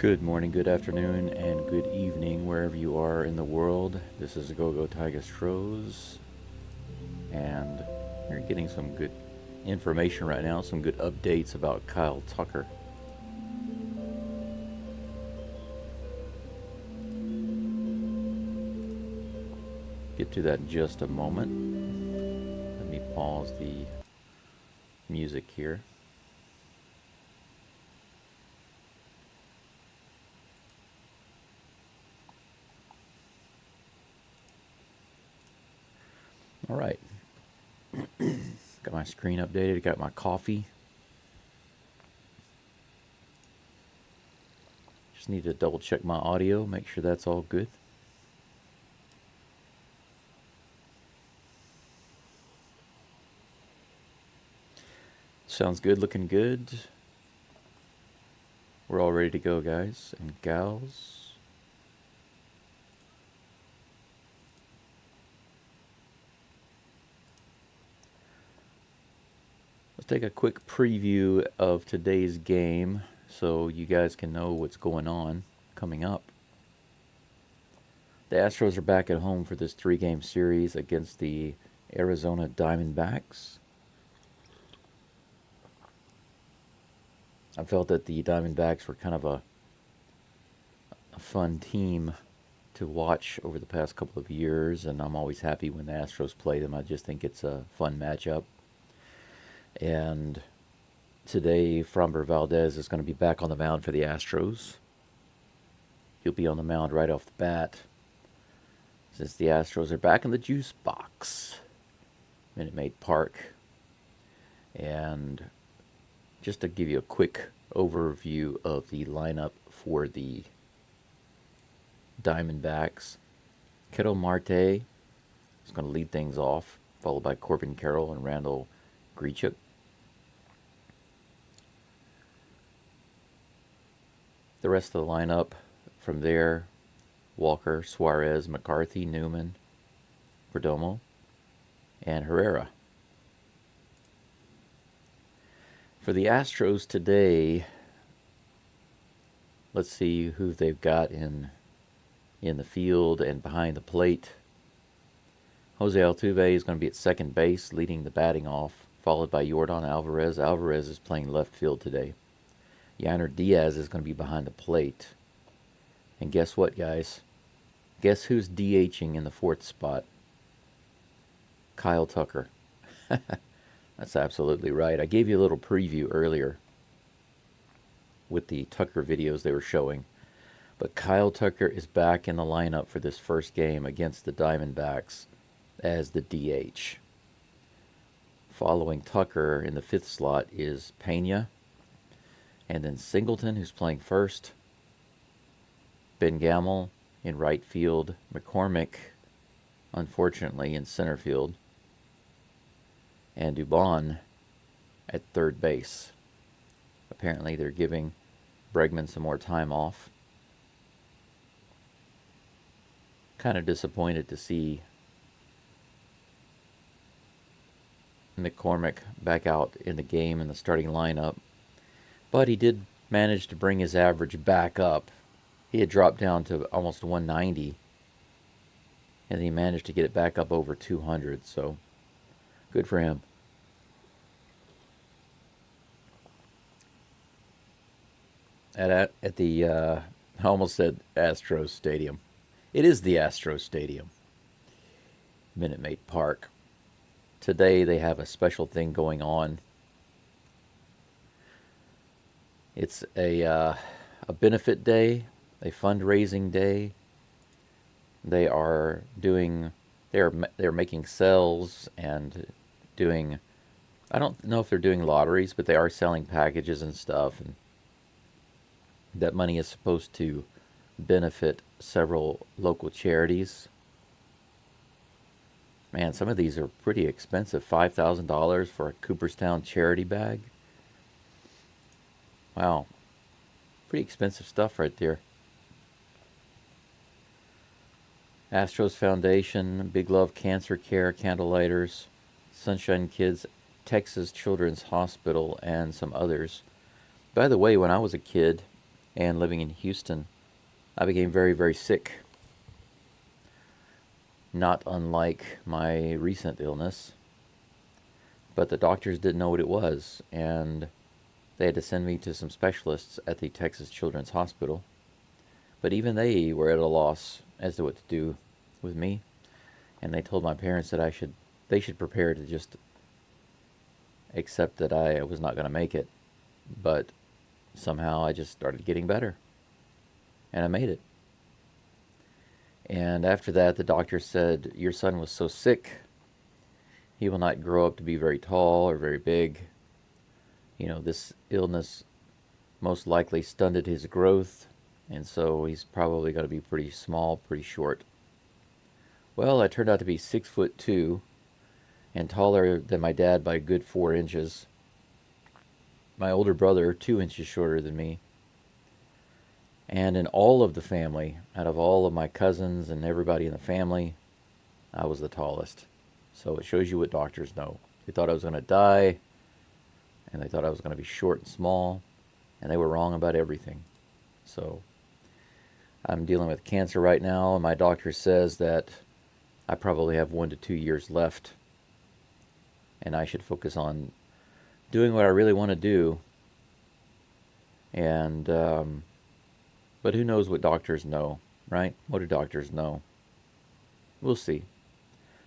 Good morning, good afternoon, and good evening wherever you are in the world. This is Geaux Stros, and you're getting some good information right now, some good updates about Kyle Tucker. Get to that in just a moment. Let me pause the music here. All right, got my screen updated, got my coffee. Just need to double check my audio, make sure that's all good. Sounds good, looking good. We're all ready to go, guys and gals. Let's take a quick preview of today's game so you guys can know what's going on coming up. The Astros are back at home for this 3-game series against the Arizona Diamondbacks. I felt that the Diamondbacks were kind of a fun team to watch over the past couple of years, and I'm always happy when the Astros play them. I just think it's a fun matchup. And today, Framber Valdez is going to be back on the mound for the Astros. He'll be on the mound right off the bat, since the Astros are back in the juice box, Minute Maid Park. And just to give you a quick overview of the lineup for the Diamondbacks, Ketel Marte is going to lead things off, followed by Corbin Carroll and Randall Grichuk. The rest of the lineup from there: Walker, Suarez, McCarthy, Newman, Perdomo, and Herrera. For the Astros today, let's see who they've got in the field and behind the plate. Jose Altuve is going to be at second base, leading the batting off, followed by Yordan Alvarez. Alvarez is playing left field today. Yainer Diaz is going to be behind the plate. And guess what, guys? Guess who's DHing in the fourth spot? Kyle Tucker. That's absolutely right. I gave you a little preview earlier with the Tucker videos they were showing. But Kyle Tucker is back in the lineup for this first game against the Diamondbacks as the DH. Following Tucker in the fifth slot is Pena, and then Singleton, who's playing first, Ben Gamel in right field, McCormick, unfortunately, in center field, and Dubon at third base. Apparently they're giving Bregman some more time off. Kind of disappointed to see McCormick back out in the game in the starting lineup, but he did manage to bring his average back up. He had dropped down to almost 190, and he managed to get it back up over 200, so good for him. At the, I almost said Astros Stadium. It is the Astros Stadium, Minute Maid Park. Today they have a special thing going on. It's a benefit day, a fundraising day. They're making sales and doing, I don't know if they're doing lotteries, but they are selling packages and stuff, and that money is supposed to benefit several local charities. Man, some of these are pretty expensive. $5,000 for a Cooperstown charity bag. Wow. Pretty expensive stuff right there. Astros Foundation, Big Love Cancer Care, Candlelighters, Sunshine Kids, Texas Children's Hospital, and some others. By the way, when I was a kid and living in Houston, I became very, very sick. Not unlike my recent illness, but the doctors didn't know what it was, and they had to send me to some specialists at the Texas Children's Hospital. But even they were at a loss as to what to do with me, and they told my parents that they should prepare to just accept that I was not going to make it. But somehow I just started getting better, and I made it. And after that, the doctor said, "Your son was so sick, he will not grow up to be very tall or very big. This illness most likely stunted his growth, and so he's probably going to be pretty small, pretty short." Well, I turned out to be 6'2" and taller than my dad by a good 4 inches. My older brother, 2 inches shorter than me. And in all of the family, out of all of my cousins and everybody in the family, I was the tallest. So it shows you what doctors know. They thought I was going to die, and they thought I was going to be short and small, and they were wrong about everything. So I'm dealing with cancer right now, and my doctor says that I probably have 1 to 2 years left, and I should focus on doing what I really want to do. And but who knows what doctors know, right? What do doctors know? We'll see.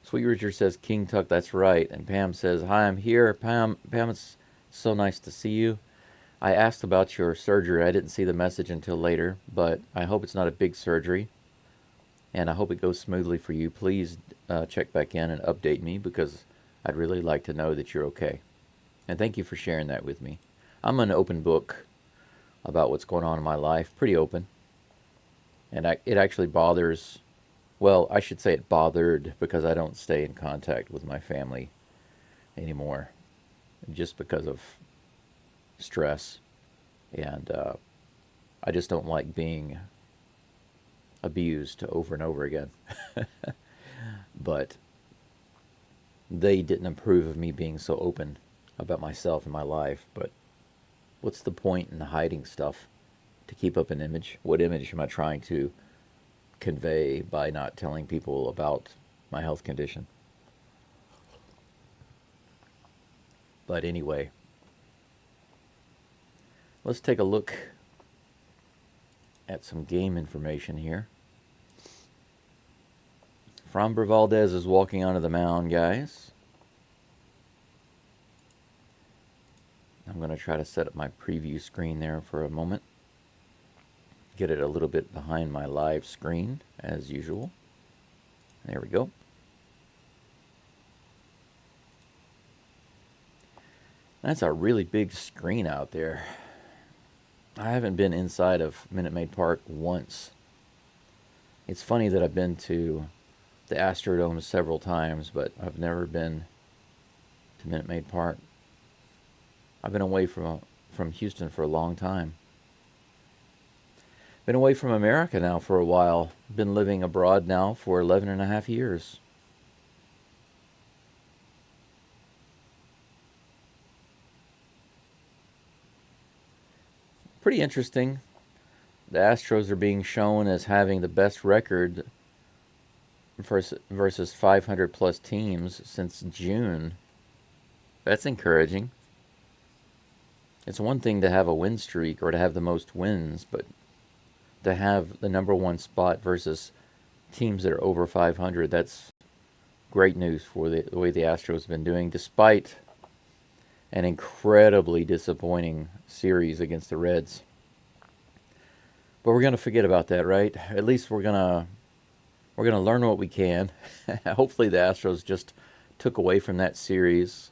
Sweet Richard says, "King Tuck, that's right." And Pam says, "Hi, I'm here." Pam, it's so nice to see you. I asked about your surgery. I didn't see the message until later, but I hope it's not a big surgery, and I hope it goes smoothly for you. Please check back in and update me, because I'd really like to know that you're okay. And thank you for sharing that with me. I'm an open book about what's going on in my life, pretty open. And it actually bothers, well, I should say it bothered, because I don't stay in contact with my family anymore, just because of stress. And I just don't like being abused over and over again. But they didn't approve of me being so open about myself and my life. But what's the point in hiding stuff to keep up an image? What image am I trying to convey by not telling people about my health condition? But anyway, let's take a look at some game information here. Framber Valdez is walking onto the mound, guys. I'm going to try to set up my preview screen there for a moment. Get it a little bit behind my live screen, as usual. There we go. That's a really big screen out there. I haven't been inside of Minute Maid Park once. It's funny that I've been to the Astrodome several times, but I've never been to Minute Maid Park. I've been away from Houston for a long time. Been away from America now for a while. Been living abroad now for 11 and a half years. Pretty interesting. The Astros are being shown as having the best record versus 500 plus teams since June. That's encouraging. It's one thing to have a win streak or to have the most wins, but to have the number one spot versus teams that are over 500, that's great news for the way the Astros have been doing, despite an incredibly disappointing series against the Reds. But we're going to forget about that, right? At least we're going to learn what we can. Hopefully the Astros just took away from that series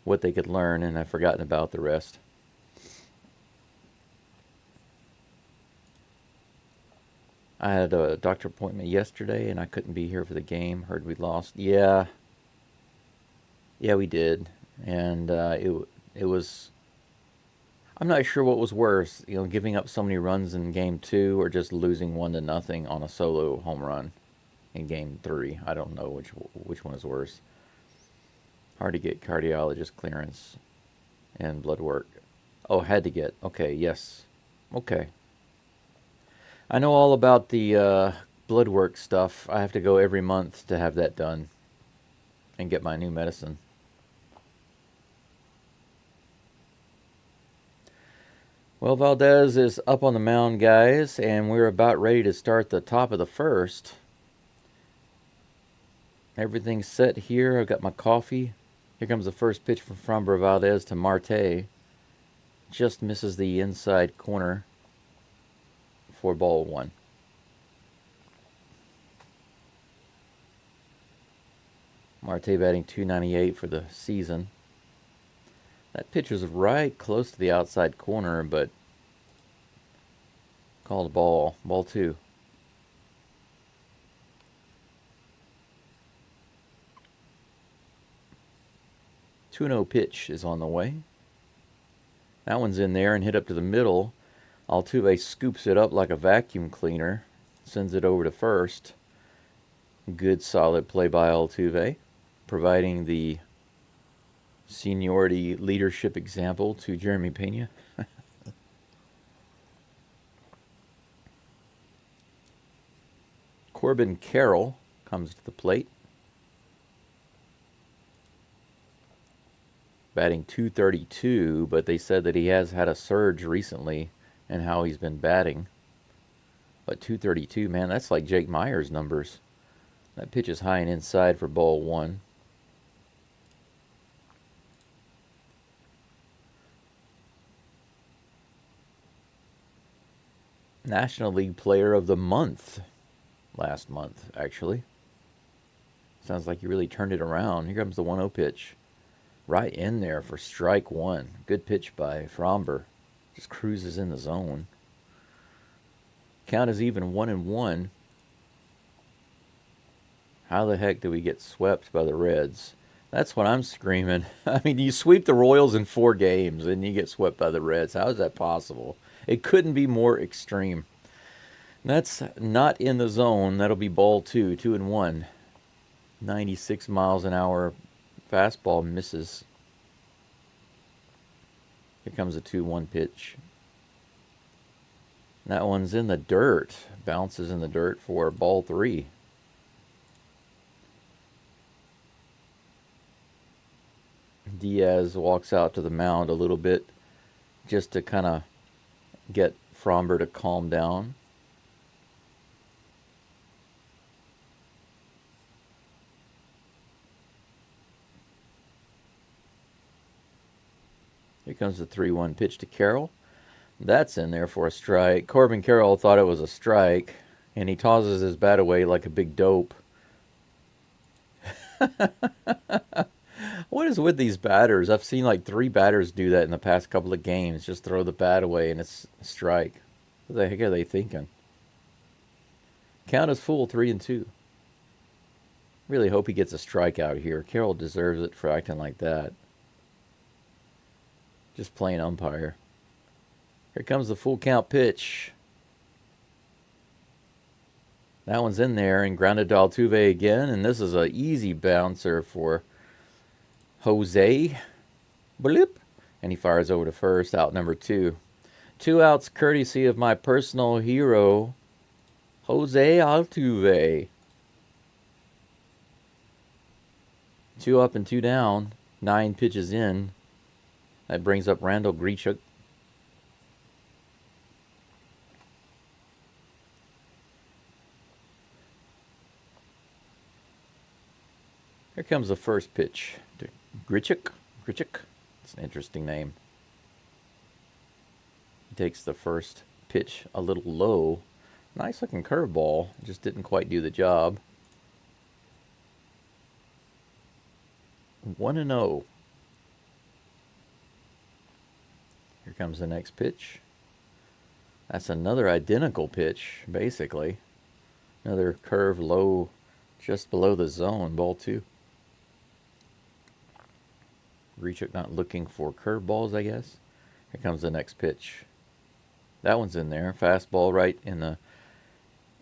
what they could learn, and have forgotten about the rest. I had a doctor appointment yesterday, and I couldn't be here for the game. Heard we lost. Yeah, we did. And it was, I'm not sure what was worse, giving up so many runs in game 2, or just losing 1-0 on a solo home run in game 3. I don't know which one is worse. Hard to get cardiologist clearance and blood work. Oh, had to get. Okay, yes. Okay. I know all about the blood work stuff. I have to go every month to have that done and get my new medicine. Well, Valdez is up on the mound, guys, and we're about ready to start the top of the first. Everything's set here. I've got my coffee. Here comes the first pitch from Framber Valdez to Marte. Just misses the inside corner for ball one. Marte batting .298 for the season. That pitch was right close to the outside corner, but called a ball. Ball two. 2-0 pitch is on the way. That one's in there and hit up to the middle. Altuve scoops it up like a vacuum cleaner, sends it over to first. Good solid play by Altuve, providing the seniority leadership example to Jeremy Pena. Corbin Carroll comes to the plate. Batting .232, but they said that he has had a surge recently in how he's been batting. But .232, man, that's like Jake Meyers' numbers. That pitch is high and inside for ball one. National League Player of the Month last month, actually. Sounds like he really turned it around. Here comes the 1-0 pitch. Right in there for strike one. Good pitch by Framber. Just cruises in the zone. Count is even 1-1. How the heck do we get swept by the Reds? That's what I'm screaming. I mean, you sweep the Royals in 4 games and you get swept by the Reds. How is that possible? It couldn't be more extreme. That's not in the zone. That'll be ball two. 2-1. 96 miles an hour fastball misses. Here comes a 2-1 pitch. That one's in the dirt. Bounces in the dirt for ball 3. Diaz walks out to the mound a little bit just to kind of get Framber to calm down. Here comes the 3-1 pitch to Carroll. That's in there for a strike. Corbin Carroll thought it was a strike, and he tosses his bat away like a big dope. What is with these batters? I've seen like 3 batters do that in the past couple of games. Just throw the bat away and it's a strike. What the heck are they thinking? Count is full, 3-2. Really hope he gets a strikeout here. Carroll deserves it for acting like that. Just playing umpire. Here comes the full count pitch. That one's in there and grounded to Altuve again. And this is an easy bouncer for Jose. Blip. And he fires over to first, out number 2. 2 outs courtesy of my personal hero, Jose Altuve. 2 up and 2 down. 9 pitches in. That brings up Randall Grichuk. Here comes the first pitch to Grichuk. It's an interesting name. He takes the first pitch a little low. Nice looking curveball. Just didn't quite do the job. 1-0. Here comes the next pitch. That's another identical pitch, basically. Another curve low, just below the zone, ball 2. Grichuk not looking for curveballs, I guess. Here comes the next pitch. That one's in there. Fastball right in the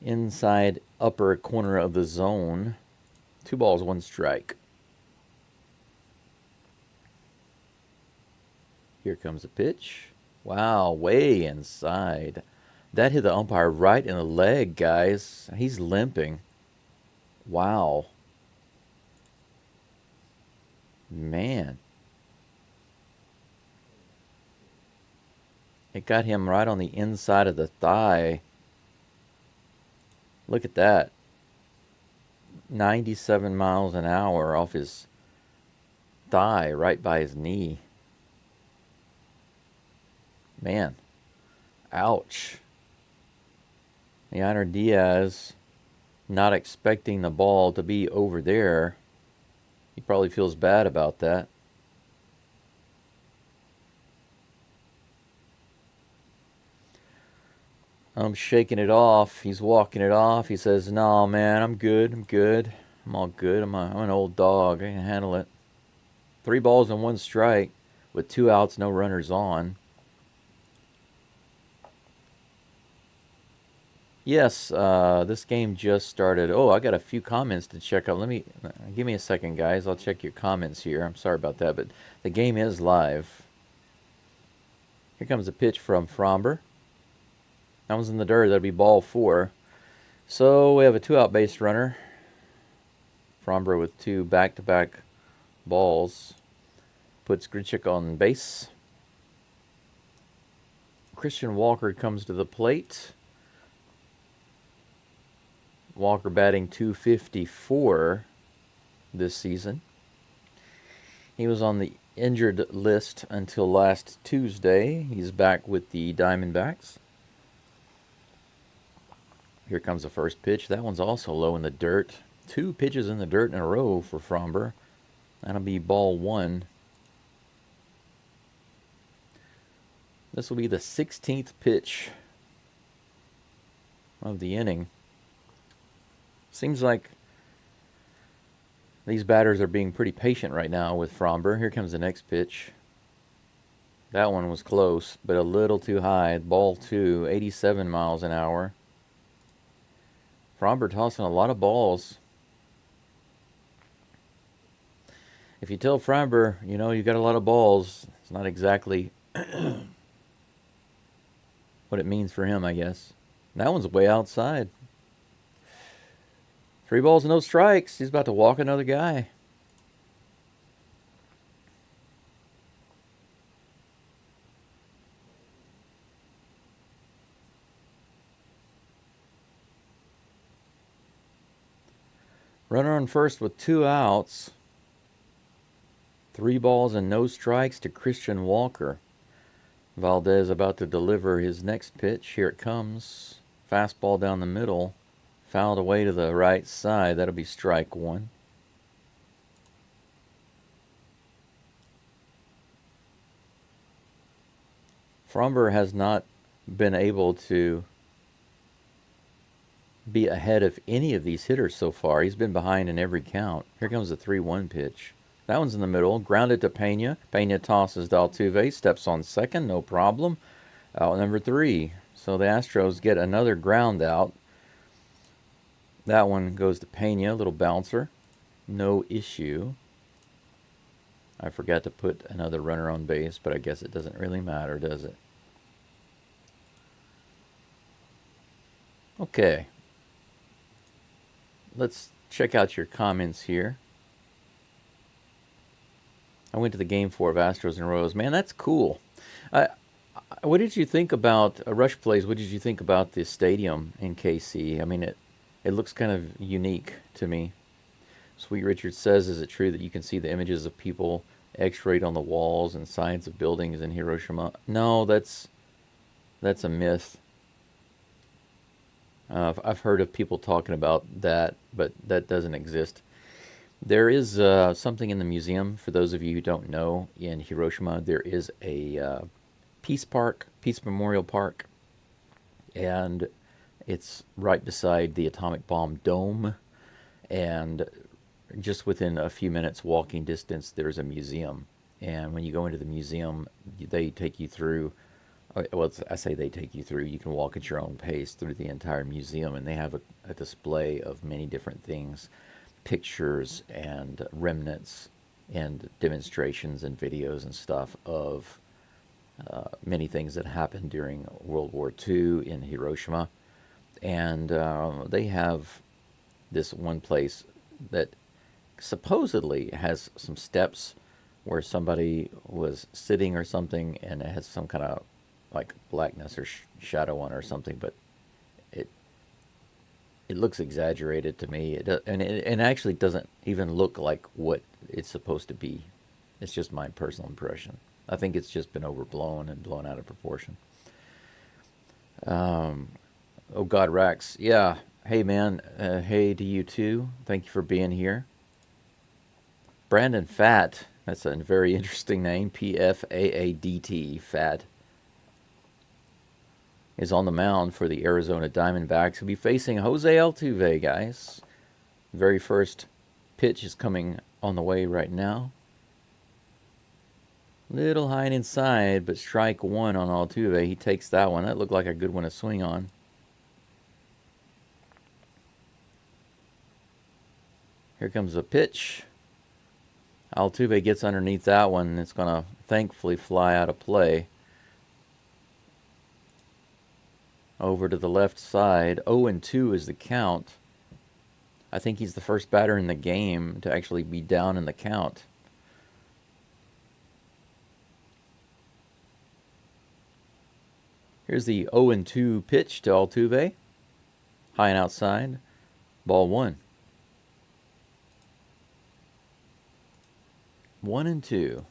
inside upper corner of the zone. 2 balls, 1 strike. Here comes a pitch. Wow, way inside. That hit the umpire right in the leg, guys. He's limping. Wow. Man. It got him right on the inside of the thigh. Look at that. 97 miles an hour off his thigh, right by his knee. Man. Ouch. Leonard Diaz, not expecting the ball to be over there. He probably feels bad about that. I'm shaking it off. He's walking it off. He says, "No, man, I'm good. I'm good. I'm all good. I'm an old dog. I can handle it." 3 balls and 1 strike with 2 outs, no runners on. Yes, this game just started. Oh, I got a few comments to check out. Give me a second, guys. I'll check your comments here. I'm sorry about that, but the game is live. Here comes a pitch from Fromber. That one's in the dirt. That'll be ball 4. So we have a 2-out base runner. Fromber with 2 back-to-back balls. Puts Grichuk on base. Christian Walker comes to the plate. Walker batting .254 this season. He was on the injured list until last Tuesday. He's back with the Diamondbacks. Here comes the first pitch. That one's also low in the dirt. 2 pitches in the dirt in a row for Fromber. That'll be ball 1. This will be the 16th pitch of the inning. Seems like these batters are being pretty patient right now with Fromber. Here comes the next pitch. That one was close, but a little too high. Ball 2, 87 miles an hour. Fromber tossing a lot of balls. If you tell Fromber, you got a lot of balls, it's not exactly what it means for him, I guess. That one's way outside. 3 balls and no strikes. He's about to walk another guy. Runner on first with 2 outs. 3 balls and no strikes to Christian Walker. Valdez about to deliver his next pitch. Here it comes. Fastball down the middle. Fouled away to the right side. That'll be strike 1. Fromber has not been able to be ahead of any of these hitters so far. He's been behind in every count. Here comes the 3-1 pitch. That one's in the middle. Grounded to Pena. Pena tosses to Altuve. Steps on second. No problem. Out number 3. So the Astros get another ground out. That one goes to Pena, little bouncer. No issue. I forgot to put another runner on base, but I guess it doesn't really matter, does it? Okay. Let's check out your comments here. I went to the game 4 of Astros and Royals. Man, that's cool. What did you think about Rush Plays? What did you think about the stadium in KC? I mean, it looks kind of unique to me. Sweet Richard says, is it true that you can see the images of people x-rayed on the walls and signs of buildings in Hiroshima? No, that's a myth. I've heard of people talking about that, but that doesn't exist. There is something in the museum, for those of you who don't know, in Hiroshima. There is a Peace Memorial Park, and it's right beside the atomic bomb dome, and just within a few minutes walking distance, there's a museum. And when you go into the museum, they take you through, well, I say they take you through, you can walk at your own pace through the entire museum, and they have a display of many different things, pictures and remnants and demonstrations and videos and stuff of many things that happened during World War II in Hiroshima. And they have this one place that supposedly has some steps where somebody was sitting or something, and it has some kind of like blackness or shadow on it or something, but it it looks exaggerated to me. And it actually doesn't even look like what it's supposed to be. It's just my personal impression. I think it's just been overblown and blown out of proportion. Oh God, Rex. Yeah. Hey man. Hey to you too. Thank you for being here. Brandon Fat. That's a very interesting name. Pfaadt. Fat is on the mound for the Arizona Diamondbacks. He'll be facing Jose Altuve, guys. Very first pitch is coming on the way right now. Little high and inside, but strike one on Altuve. He takes that one. That looked like a good one to swing on. Here comes the pitch. Altuve gets underneath that one, and it's going to thankfully fly out of play. Over to the left side. 0-2 is the count. I think he's the first batter in the game to actually be down in the count. Here's the 0-2 pitch to Altuve. High and outside. Ball one. 1-2.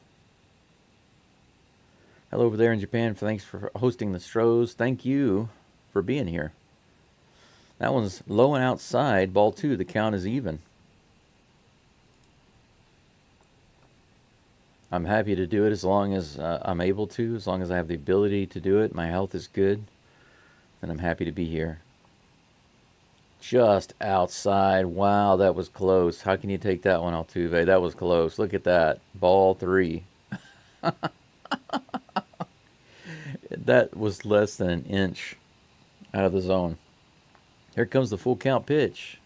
Hello over there in Japan. Thanks for hosting the Stros. Thank you for being here. That one's low and outside. Ball two. The count is even. I'm happy to do it as long as I'm able to, as long as I have the ability to do it. My health is good, and I'm happy to be here. Just outside. Wow, that was close. How can you take that one, Altuve? That was close. Look at that. Ball three. That was less than an inch out of the zone. Here comes the full count pitch.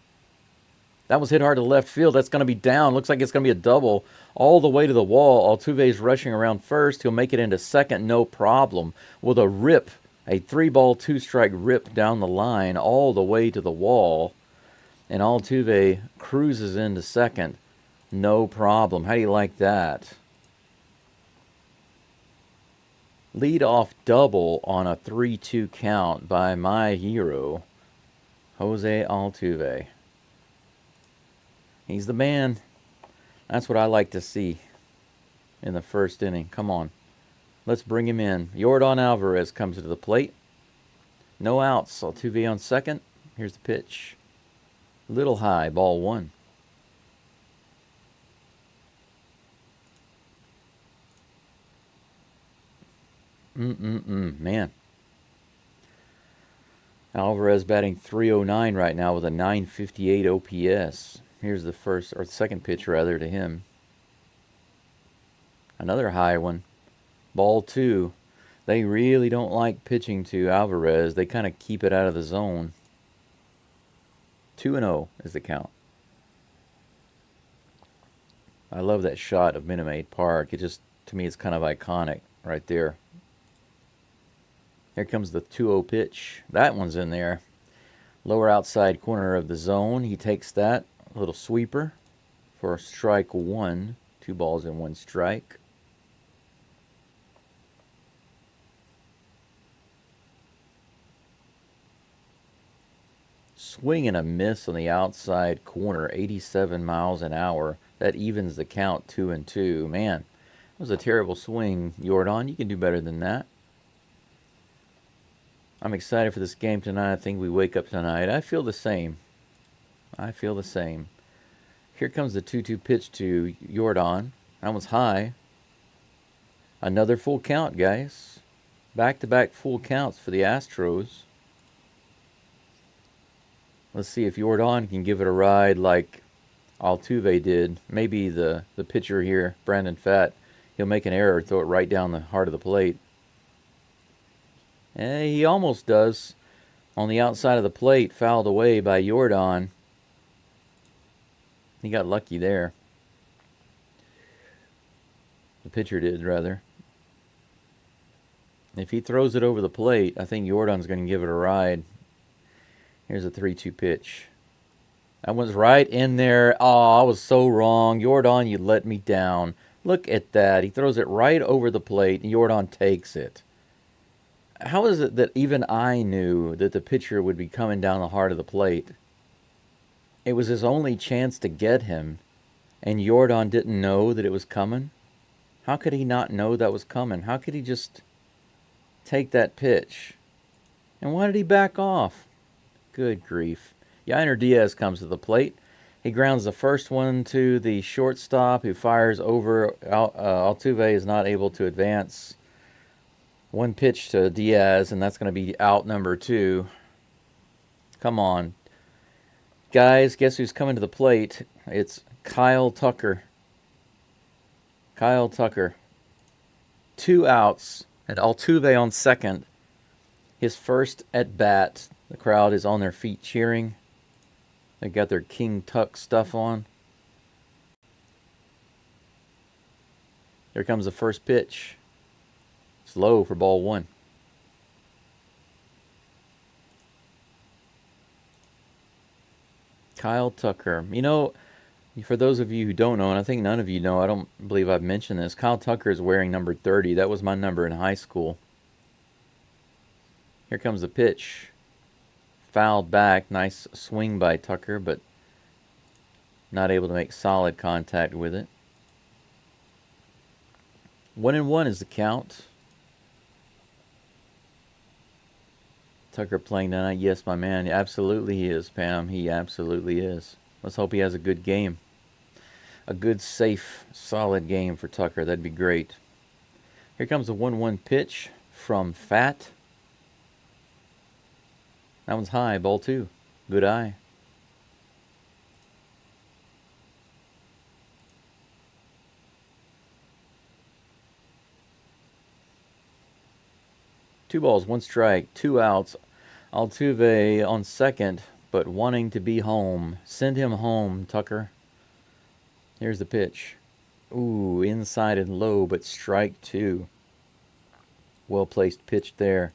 That was hit hard to left field. That's going to be down. Looks like it's going to be a double all the way to the wall. Altuve's rushing around first. He'll make it into second, no problem, with a rip, a 3-ball, 2-strike rip down the line all the way to the wall. And Altuve cruises into second, no problem. How do you like that? Lead off double on a 3-2 count by my hero, Jose Altuve. He's the man. That's what I like to see in the first inning. Come on. Let's bring him in. Yordan Alvarez comes to the plate. No outs. Altuve on second. Here's the pitch. Little high. Ball one. Man. Alvarez batting .309 right now with a .958 OPS. Here's the first, or the second pitch rather, to him. Another high one. Ball two. They really don't like pitching to Alvarez. They kind of keep it out of the zone. 2-0 is the count. I love that shot of Minute Maid Park. It just, to me, it's kind of iconic right there. Here comes the 2-0 pitch. That one's in there. Lower outside corner of the zone. He takes that. A little sweeper for strike one. 2 balls and 1 strike. Swing and a miss on the outside corner. 87 miles an hour. That evens the count 2-2. Man, that was a terrible swing, Yordan. You can do better than that. I'm excited for this game tonight. I think we wake up tonight. I feel the same. Here comes the 2-2 pitch to Yordan. That one's high. Another full count, guys. Back-to-back full counts for the Astros. Let's see if Yordan can give it a ride like Altuve did. Maybe the pitcher here, Brandon Fat, he'll make an error, throw it right down the heart of the plate. He almost does. On the outside of the plate, fouled away by Yordan. He got lucky there. The pitcher did, rather. If he throws it over the plate, I think Jordan's going to give it a ride. Here's a 3-2 pitch. That one's right in there. Oh, I was so wrong. Jordan, you let me down. Look at that. He throws it right over the plate, and Jordan takes it. How is it that even I knew that the pitcher would be coming down the heart of the plate? It was his only chance to get him, and Jordan didn't know that it was coming? How could he not know that was coming? How could he just take that pitch? And why did he back off? Good grief. Yainer Diaz comes to the plate. He grounds the first one to the shortstop, who fires over. Altuve is not able to advance. One pitch to Diaz, and that's going to be out number 2. Come on. Guys, guess who's coming to the plate? It's Kyle Tucker. Kyle Tucker. 2 outs, and Altuve on second. His first at bat. The crowd is on their feet cheering. They got their King Tuck stuff on. Here comes the first pitch. It's low for ball 1. Kyle Tucker. You know, for those of you who don't know, and I think none of you know, I don't believe I've mentioned this, Kyle Tucker is wearing number 30. That was my number in high school. Here comes the pitch. Fouled back. Nice swing by Tucker, but not able to make solid contact with it. 1-1 is the count. Tucker playing tonight. Yes, my man. Absolutely he is, Pam. He absolutely is. Let's hope he has a good game. A good, safe, solid game for Tucker. That'd be great. Here comes the 1-1 pitch from Fat. That one's high. Ball 2. Good eye. Two balls, 1 strike, 2 outs. Altuve on second, but wanting to be home. Send him home, Tucker. Here's the pitch. Ooh, inside and low, but strike 2. Well-placed pitch there.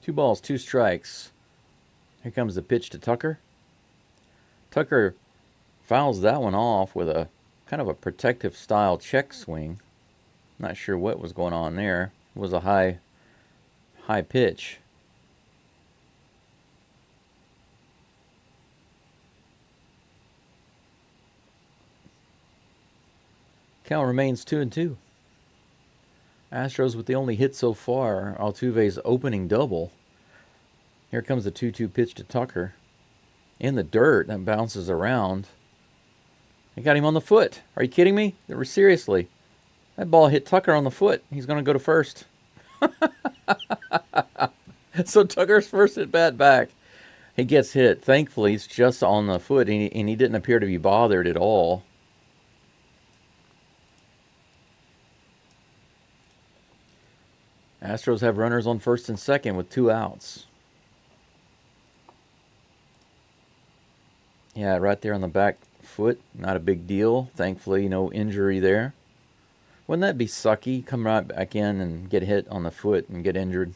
Two balls, 2 strikes. Here comes the pitch to Tucker. Tucker fouls that one off with a kind of a protective style check swing. Not sure what was going on there. It was a high pitch. Count remains 2-2. Astros with the only hit so far, Altuve's opening double. Here comes the 2-2 pitch to Tucker. In the dirt, that bounces around. He got him on the foot. Are you kidding me? Seriously. That ball hit Tucker on the foot. He's going to go to first. So Tucker's first at bat back. He gets hit. Thankfully, he's just on the foot, and he didn't appear to be bothered at all. Astros have runners on first and second with 2 outs. Yeah, right there on the back foot. Not a big deal. Thankfully, no injury there. Wouldn't that be sucky? Come right back in and get hit on the foot and get injured.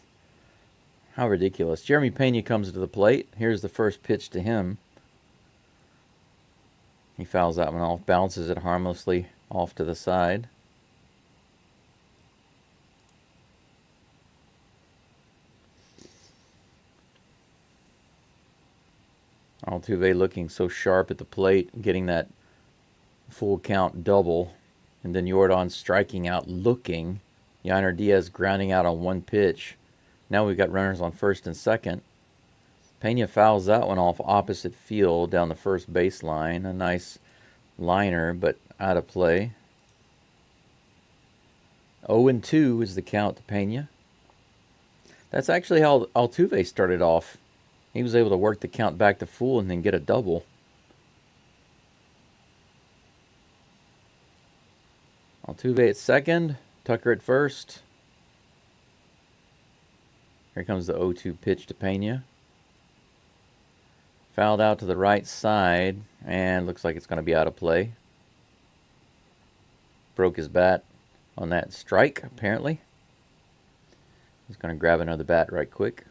How ridiculous. Jeremy Pena comes to the plate. Here's the first pitch to him. He fouls that one off, bounces it harmlessly off to the side. Altuve looking so sharp at the plate, getting that full count double. And then Jordan striking out looking. Yainer Diaz grounding out on 1 pitch. Now we've got runners on first and second. Pena fouls that one off opposite field down the first baseline. A nice liner, but out of play. 0-2 is the count to Pena. That's actually how Altuve started off. He was able to work the count back to full and then get a double. Altuve at second, Tucker at first. Here comes the 0-2 pitch to Pena. Fouled out to the right side, and looks like it's going to be out of play. Broke his bat on that strike, apparently. He's going to grab another bat right quick.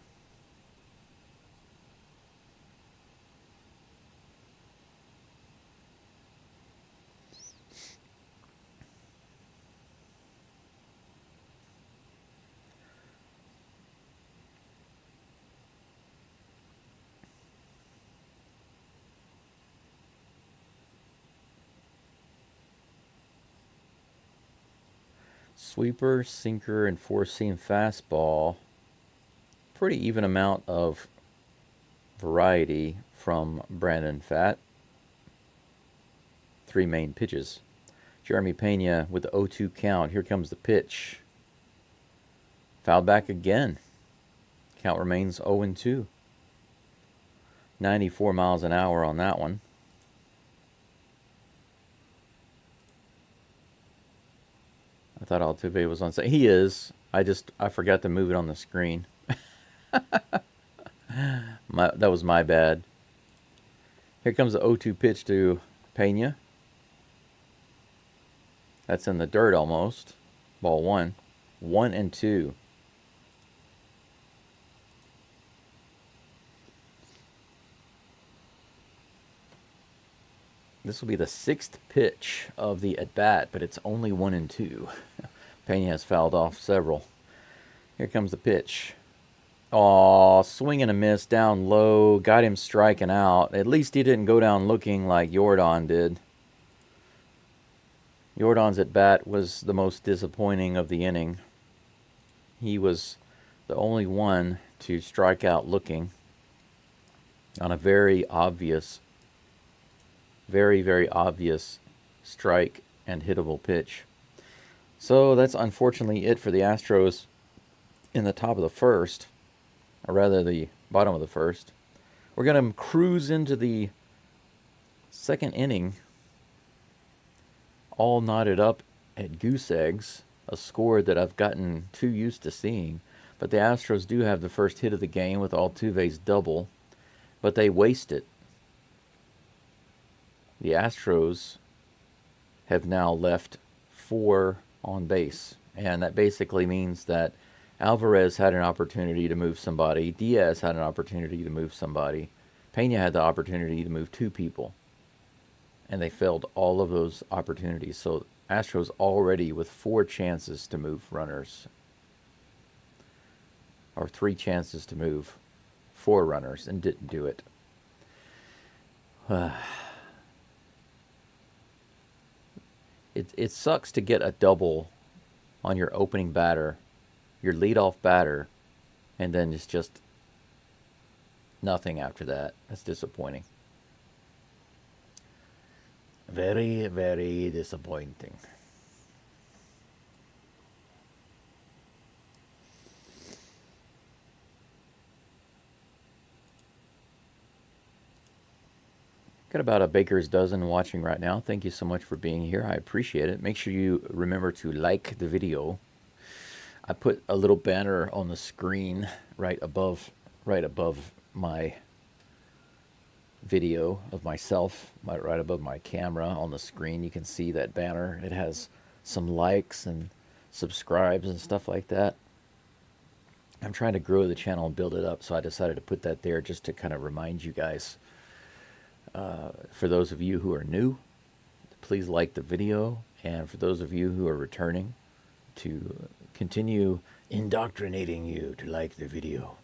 Sweeper, sinker, and four-seam fastball. Pretty even amount of variety from Brandon Pfaadt. 3 main pitches. Jeremy Pena with the 0-2 count. Here comes the pitch. Fouled back again. Count remains 0-2. 94 miles an hour on that one. I thought Altuve was on set. He is. I forgot to move it on the screen. That was my bad. Here comes the 0-2 pitch to Pena. That's in the dirt almost. Ball 1. 1-2. This will be the 6th pitch of the at-bat, but it's only 1-2. Pena has fouled off several. Here comes the pitch. Aw, swing and a miss down low. Got him striking out. At least he didn't go down looking like Jordan did. Jordan's at-bat was the most disappointing of the inning. He was the only one to strike out looking on a very obvious strike and hittable pitch. So that's unfortunately it for the Astros in the top of the first, or rather the bottom of the first. We're going to cruise into the second inning, all knotted up at goose eggs, a score that I've gotten too used to seeing. But the Astros do have the first hit of the game with Altuve's double, but they waste it. The Astros have now left 4 on base, and that basically means that Alvarez had an opportunity to move somebody, Diaz had an opportunity to move somebody, Pena had the opportunity to move 2 people, and they failed all of those opportunities. So Astros already with 4 chances to move runners, or 3 chances to move 4 runners, and didn't do it. It sucks to get a double on your opening batter, your leadoff batter, and then it's just nothing after that. That's disappointing. Very, very disappointing. Got about a baker's dozen watching right now. Thank you so much for being here. I appreciate it. Make sure you remember to like the video. I put a little banner on the screen right above my video of myself, right above my camera on the screen. You can see that banner. It has some likes and subscribes and stuff like that. I'm trying to grow the channel and build it up, so I decided to put that there just to kind of remind you guys. For those of you who are new, please like the video, and for those of you who are returning, to continue indoctrinating you to like the video.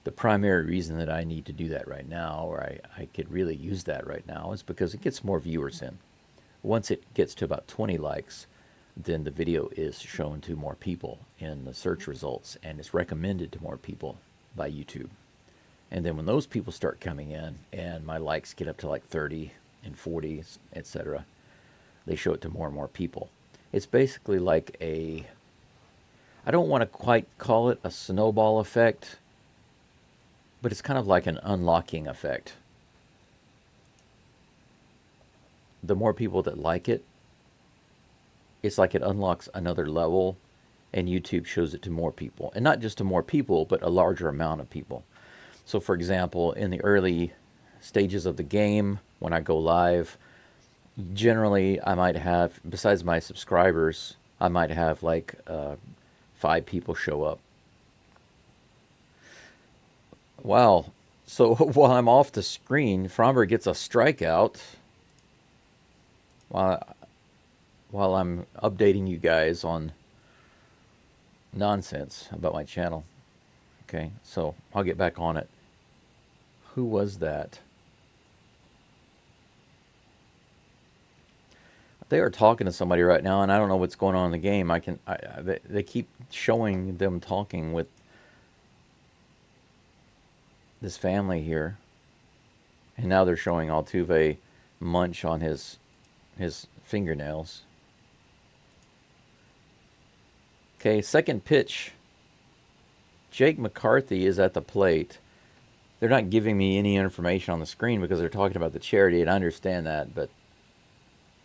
The primary reason that I need to do that right now, or I could really use that right now, is because it gets more viewers in. Once it gets to about 20 likes, then the video is shown to more people in the search results, and it's recommended to more people by YouTube. And then when those people start coming in and my likes get up to like 30 and 40, etc., they show it to more and more people. It's basically like I don't want to quite call it a snowball effect, but it's kind of like an unlocking effect. The more people that like it, it's like it unlocks another level, and YouTube shows it to more people. And not just to more people, but a larger amount of people. So, for example, in the early stages of the game, when I go live, generally I might have, besides my subscribers, I might have like 5 people show up. Wow. So while I'm off the screen, Fromber gets a strikeout while while I'm updating you guys on nonsense about my channel. Okay, so I'll get back on it. Who was that? They are talking to somebody right now, and I don't know what's going on in the game. They keep showing them talking with this family here, and now they're showing Altuve munch on his fingernails. Okay, second pitch. Jake McCarthy is at the plate. They're not giving me any information on the screen because they're talking about the charity, and I understand that, but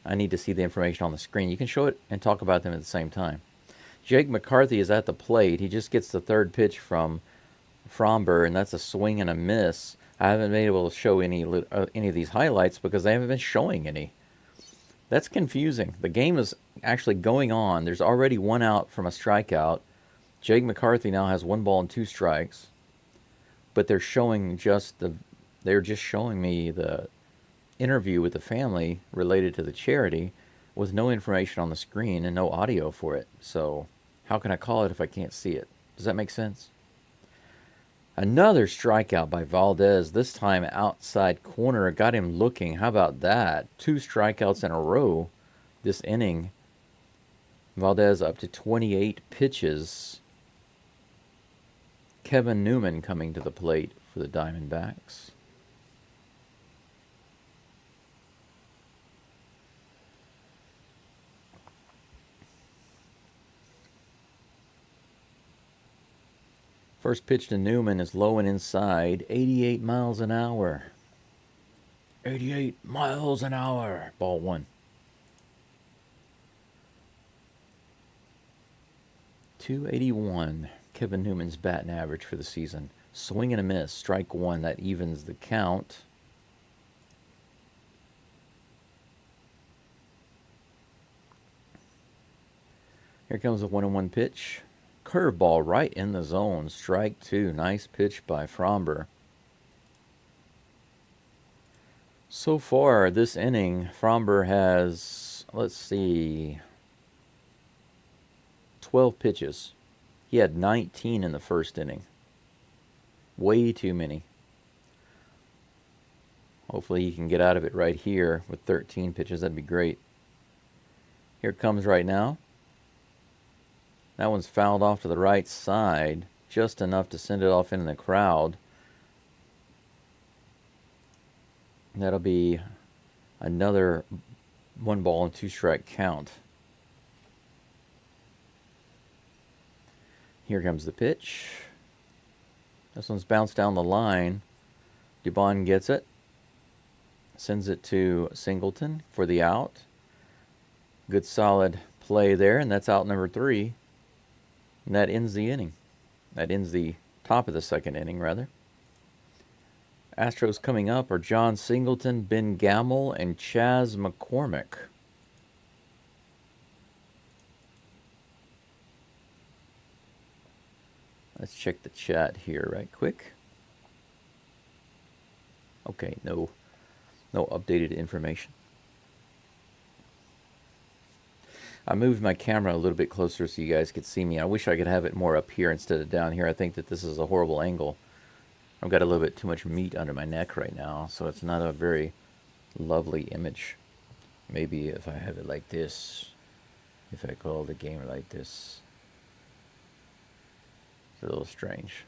I need to see the information on the screen. You can show it and talk about them at the same time. Jake McCarthy is at the plate. He just gets the third pitch from Fromber, and that's a swing and a miss. I haven't been able to show any of these highlights because they haven't been showing any. That's confusing. The game is actually going on. There's already 1 out from a strikeout. Jake McCarthy now has 1 ball and 2 strikes, but they're showing they're just showing me the interview with the family related to the charity with no information on the screen and no audio for it. So how can I call it if I can't see it? Does that make sense? Another strikeout by Valdez, this time outside corner. Got him looking. How about that? 2 strikeouts in a row this inning. Valdez up to 28 pitches. Kevin Newman coming to the plate for the Diamondbacks. First pitch to Newman is low and inside, 88 miles an hour. 88 miles an hour. Ball 1. 281. Kevin Newman's batting average for the season. Swing and a miss. Strike 1. That evens the count. Here comes a 1-1 pitch. Curveball right in the zone. Strike 2. Nice pitch by Fromber. So far this inning, Fromber has, let's see, 12 pitches. He had 19 in the first inning. Way too many. Hopefully he can get out of it right here with 13 pitches. That'd be great. Here it comes right now. That one's fouled off to the right side, just enough to send it off into the crowd. That'll be another 1 ball and 2 strike count. Here comes the pitch. This one's bounced down the line. Dubon gets it. Sends it to Singleton for the out. Good solid play there, and that's out number 3. And that ends the inning. That ends the top of the second inning, rather. Astros coming up are John Singleton, Ben Gamble, and Chas McCormick. Let's check the chat here right quick. Okay, no updated information. I moved my camera a little bit closer so you guys could see me. I wish I could have it more up here instead of down here. I think that this is a horrible angle. I've got a little bit too much meat under my neck right now, so it's not a very lovely image. Maybe if I have it like this, if I call the game like this, it's a little strange.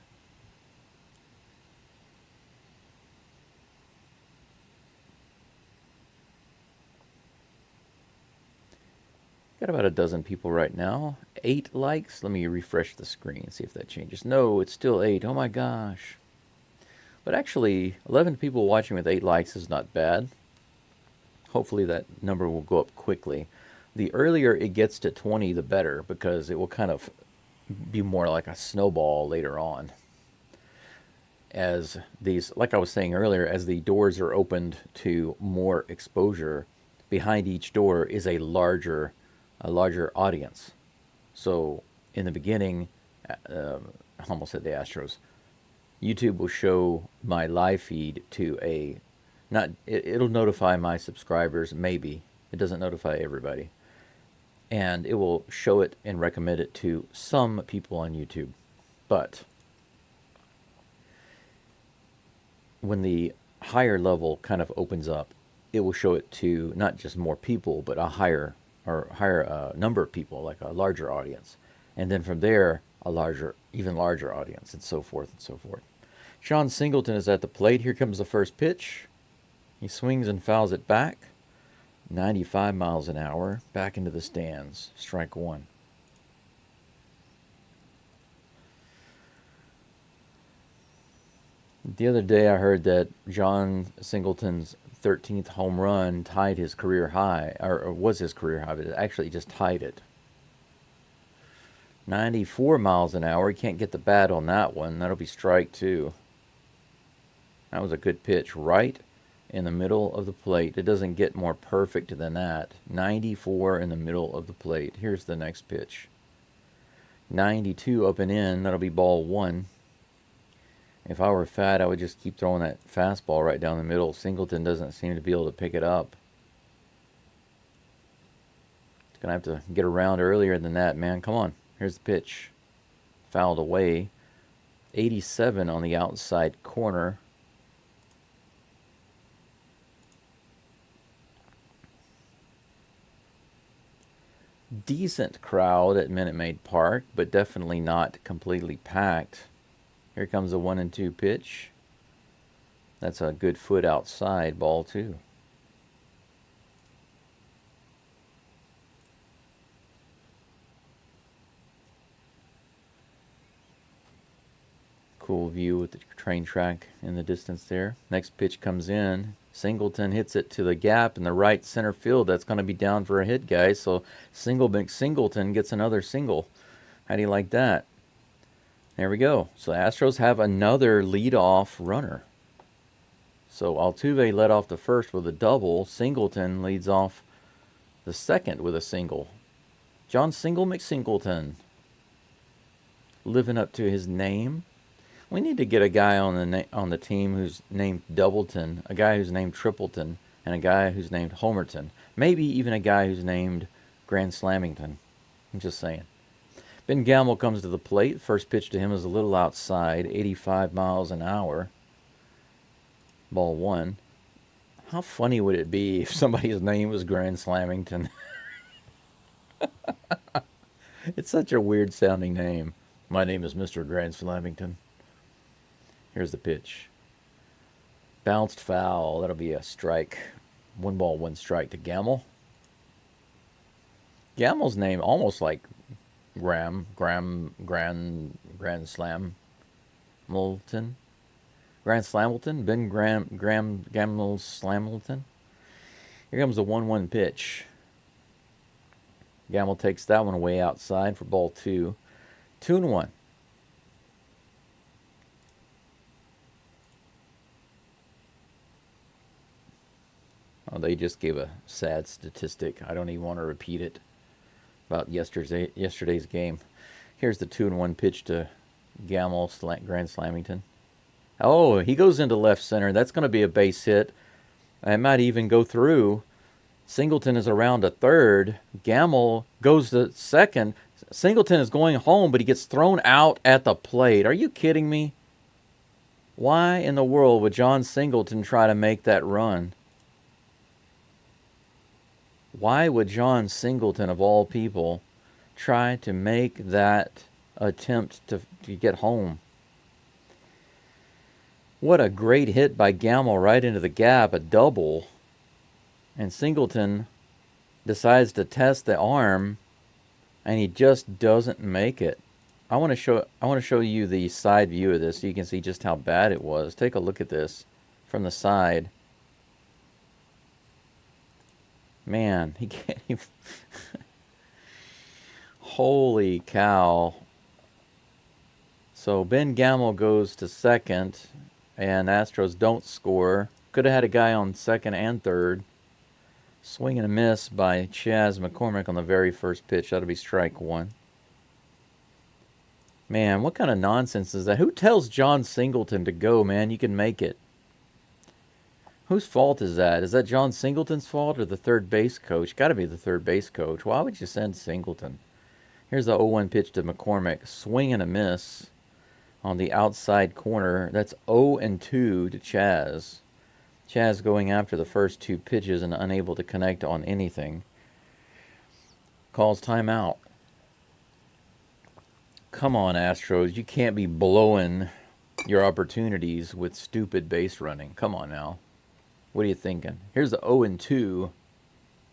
Got about a dozen people right now. 8 likes. Let me refresh the screen, see if that changes. No, it's still 8. Oh my gosh. But actually, 11 people watching with 8 likes is not bad. Hopefully that number will go up quickly. The earlier it gets to 20, the better, because it will kind of be more like a snowball later on. as these, like I was saying earlier, as the doors are opened to more exposure, behind each door is a larger audience. So in the beginning, I almost said the Astros. YouTube will show my live feed to a, not it'll notify my subscribers, maybe it doesn't notify everybody, and it will show it and recommend it to some people on YouTube. But when the higher level kind of opens up, it will show it to not just more people, but a higher number of people, like a larger audience, and then from there a larger, even larger audience, and so forth and so forth. John Singleton is at the plate. Here comes the first pitch. He swings and fouls it back. 95 miles an hour, back into the stands. Strike one. The other day I heard that John Singleton's 13th home run tied his career high, or was his career high, but it actually just tied it. 94 miles an hour. He can't get the bat on that one. That'll be strike two. That was a good pitch right in the middle of the plate. It doesn't get more perfect than that. 94 in the middle of the plate. Here's the next pitch. 92 up and in. That'll be ball one. If I were fat, I would just keep throwing that fastball right down the middle. Singleton doesn't seem to be able to pick it up. It's going to have to get around earlier than that, man. Come on. Here's the pitch. Fouled away. 87 on the outside corner. Decent crowd at Minute Maid Park, but definitely not completely packed. Here comes a 1-2 pitch. That's a good foot outside, ball two. Cool view with the train track in the distance there. Next pitch comes in. Singleton hits it to the gap in the right center field. That's going to be down for a hit, guys. So Singleton gets another single. How do you like that? There we go. So the Astros have another leadoff runner. So Altuve led off the first with a double. Singleton leads off the second with a single. John McSingleton, living up to his name. We need to get a guy on the team who's named Doubleton, a guy who's named Tripleton, and a guy who's named Homerton. Maybe even a guy who's named Grand Slammington. I'm just saying. Ben Gamble comes to the plate. First pitch to him is a little outside, 85 miles an hour. Ball one. How funny would it be if somebody's name was Grand Slammington? It's such a weird sounding name. My name is Mr. Grand Slammington. Here's the pitch. Bounced foul. That'll be a strike. 1 ball, 1 strike to Gamble. Gamble's name almost like Grand Slam Milton. Grand Slamilton. Ben Gamble Slamilton. Here comes the 1-1 pitch. Gamble takes that one away outside for ball two. 2-1. Oh, they just gave a sad statistic. I don't even want to repeat it about yesterday's game. Here's the 2-1 pitch to Gamble, Grand Slammington. Oh, he goes into left center. That's going to be a base hit. I might even go through. Singleton is around to third. Gamble goes to second. Singleton is going home, but he gets thrown out at the plate. Are you kidding me? Why in the world would John Singleton try to make that run? Why would John Singleton, of all people, try to make that attempt to get home? What a great hit by Gamble right into the gap, a double. And Singleton decides to test the arm, and he just doesn't make it. I want to show you the side view of this so you can see just how bad it was. Take a look at this from the side. Man, he can't even... Holy cow. So Ben Gamel goes to second, and Astros don't score. Could have had a guy on second and third. Swing and a miss by Chas McCormick on the very first pitch. That'll be strike one. Man, what kind of nonsense is that? Who tells John Singleton to go, man? You can make it. Whose fault is that? Is that John Singleton's fault or the third base coach? Got to be the third base coach. Why would you send Singleton? Here's the 0-1 pitch to McCormick. Swing and a miss on the outside corner. That's 0-2 to Chas. Chas going after the first two pitches and unable to connect on anything. Calls timeout. Come on, Astros. You can't be blowing your opportunities with stupid base running. Come on now. What are you thinking? Here's the 0-2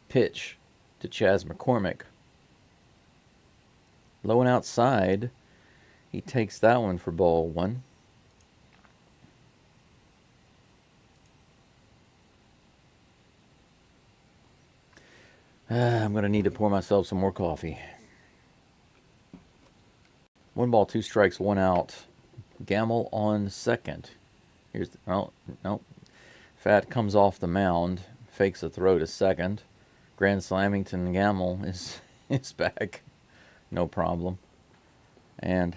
pitch to Chas McCormick. Low and outside. He takes that one for ball one. I'm going to need to pour myself some more coffee. 1 ball, 2 strikes, 1 out. Gamel on second. Here's the, oh, no. Fat comes off the mound, fakes a throw to second. Grand Slamington Gamel is back. No problem. And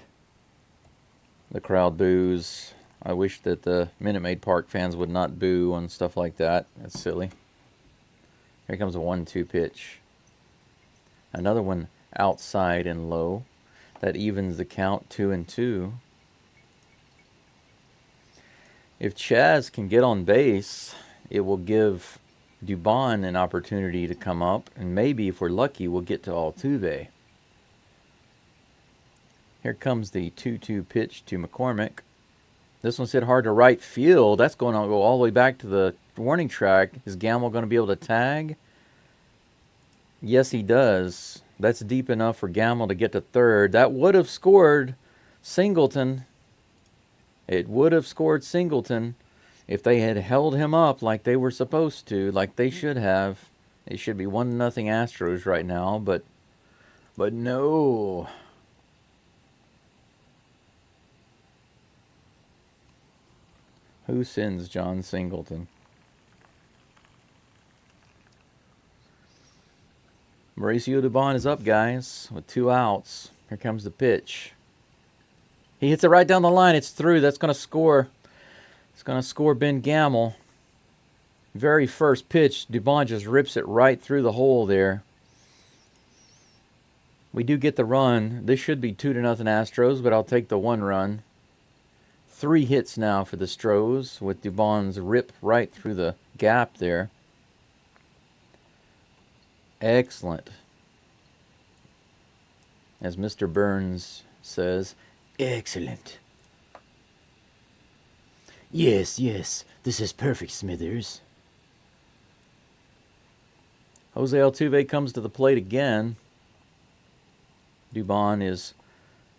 the crowd boos. I wish that the Minute Maid Park fans would not boo on stuff like that. That's silly. Here comes a 1-2 pitch. Another one outside and low. That evens the count, 2-2. If Chas can get on base, it will give Dubon an opportunity to come up, and maybe, if we're lucky, we'll get to Altuve. Here comes the 2-2 pitch to McCormick. This one's hit hard to right field. That's going to go all the way back to the warning track. Is Gamel going to be able to tag? Yes, he does. That's deep enough for Gamel to get to third. That would have scored Singleton. It would have scored Singleton if they had held him up like they were supposed to, like they should have. It should be 1-0 Astros right now, but no. Who sends John Singleton? Mauricio Dubon is up, guys, with 2 outs. Here comes the pitch. He hits it right down the line. It's through. That's going to score. It's going to score Ben Gamel. Very first pitch, Dubon just rips it right through the hole there. We do get the run. This should be 2-0 Astros, but I'll take the 1 run. 3 hits now for the Stros with Dubon's rip right through the gap there. Excellent. As Mr. Burns says, excellent. Yes, this is perfect, Smithers. Jose Altuve comes to the plate again. Dubon is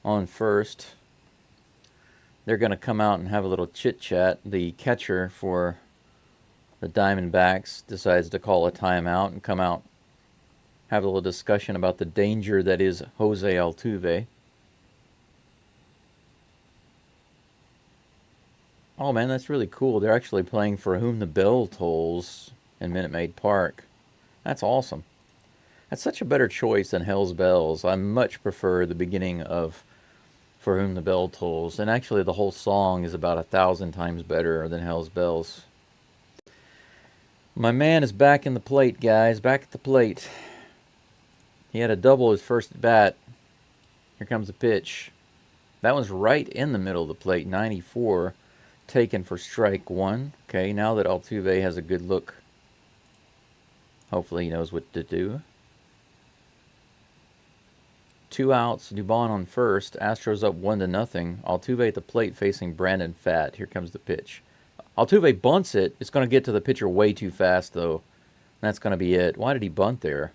on first. They're going to come out and have a little chit-chat. The catcher for the Diamondbacks decides to call a timeout and come out, have a little discussion about the danger that is Jose Altuve. Oh man, that's really cool. They're actually playing For Whom the Bell Tolls in Minute Maid Park. That's awesome. That's such a better choice than Hell's Bells. I much prefer the beginning of For Whom the Bell Tolls. And actually the whole song is about 1,000 times better than Hell's Bells. My man is back in the plate, guys. Back at the plate. He had a double his first at bat. Here comes the pitch. That one's right in the middle of the plate. 94. Taken for strike 1. Okay, now that Altuve has a good look, hopefully he knows what to do. 2 outs. Dubon on first. Astros up 1-0. Altuve at the plate facing Brandon Pfaadt. Here comes the pitch. Altuve bunts it. It's going to get to the pitcher way too fast, though. That's going to be it. Why did he bunt there?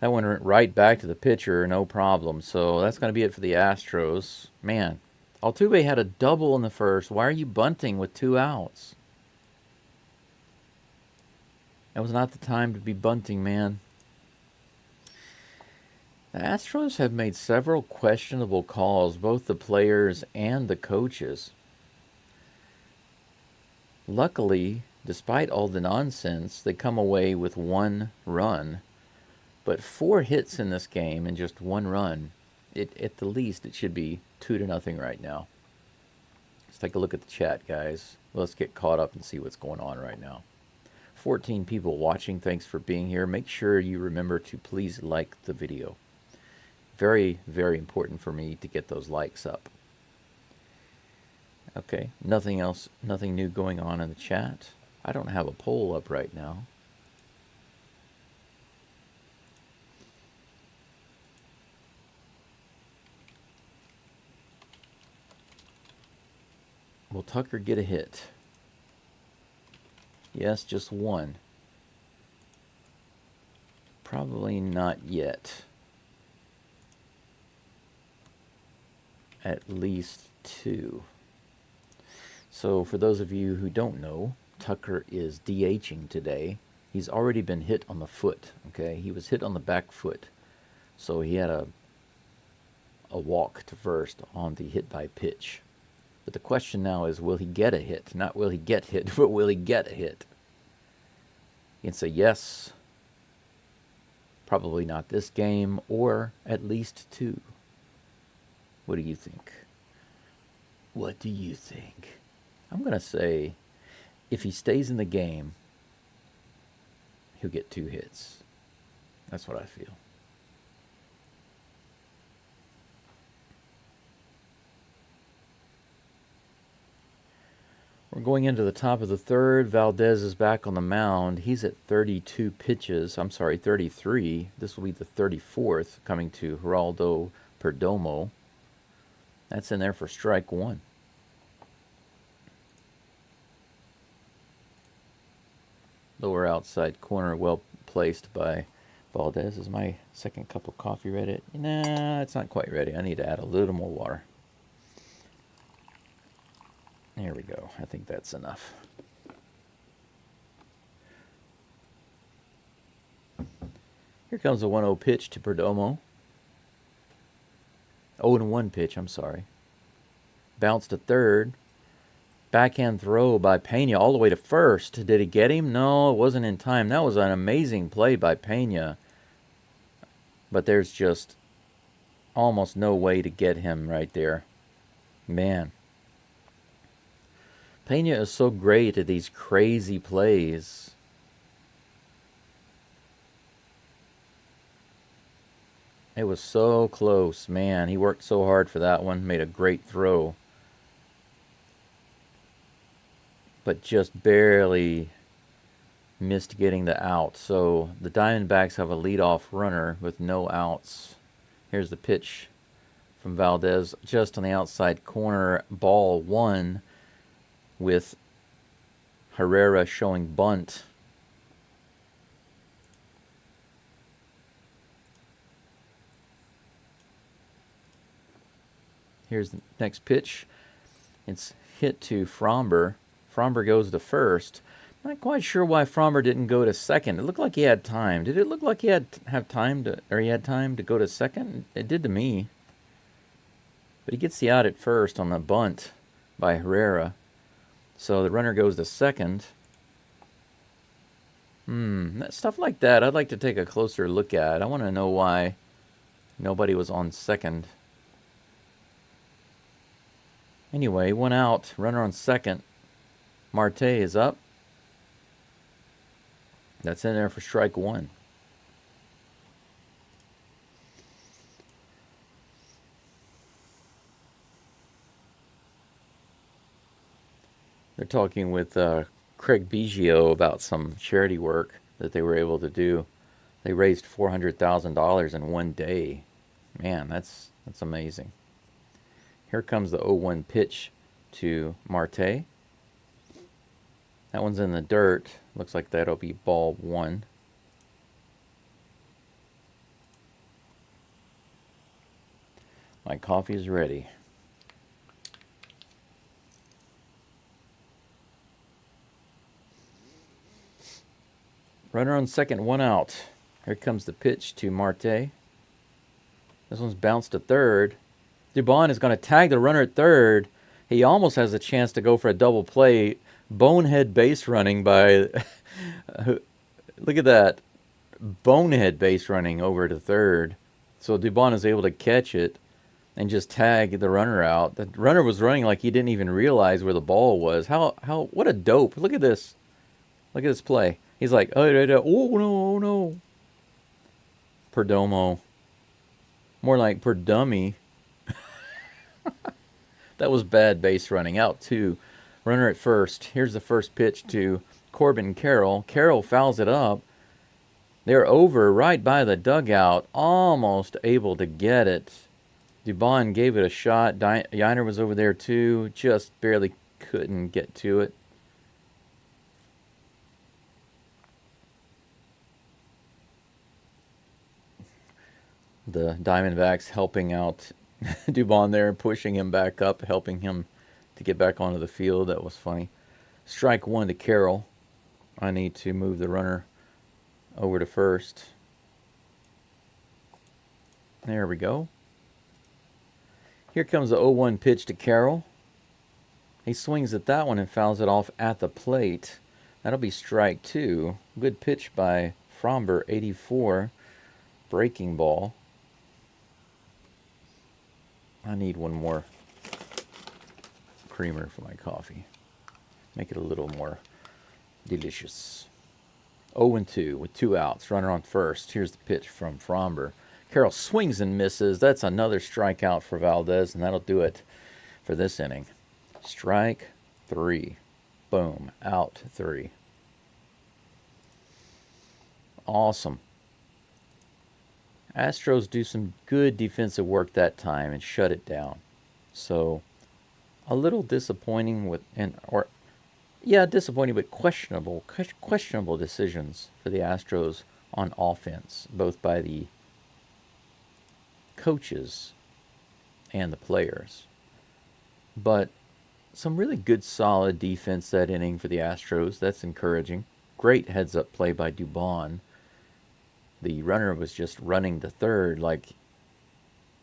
That one went right back to the pitcher, no problem. So that's going to be it for the Astros. Man, Altuve had a double in the first. Why are you bunting with 2 outs? That was not the time to be bunting, man. The Astros have made several questionable calls, both the players and the coaches. Luckily, despite all the nonsense, they come away with 1 run. But 4 hits in this game and just 1 run. At the least, it should be 2-0 right now. Let's take a look at the chat, guys. Let's get caught up and see what's going on right now. 14 people watching. Thanks for being here. Make sure you remember to please like the video. Very, very important for me to get those likes up. Okay, nothing else, nothing new going on in the chat. I don't have a poll up right now. Will Tucker get a hit? Yes, just 1. Probably not yet. At least 2. So for those of you who don't know, Tucker is DHing today. He's already been hit on the foot, okay? He was hit on the back foot. So he had a walk to first on the hit by pitch. But the question now is, will he get a hit? Not will he get hit, but will he get a hit? It's a yes. Probably not this game, or at least 2. What do you think? What do you think? I'm going to say, if he stays in the game, he'll get 2 hits. That's what I feel. We're going into the top of the 3rd. Valdez is back on the mound. He's at 32 pitches. I'm sorry, 33. This will be the 34th coming to Geraldo Perdomo. That's in there for strike 1. Lower outside corner, well placed by Valdez. Is my second cup of coffee ready? Nah, it's not quite ready. I need to add a little more water. There we go. I think that's enough. Here comes a 1-0 pitch to Perdomo. 0-1 pitch, I'm sorry. Bounce to third. Backhand throw by Pena all the way to first. Did he get him? No, it wasn't in time. That was an amazing play by Pena. But there's just almost no way to get him right there. Man. Pena is so great at these crazy plays. It was so close, man. He worked so hard for that one. Made a great throw. But just barely missed getting the out. So the Diamondbacks have a leadoff runner with no outs. Here's the pitch from Valdez just on the outside corner. Ball 1 with Herrera showing bunt. Here's the next pitch. It's hit to Fromber. Fromber goes to first. Not quite sure why Fromber didn't go to second. It looked like he had time. Did it look like he had time to go to second? It did to me. But he gets the out at first on the bunt by Herrera. So the runner goes to second. Stuff like that I'd like to take a closer look at. I want to know why nobody was on second. Anyway, 1 out, runner on second. Marte is up. That's in there for strike 1. They're talking with Craig Biggio about some charity work that they were able to do. They raised $400,000 in 1 day. Man, that's amazing. Here comes the 0-1 pitch to Marte. That one's in the dirt. Looks like that'll be ball 1. My coffee is ready. Runner on second, 1 out. Here comes the pitch to Marte. This one's bounced to third. Dubon is going to tag the runner at third. He almost has a chance to go for a double play. Bonehead base running by... Look at that. Bonehead base running over to third. So Dubon is able to catch it and just tag the runner out. The runner was running like he didn't even realize where the ball was. What a dope. Look at this. Look at this play. He's like, oh no. Perdomo. More like per dummy. That was bad base running. Out two. Runner at first. Here's the first pitch to Corbin Carroll. Carroll fouls it up. They're over right by the dugout. Almost able to get it. Dubon gave it a shot. Yiner was over there too. Just barely couldn't get to it. The Diamondbacks helping out Dubon there, pushing him back up, helping him to get back onto the field. That was funny. Strike one to Carroll. I need to move the runner over to first. There we go. Here comes the 0-1 pitch to Carroll. He swings at that one and fouls it off at the plate. That'll be strike two. Good pitch by Fromber, 84. Breaking ball. I need one more creamer for my coffee. Make it a little more delicious. 0-2 with 2 outs. Runner on first. Here's the pitch from Fromber. Carroll swings and misses. That's another strikeout for Valdez, and that'll do it for this inning. Strike 3. Boom. Out 3. Awesome. Astros do some good defensive work that time and shut it down. So, a little disappointing disappointing but questionable decisions for the Astros on offense, both by the coaches and the players. But some really good solid defense that inning for the Astros. That's encouraging. Great heads-up play by Dubon. The runner was just running to third like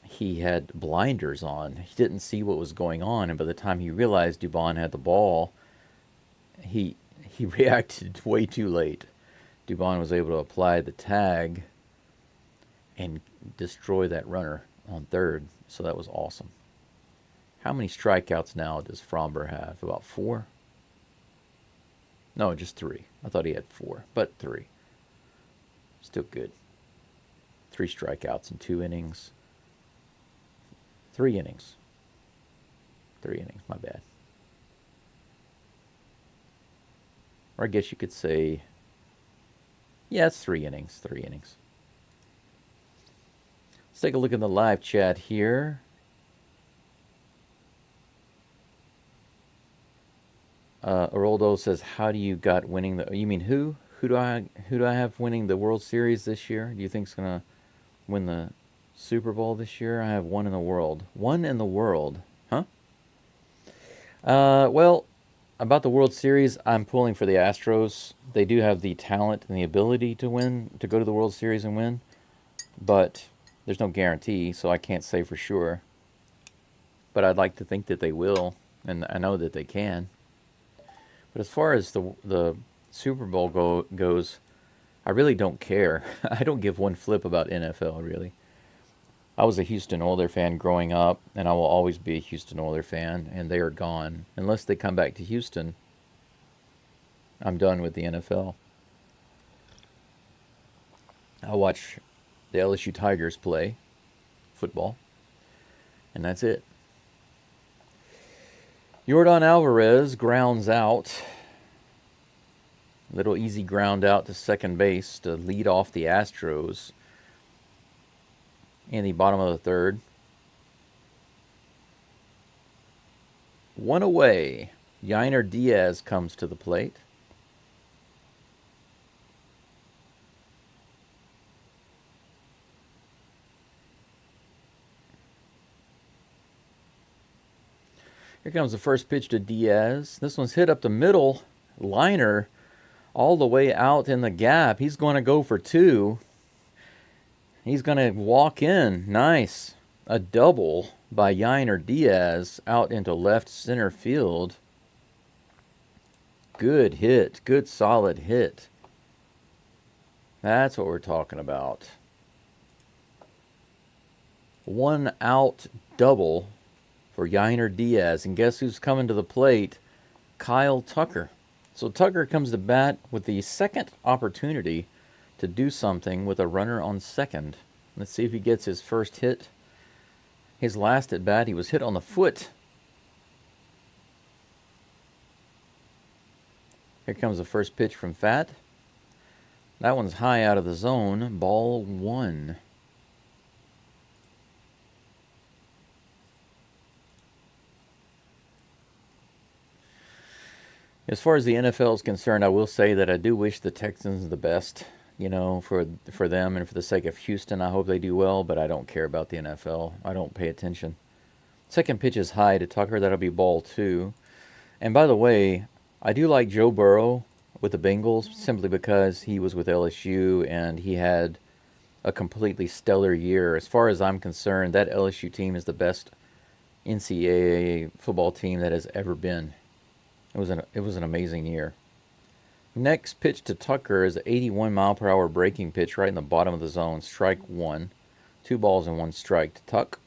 he had blinders on. He didn't see what was going on, and by the time he realized Dubon had the ball, he reacted way too late. Dubon was able to apply the tag and destroy that runner on third, so that was awesome. How many strikeouts now does Fromber have? About 4? No, just 3. I thought he had 4, but 3. Still good. 3 strikeouts in 2 innings. 3 innings. 3 innings, my bad. Or I guess you could say, yeah, it's 3 innings. 3 innings. Let's take a look in the live chat here. Aroldo says, "How do you got winning the? You mean who? Who do I have winning the World Series this year? Do you think's gonna win the Super Bowl this year? I have one in the world. One in the world, huh? Well, about the World Series, I'm pulling for the Astros. They do have the talent and the ability to win, to go to the World Series and win, but there's no guarantee, so I can't say for sure. But I'd like to think that they will, and I know that they can. But as far as the Super Bowl goes, I really don't care. I don't give one flip about NFL, really. I was a Houston Oilers fan growing up, and I will always be a Houston Oilers fan, and they are gone. Unless they come back to Houston, I'm done with the NFL. I watch the LSU Tigers play football, and that's it. Yordan Alvarez grounds out. Little easy ground out to second base to lead off the Astros in the bottom of the third. 1 away. Yiner Diaz comes to the plate. Here comes the first pitch to Diaz. This one's hit up the middle. Liner all the way out in the gap. He's going to go for 2. He's going to walk in. Nice. A double by Yainer Diaz out into left center field. Good hit. Good solid hit. That's what we're talking about. 1 out double for Yainer Diaz. And guess who's coming to the plate? Kyle Tucker. So Tucker comes to bat with the second opportunity to do something with a runner on second. Let's see if he gets his first hit. His last at bat, he was hit on the foot. Here comes the first pitch from Fat. That one's high out of the zone. Ball 1. As far as the NFL is concerned, I will say that I do wish the Texans the best, for them and for the sake of Houston. I hope they do well, but I don't care about the NFL. I don't pay attention. Second pitch is high to Tucker. That'll be ball 2. And by the way, I do like Joe Burrow with the Bengals simply because he was with LSU and he had a completely stellar year. As far as I'm concerned, that LSU team is the best NCAA football team that has ever been. It was an amazing year. Next pitch to Tucker is an 81-mile-per-hour breaking pitch right in the bottom of the zone. Strike 1. 2 balls and 1 strike to Tuck.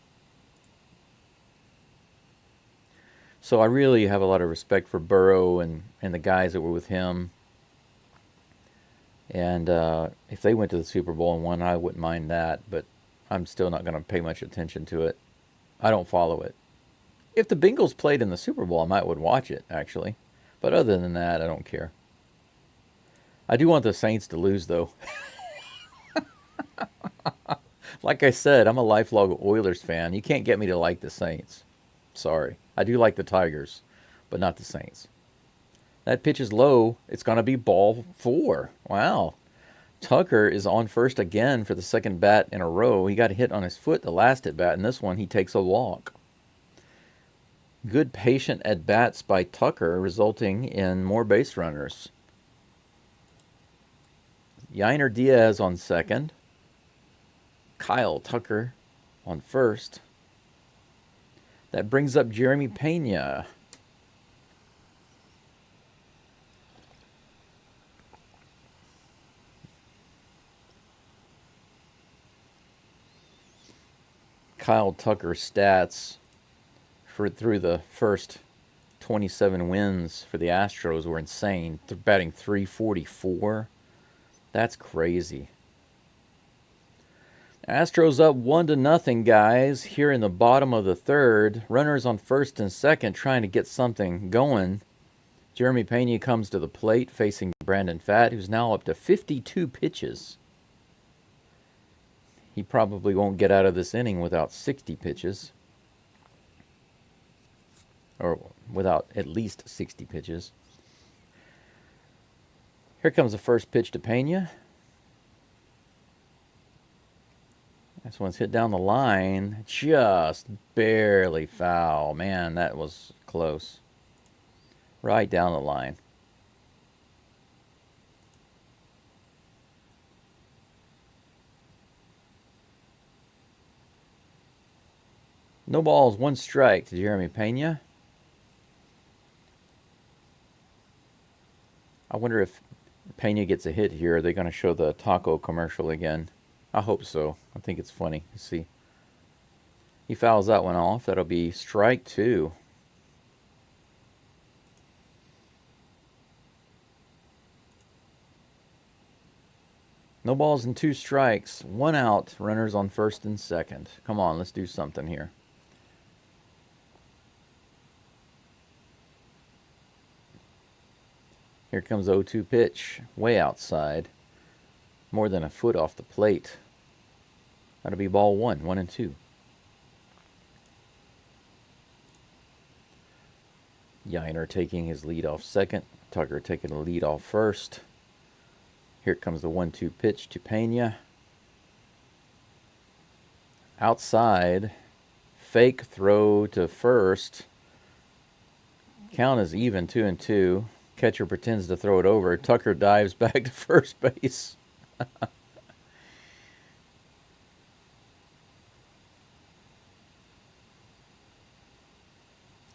So I really have a lot of respect for Burrow and the guys that were with him. And if they went to the Super Bowl and won, I wouldn't mind that. But I'm still not going to pay much attention to it. I don't follow it. If the Bengals played in the Super Bowl, I would watch it, actually. But other than that, I don't care. I do want the Saints to lose, though. Like I said, I'm a lifelong Oilers fan. You can't get me to like the Saints. Sorry. I do like the Tigers, but not the Saints. That pitch is low. It's going to be ball 4. Wow. Tucker is on first again for the second bat in a row. He got hit on his foot the last at bat, and this one he takes a walk. Good patient at-bats by Tucker, resulting in more base runners. Yainer Diaz on second. Kyle Tucker on first. That brings up Jeremy Pena. Kyle Tucker's stats through the first 27 wins for the Astros were insane. They're batting .344. That's crazy. Astros up 1-0, guys. Here in the bottom of the third. Runners on first and second trying to get something going. Jeremy Pena comes to the plate facing Brandon Pfaadt, who's now up to 52 pitches. He probably won't get out of this inning without 60 pitches. Or without at least 60 pitches. Here comes the first pitch to Pena. This one's hit down the line. Just barely foul. Man, that was close. Right down the line. No balls, 1 strike to Jeremy Pena. I wonder if Pena gets a hit here. Are they going to show the taco commercial again? I hope so. I think it's funny. Let's see. He fouls that one off. That'll be strike 2. No balls and 2 strikes. 1 out. Runners on first and second. Come on, let's do something here. Here comes the 0-2 pitch. Way outside. More than a foot off the plate. That'll be ball 1. 1-2. Yainer taking his lead off second. Tucker taking the lead off first. Here comes the 1-2 pitch to Pena. Outside. Fake throw to first. Count is even, 2-2. Catcher pretends to throw it over. Tucker dives back to first base.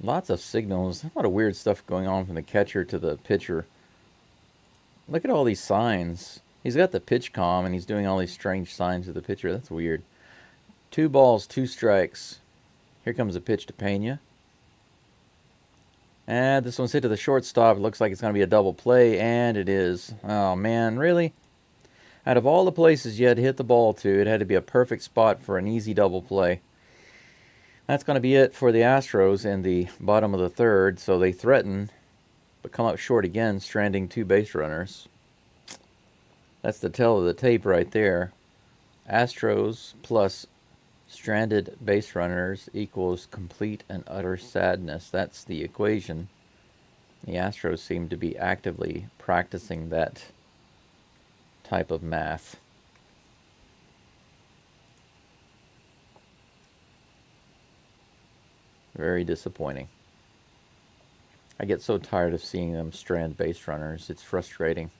Lots of signals. A lot of weird stuff going on from the catcher to the pitcher. Look at all these signs. He's got the pitch comm, and he's doing all these strange signs to the pitcher. That's weird. 2 balls, 2 strikes. Here comes a pitch to Pena. And this one's hit to the shortstop. It looks like it's going to be a double play, and it is. Oh, man, really? Out of all the places you had to hit the ball to, it had to be a perfect spot for an easy double play. That's going to be it for the Astros in the bottom of the third. So they threaten, but come up short again, stranding 2 base runners. That's the tell of the tape right there. Astros plus stranded base runners equals complete and utter sadness. That's the equation. The Astros seem to be actively practicing that type of math. Very disappointing. I get so tired of seeing them strand base runners. It's frustrating.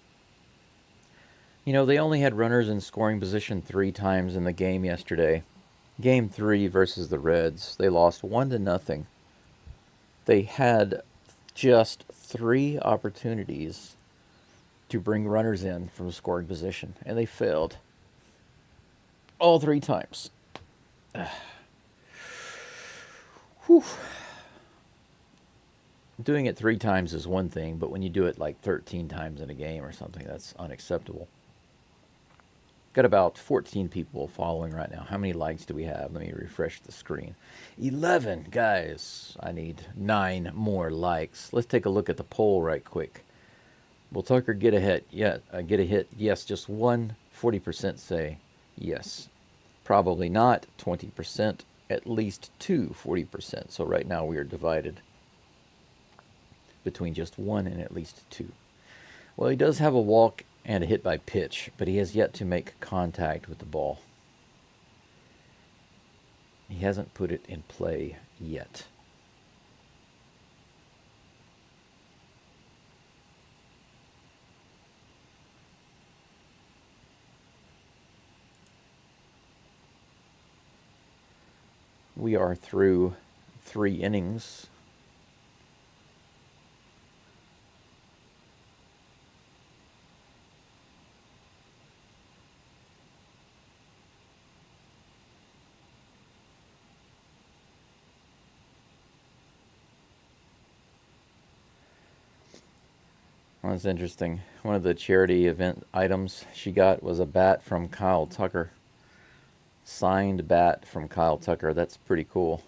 You know, they only had runners in scoring position 3 times in the game yesterday. Game 3 versus the Reds. They lost 1-0. They had just 3 opportunities to bring runners in from scoring position, and they failed all 3 times. Whew. Doing it 3 times is one thing, but when you do it like 13 times in a game or something, that's unacceptable. Got about 14 people following right now. How many likes do we have? Let me refresh the screen. 11, guys. I need 9 more likes. Let's take a look at the poll right quick. Will Tucker get a hit? Yeah, get a hit? Yes, just 1. 40% say yes. Probably not. 20%. At least 2. 40%. So right now we are divided between just 1 and at least 2. Well, he does have a walk and a hit by pitch, but he has yet to make contact with the ball. He hasn't put it in play yet. We are through 3 innings. Well, that's interesting. One of the charity event items she got was a bat from Kyle Tucker. Signed bat from Kyle Tucker. That's pretty cool.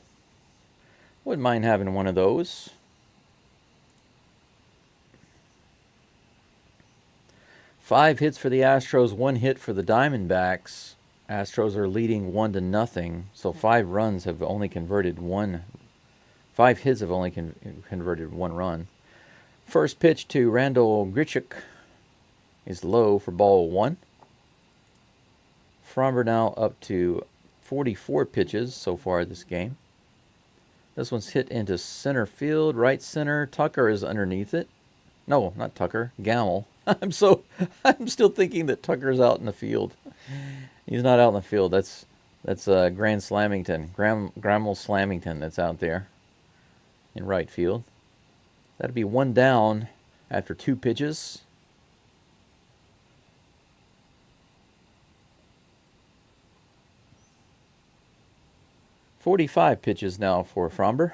Wouldn't mind having one of those. Five hits for the Astros, 1 hit for the Diamondbacks. Astros are leading 1-0. So 5 runs have only converted 1. 5 hits have only converted 1 run. First pitch to Randall Grichuk is low for ball 1. Fromber now up to 44 pitches so far this game. This one's hit into center field, right center. Tucker is underneath it. No, not Tucker. Gamble. I'm still thinking that Tucker's out in the field. He's not out in the field. That's Grand Slamington, Grammel Slamington that's out there in right field. That'd be 1 down after 2 pitches. .45 pitches now for Fromber.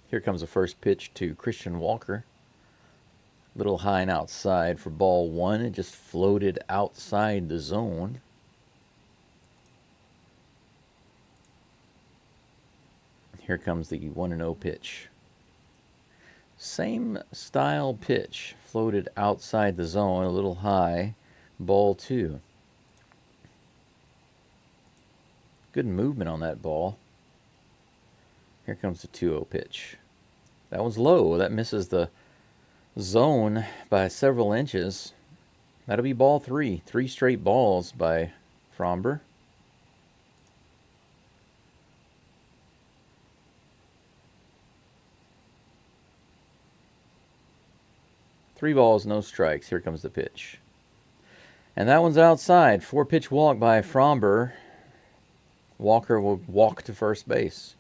Here comes the first pitch to Christian Walker. Little high and outside for ball 1. It just floated outside the zone. Here comes the 1-0 pitch. Same style pitch. Floated outside the zone, a little high. Ball 2. Good movement on that ball. Here comes the 2-0 pitch. That one's low. That misses the zone by several inches. That'll be ball 3. 3 straight balls by Fromber. Three balls, no strikes. Here comes the pitch. And that one's outside. 4-pitch walk by Fromber. Walker will walk to first base.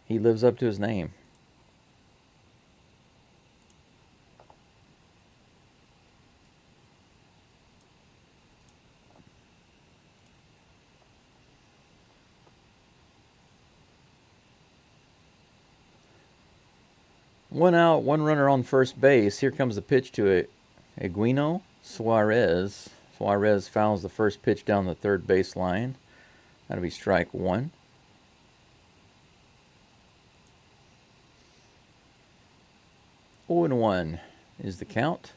He lives up to his name. One out, one runner on first base. Here comes the pitch to Eugenio Suarez. Suarez fouls the first pitch down the third base line. That'll be strike one. 0-1 is the count.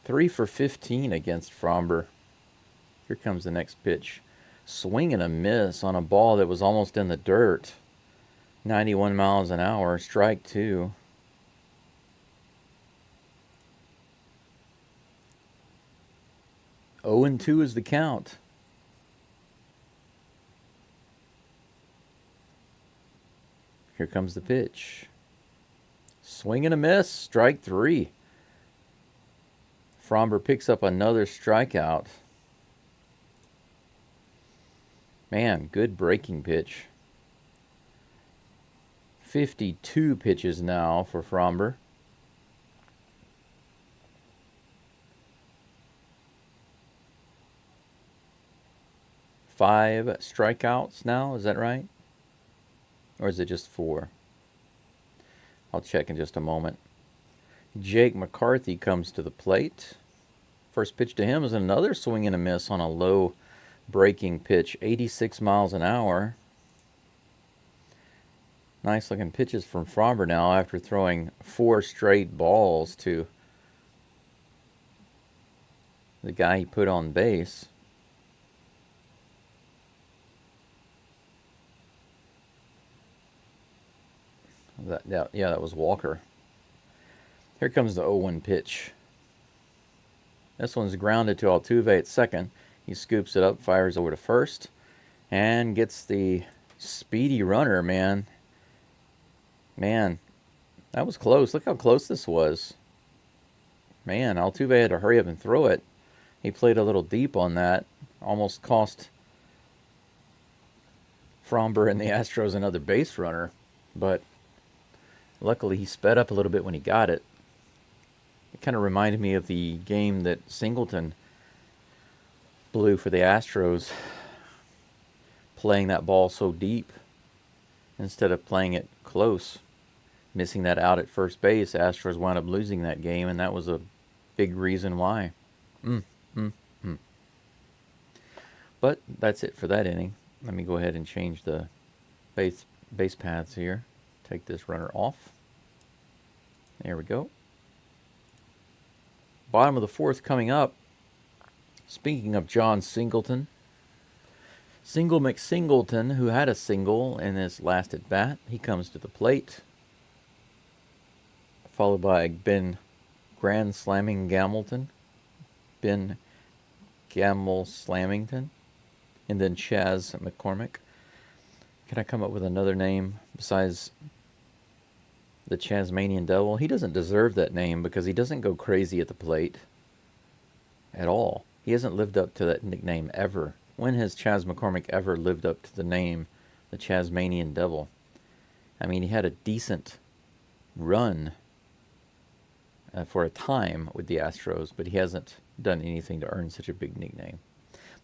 3 for 15 against Fromber. Here comes the next pitch. Swing and a miss on a ball that was almost in the dirt. 91 miles an hour, strike two. Oh and 2 is the count. Here comes the pitch. Swing and a miss, strike three. Fromber picks up another strikeout. Man, good breaking pitch. 52 pitches now for Fromber. Five strikeouts now, is that right? Or is it just 4? I'll check in just a moment. Jake McCarthy comes to the plate. First pitch to him is another swing and a miss on a low breaking pitch, 86 miles an hour. Nice looking pitches from Fromber now after throwing 4 straight balls to the guy he put on base. That was Walker. Here comes the 0-1 pitch. This one's grounded to Altuve at second. He scoops it up, fires over to first, and gets the speedy runner, man. Man, that was close. Look how close this was. Man, Altuve had to hurry up and throw it. He played a little deep on that. Almost cost Fromber and the Astros another base runner. But luckily he sped up a little bit when he got it. It kind of reminded me of the game that Singleton blew for the Astros, playing that ball so deep instead of playing it close. Missing that out at first base, Astros wound up losing that game, and that was a big reason why. But that's it for that inning. Let me go ahead and change the base paths here. Take this runner off. There we go. Bottom of the fourth coming up. Speaking of John Singleton, Single McSingleton, who had a single in his last at bat, he comes to the plate, followed by Ben Grand Slamming Gamilton, Ben Gamble Slammington, and then Chas McCormick. Can I come up with another name besides the Tasmanian Devil? He doesn't deserve that name because he doesn't go crazy at the plate at all. He hasn't lived up to that nickname ever. When has Chas McCormick ever lived up to the name, the Tasmanian Devil? I mean, he had a decent run for a time with the Astros, but he hasn't done anything to earn such a big nickname.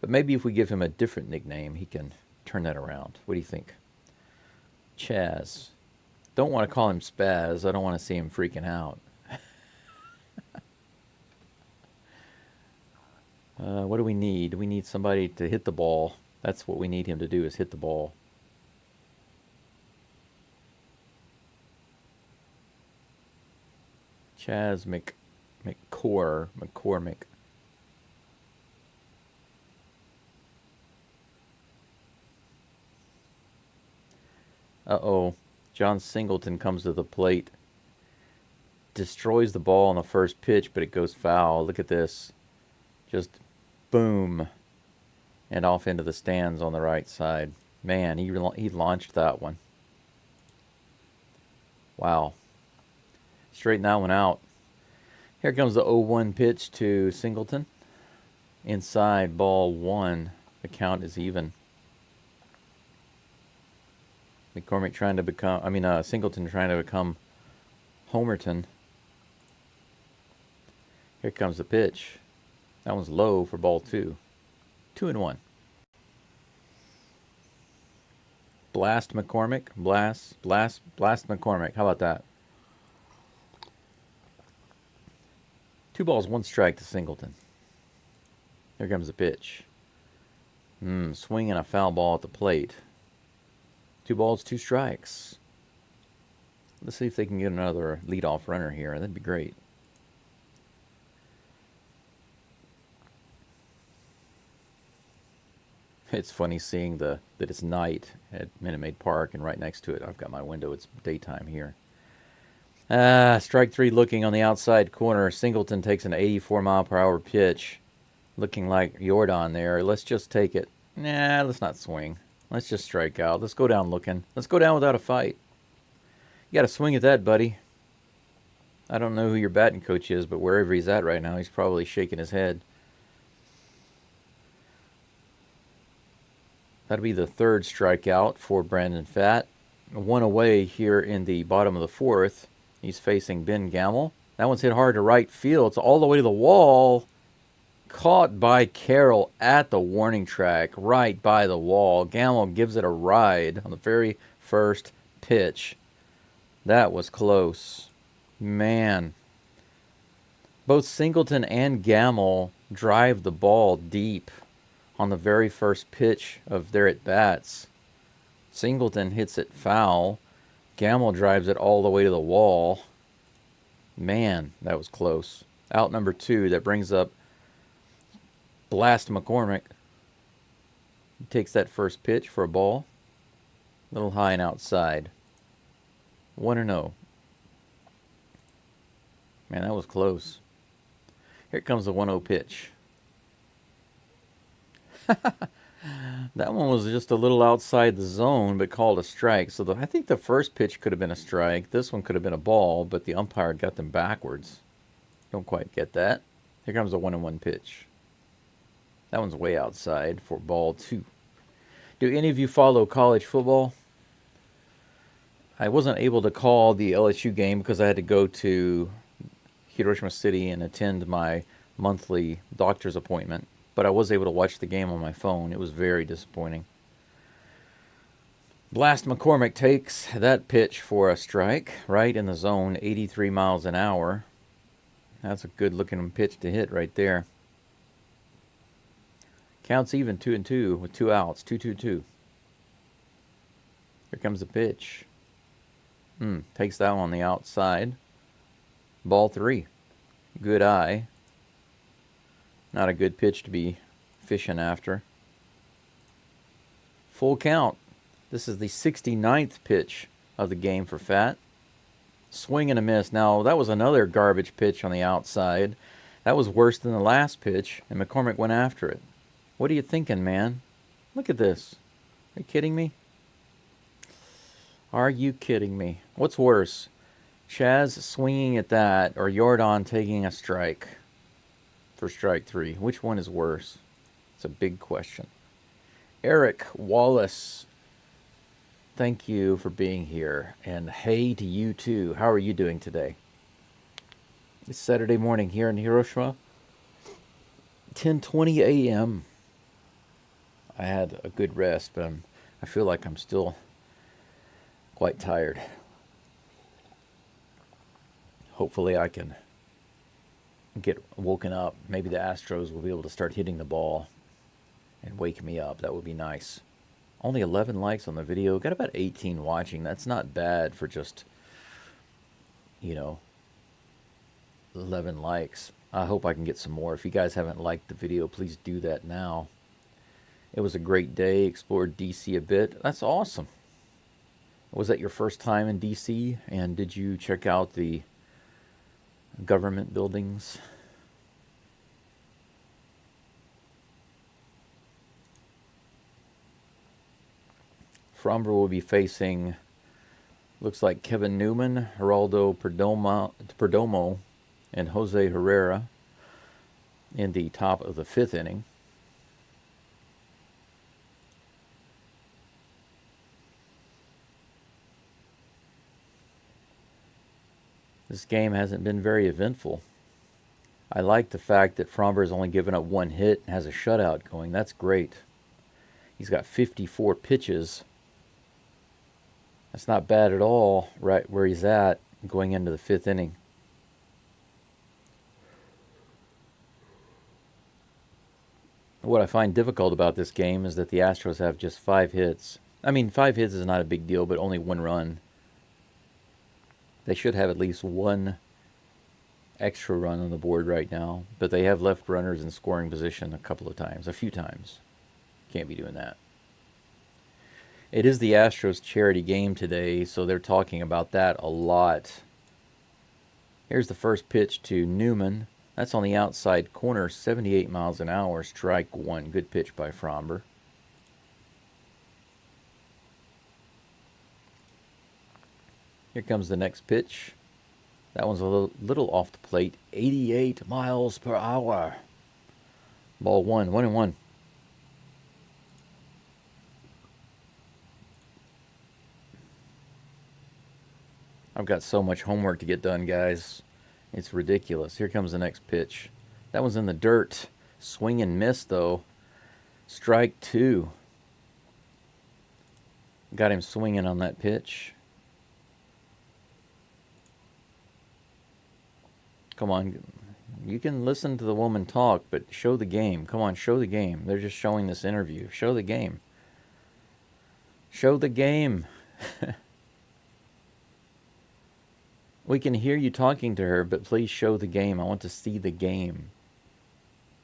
But maybe if we give him a different nickname, he can turn that around. What do you think? Chaz. Don't want to call him Spaz. I don't want to see him freaking out. What do we need? We need somebody to hit the ball. That's what we need him to do, is hit the ball. Chas McCormick. Uh-oh. John Singleton comes to the plate. Destroys the ball on the first pitch, but it goes foul. Look at this. Just boom. And off into the stands on the right side. Man, he launched that one. Wow. Straighten that one out. Here comes the 0-1 pitch to Singleton. Inside, ball one. The count is even. McCormick trying to become, Singleton trying to become Homerton. Here comes the pitch. That one's low for ball 2. 2-1. Blast McCormick. Blast McCormick. How about that? 2 balls, 1 strike to Singleton. Here comes the pitch. Swinging a foul ball at the plate. 2 balls, 2 strikes. Let's see if they can get another leadoff runner here. That'd be great. It's funny seeing that it's night at Minute Maid Park, and right next to it, I've got my window. It's daytime here. Strike 3 looking on the outside corner. Singleton takes an 84-mile-per-hour pitch. Looking like Jordan there. Let's just take it. Nah, let's not swing. Let's just strike out. Let's go down looking. Let's go down without a fight. You got to swing at that, buddy. I don't know who your batting coach is, but wherever he's at right now, he's probably shaking his head. That'll be the 3rd strikeout for Brandon Pfaadt. 1 away here in the bottom of the 4th. He's facing Ben Gamel. That one's hit hard to right field. It's all the way to the wall. Caught by Carroll at the warning track, right by the wall. Gamel gives it a ride on the very first pitch. That was close. Man. Both Singleton and Gamel drive the ball deep on the very first pitch of their at-bats. Singleton hits it foul. Gamel drives it all the way to the wall. Man, that was close. Out number 2, that brings up Blast McCormick. He takes that first pitch for a ball. A little high and outside. 1-0. Man, that was close. Here comes the 1-0 pitch. That one was just a little outside the zone, but called a strike. So I think the first pitch could have been a strike. This one could have been a ball, but the umpire got them backwards. Don't quite get that. Here comes the 1-1 pitch. That one's way outside for ball 2. Do any of you follow college football? I wasn't able to call the LSU game because I had to go to Hiroshima City and attend my monthly doctor's appointment. But I was able to watch the game on my phone. It was very disappointing. Blast McCormick takes that pitch for a strike, right in the zone, 83 miles an hour. That's a good-looking pitch to hit right there. Counts even 2-2 with 2 outs, 2-2-2. Here comes the pitch. Takes that one on the outside. Ball 3. Good eye. Not a good pitch to be fishing after. Full count. This is the 69th pitch of the game for Pfaadt. Swing and a miss. Now, that was another garbage pitch on the outside. That was worse than the last pitch, and McCormick went after it. What are you thinking, man? Look at this. Are you kidding me? Are you kidding me? What's worse? Chaz swinging at that or Jordan taking a strike for strike 3? Which one is worse? It's a big question. Eric Wallace, thank you for being here. And hey to you too. How are you doing today? It's Saturday morning here in Hiroshima. 10:20 a.m. I had a good rest, but I feel like I'm still quite tired. Hopefully I can get woken up. Maybe the Astros will be able to start hitting the ball and wake me up. That would be nice. Only 11 likes on the video. Got about 18 watching. That's not bad for just, 11 likes. I hope I can get some more. If you guys haven't liked the video, please do that now. It was a great day. Explored DC a bit. That's awesome. Was that your first time in DC? And did you check out the government buildings? Framber will be facing, looks like Kevin Newman, Geraldo Perdomo, and Jose Herrera in the top of the 5th inning. This game hasn't been very eventful. I like the fact that Fromber has only given up one hit and has a shutout going. That's great. He's got 54 pitches. That's not bad at all, right where he's at going into the 5th inning. What I find difficult about this game is that the Astros have just 5 hits. I mean, 5 hits is not a big deal, but only 1 run. They should have at least 1 extra run on the board right now, but they have left runners in scoring position a few times. Can't be doing that. It is the Astros charity game today, so they're talking about that a lot. Here's the first pitch to Newman. That's on the outside corner, 78 miles an hour, strike 1. Good pitch by Fromber. Here comes the next pitch. That one's a little off the plate. 88 miles per hour. Ball 1, 1-1. I've got so much homework to get done, guys. It's ridiculous. Here comes the next pitch. That one's in the dirt. Swing and miss, though. Strike 2. Got him swinging on that pitch. Come on. You can listen to the woman talk, but show the game. Come on, show the game. They're just showing this interview. Show the game. Show the game. We can hear you talking to her, but please show the game. I want to see the game.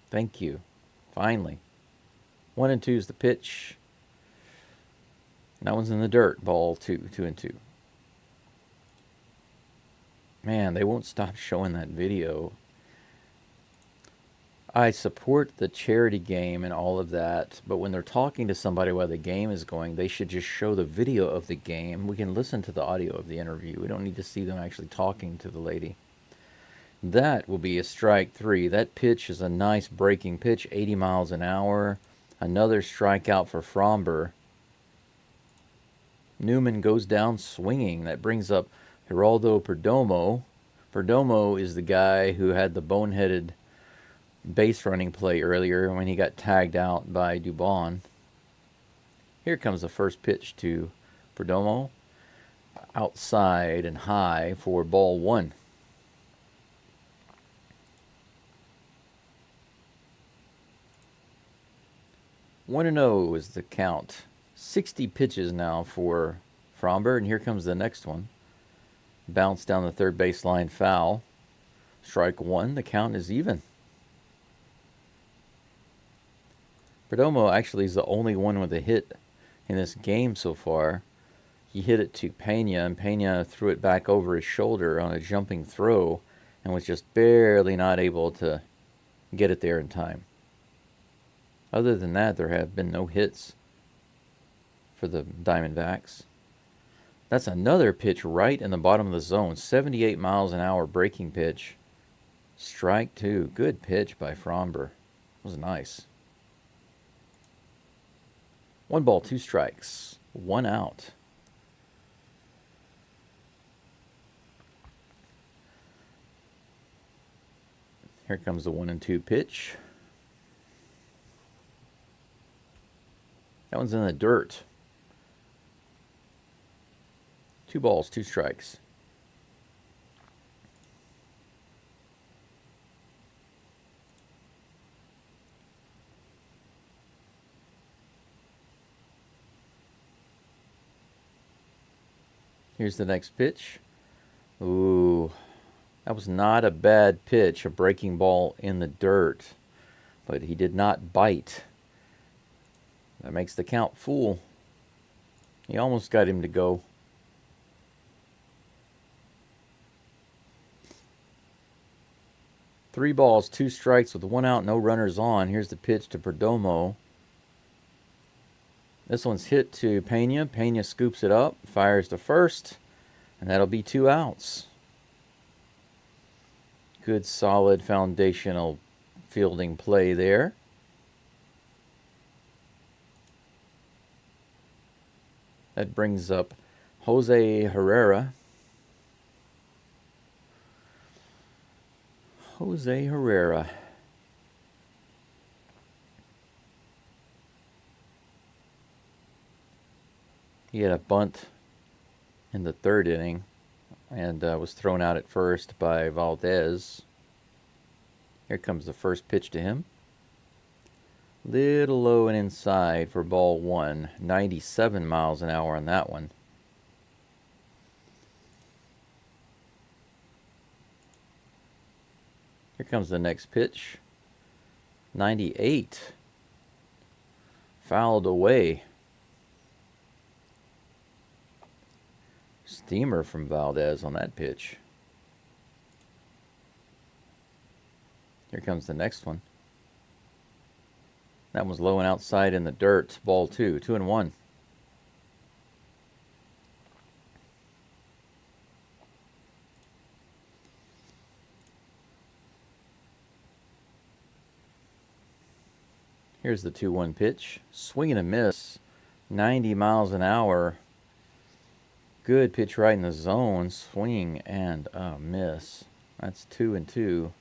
Thank you. Finally. 1-2 is the pitch. That one's in the dirt. Ball 2, 2-2. Man, they won't stop showing that video. I support the charity game and all of that, but when they're talking to somebody while the game is going, they should just show the video of the game. We can listen to the audio of the interview. We don't need to see them actually talking to the lady. That will be a strike 3. That pitch is a nice breaking pitch, 80 miles an hour. Another strikeout for Fromber. Newman goes down swinging. That brings up Geraldo Perdomo. Perdomo is the guy who had the boneheaded base running play earlier when he got tagged out by Dubon. Here comes the first pitch to Perdomo. Outside and high for ball 1. One and 0 is the count. 60 pitches now for Fromber, and here comes the next one. Bounce down the third baseline, foul. Strike 1. The count is even. Perdomo actually is the only one with a hit in this game so far. He hit it to Pena, and Pena threw it back over his shoulder on a jumping throw and was just barely not able to get it there in time. Other than that, there have been no hits for the Diamondbacks. That's another pitch right in the bottom of the zone. 78 miles an hour breaking pitch. Strike 2. Good pitch by Fromber. It was nice. 1 ball, 2 strikes. 1 out. Here comes the 1-2 pitch. That one's in the dirt. 2 balls, 2 strikes. Here's the next pitch. Ooh, that was not a bad pitch, a breaking ball in the dirt, but he did not bite. That makes the count full. He almost got him to go. Three balls, 2 strikes with 1 out, no runners on. Here's the pitch to Perdomo. This one's hit to Pena. Pena scoops it up, fires to first, and that'll be 2 outs. Good, solid, foundational fielding play there. That brings up Jose Herrera. Jose Herrera. He had a bunt in the third inning and was thrown out at first by Valdez. Here comes the first pitch to him. Little low and inside for ball one. 97 miles an hour on that one. Here comes the next pitch. 98. Fouled away. Steamer from Valdez on that pitch. Here comes the next one. That one's low and outside in the dirt. Ball two. 2-1. Here's the 2-1 pitch. Swing and a miss. 90 miles an hour. Good pitch right in the zone. Swing and a miss. That's 2-2.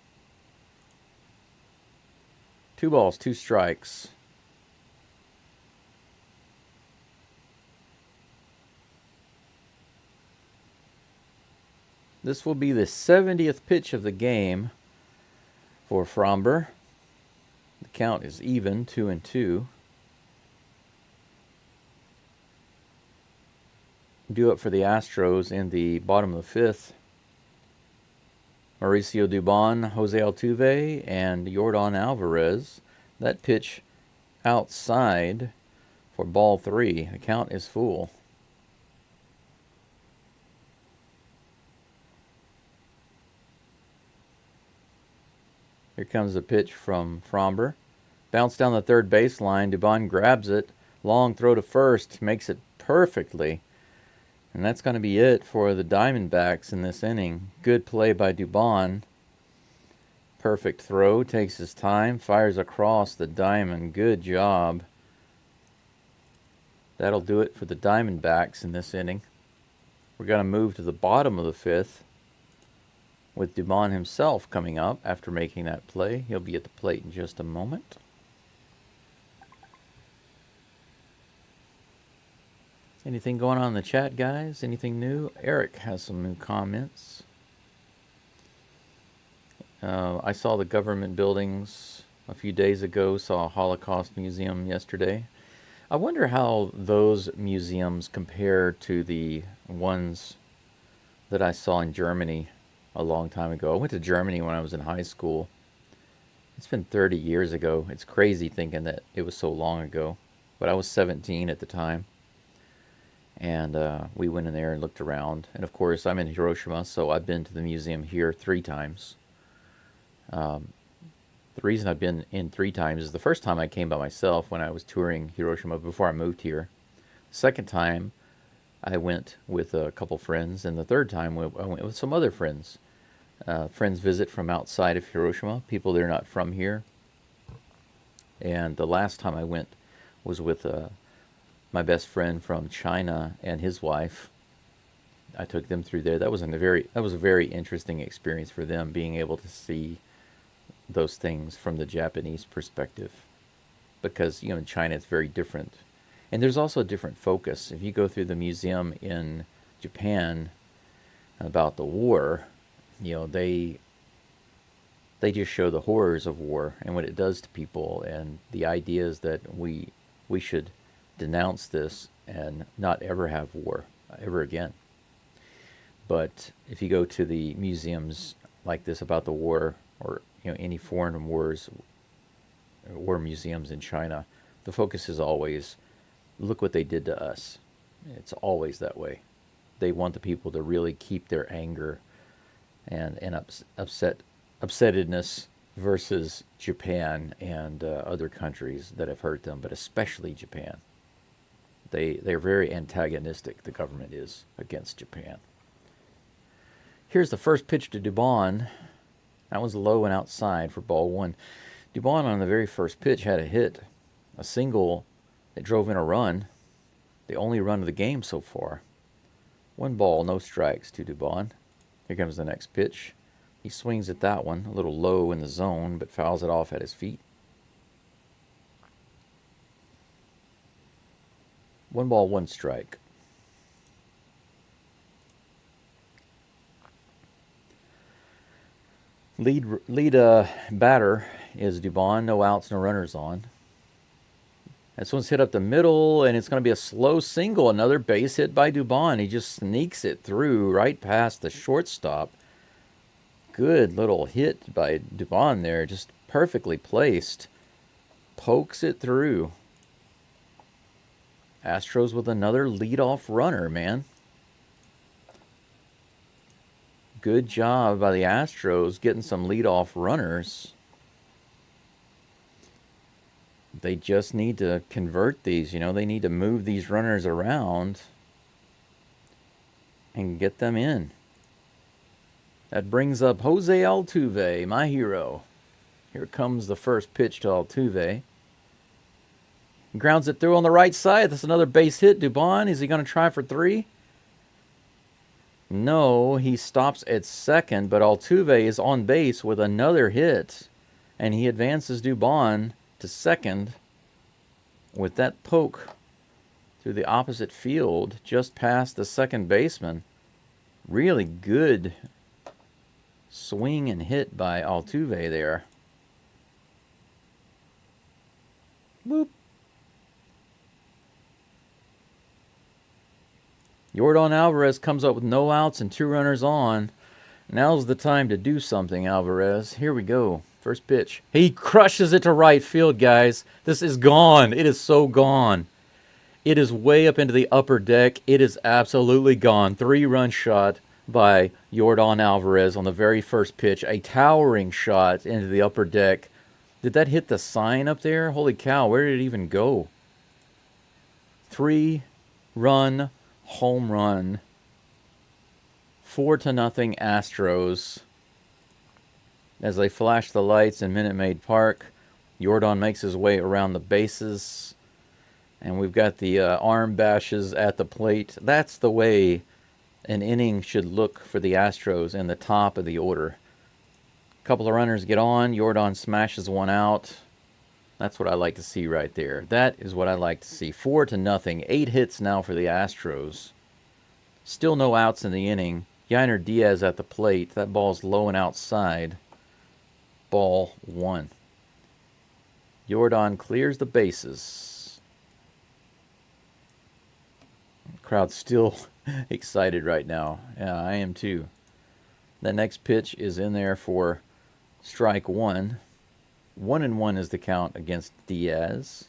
2 balls, 2 strikes. This will be the 70th pitch of the game for Fromber. The count is even, 2-2. Due up for the Astros in the bottom of the 5th. Mauricio Dubon, Jose Altuve, and Yordan Alvarez. That pitch outside for ball 3. The count is full. Here comes the pitch from Fromber. Bounce down the third baseline. Dubon grabs it. Long throw to first. Makes it perfectly. And that's going to be it for the Diamondbacks in this inning. Good play by Dubon. Perfect throw. Takes his time. Fires across the diamond. Good job. That'll do it for the Diamondbacks in this inning. We're going to move to the bottom of the 5th with Dubon himself coming up after making that play. He'll be at the plate in just a moment. Anything going on in the chat, guys? Anything new? Eric has some new comments. I saw the government buildings a few days ago, saw a Holocaust museum yesterday. I wonder how those museums compare to the ones that I saw in Germany a long time ago. I went to Germany when I was in high school. It's been 30 years ago. It's crazy thinking that it was so long ago. But I was 17 at the time. And we went in there and looked around. And of course, I'm in Hiroshima, so I've been to the museum here 3 times. The reason I've been in 3 times is the first time I came by myself when I was touring Hiroshima before I moved here. The second time, I went with a couple friends. And the third time, I went with some other friends. Friends visit from outside of Hiroshima, people that are not from here. And the last time I went was with my best friend from China and his wife. I took them through there. That was a very interesting experience for them, being able to see those things from the Japanese perspective, because in China it's very different, and there's also a different focus. If you go through the museum in Japan about the war, they just show the horrors of war and what it does to people, and the idea is that we should denounce this and not ever have war ever again. But if you go to the museums like this about the war, or any foreign war museums in China, the focus is always, look what they did to us. It's always that way. They want the people to really keep their anger and upsettedness versus Japan and other countries that have hurt them, but especially Japan. They're very antagonistic, the government is, against Japan. Here's the first pitch to Dubon. That was low and outside for ball 1. Dubon on the very first pitch had a hit, a single that drove in a run, the only run of the game so far. 1 ball, no strikes to Dubon. Here comes the next pitch. He swings at that one, a little low in the zone, but fouls it off at his feet. 1 ball, 1 strike. Lead batter is Dubon. No outs, no runners on. This one's hit up the middle, and it's going to be a slow single. Another base hit by Dubon. He just sneaks it through right past the shortstop. Good little hit by Dubon there, just perfectly placed. Pokes it through. Astros with another leadoff runner, man. Good job by the Astros getting some leadoff runners. They just need to convert these, you know. They need to move these runners around and get them in. That brings up Jose Altuve, my hero. Here comes the first pitch to Altuve. Grounds it through on the right side. That's another base hit. Dubon, is he going to try for 3? No, he stops at second, but Altuve is on base with another hit, and he advances Dubon to second with that poke through the opposite field just past the second baseman. Really good swing and hit by Altuve there. Boop. Yordan Alvarez comes up with no outs and 2 runners on. Now's the time to do something, Alvarez. Here we go. First pitch. He crushes it to right field, guys. This is gone. It is so gone. It is way up into the upper deck. It is absolutely gone. 3-run shot by Yordan Alvarez on the very first pitch. A towering shot into the upper deck. Did that hit the sign up there? Holy cow, where did it even go? 3-run home run. 4-0 Astros. As they flash the lights in Minute Maid Park, Yordan makes his way around the bases. And we've got the arm bashes at the plate. That's the way an inning should look for the Astros in the top of the order. A couple of runners get on. Yordan smashes one out. That's what I like to see right there. That is what I like to see. 4-0. 8 hits now for the Astros. Still no outs in the inning. Yainer Diaz at the plate. That ball's low and outside. Ball 1. Yordan clears the bases. Crowd's still excited right now. Yeah, I am too. The next pitch is in there for strike 1. 1-1 is the count against Diaz.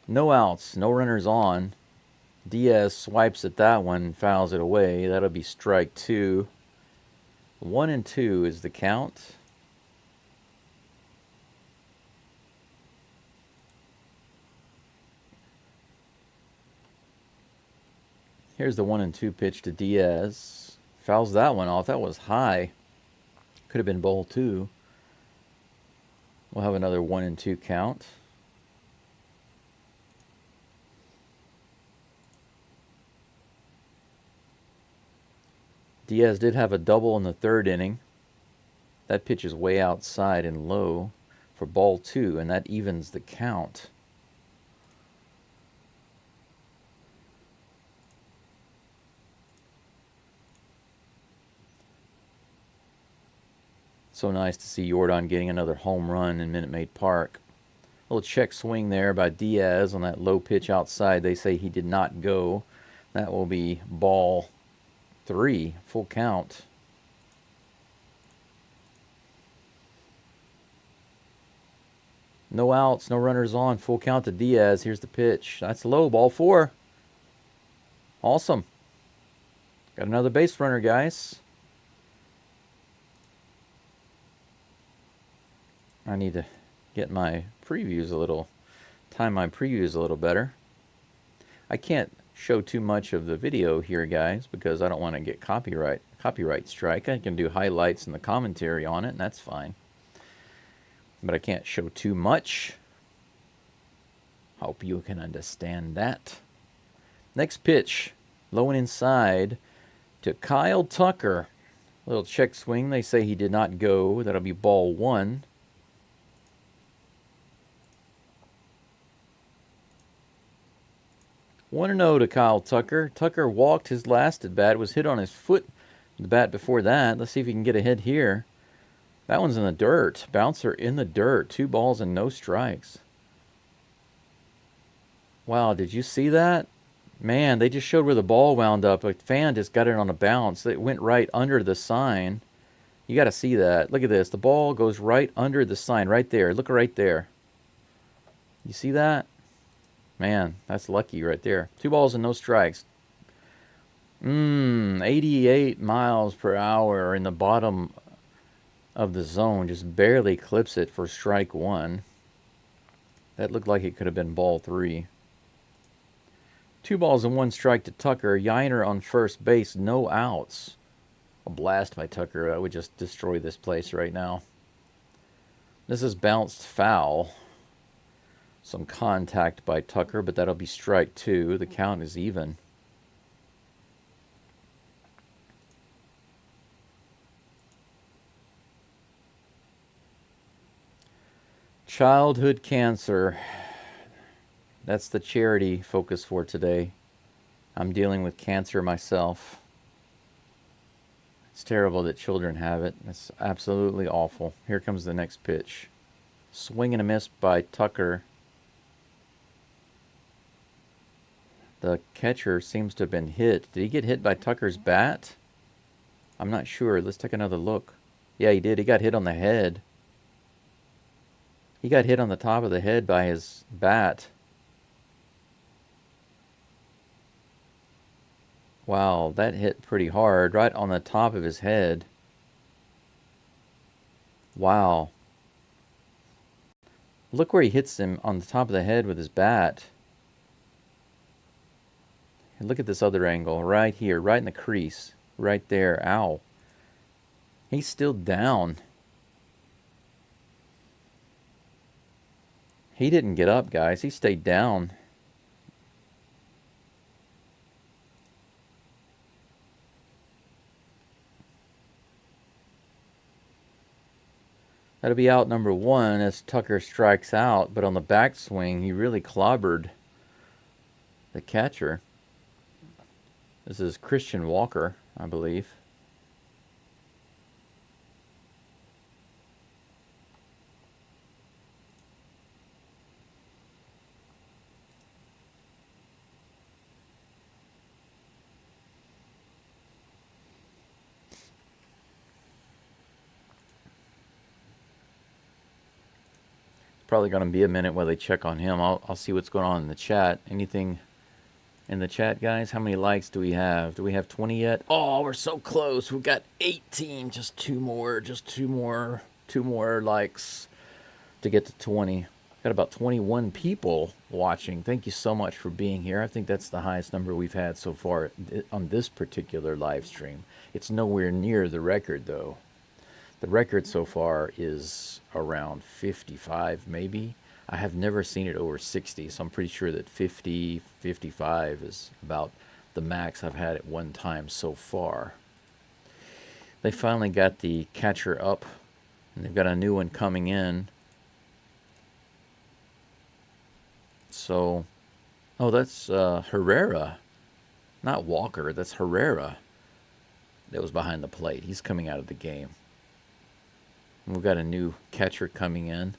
No outs, no runners on. Diaz swipes at that one, fouls it away. That'll be strike 2. 1-2 is the count. Here's the 1-2 pitch to Diaz. Fouls that one off. That was high. Could have been ball 2. We'll have another 1-2 count. Diaz did have a double in the 3rd inning. That pitch is way outside and low for ball 2, and that evens the count. So nice to see Yordan getting another home run in Minute Maid Park. A little check swing there by Diaz on that low pitch outside. They say he did not go. That will be ball 3, full count. No outs, no runners on, full count to Diaz. Here's the pitch. That's low, ball 4. Awesome. Got another base runner, guys. I need to get my previews a little, time my previews a little better. I can't show too much of the video here, guys, because I don't want to get copyright strike. I can do highlights and the commentary on it, and that's fine. But I can't show too much. Hope you can understand that. Next pitch Low and inside to Kyle Tucker. Little check swing. They say he did not go. That'll be ball 1. 1-0 to Kyle Tucker. Tucker walked his last at bat. Was hit on his foot the bat before that. Let's see if he can get a hit here. That one's in the dirt. Bouncer in the dirt. 2 balls and no strikes. Wow, did you see that? Man, they just showed where the ball wound up. A fan just got it on a bounce. It went right under the sign. You got to see that. Look at this. The ball goes right under the sign right there. Look right there. You see that? Man, that's lucky right there. 2 balls and no strikes. 88 miles per hour in the bottom of the zone. Just barely clips it for strike 1. That looked like it could have been ball 3. 2 balls and 1 strike to Tucker. Yiner on first base. No outs. A blast by Tucker. I would just destroy this place right now. This is bounced foul. Some contact by Tucker, but that'll be strike 2. The count is even. Childhood cancer. That's the charity focus for today. I'm dealing with cancer myself. It's terrible that children have it. It's absolutely awful. Here comes the next pitch. Swing and a miss by Tucker. The catcher seems to have been hit. Did he get hit by Tucker's bat? I'm not sure. Let's take another look. Yeah, he did. He got hit on the head. He got hit on the top of the head by his bat. Wow, that hit pretty hard, right on the top of his head. Wow. Look where he hits him on the top of the head with his bat. And look at this other angle, right here, right in the crease, right there. Ow. He's still down. He didn't get up, guys. He stayed down. That'll be out number 1 as Tucker strikes out, but on the backswing, he really clobbered the catcher. This is Christian Walker, I believe. Probably going to be a minute while they check on him. I'll see what's going on in the chat. Anything in the chat, guys? How many likes do we have? Do we have 20 yet? Oh, we're so close. We've got 18. Just two more likes to get to 20. Got about 21 people watching. Thank you so much for being here. I think that's the highest number we've had so far on this particular live stream. It's nowhere near the record, though. The record so far is around 55, maybe. I have never seen it over 60, so I'm pretty sure that 50, 55 is about the max I've had at one time so far. They finally got the catcher up, and they've got a new one coming in. So, oh, that's Herrera. Not Walker, that's Herrera that was behind the plate. He's coming out of the game. We've got a new catcher coming in.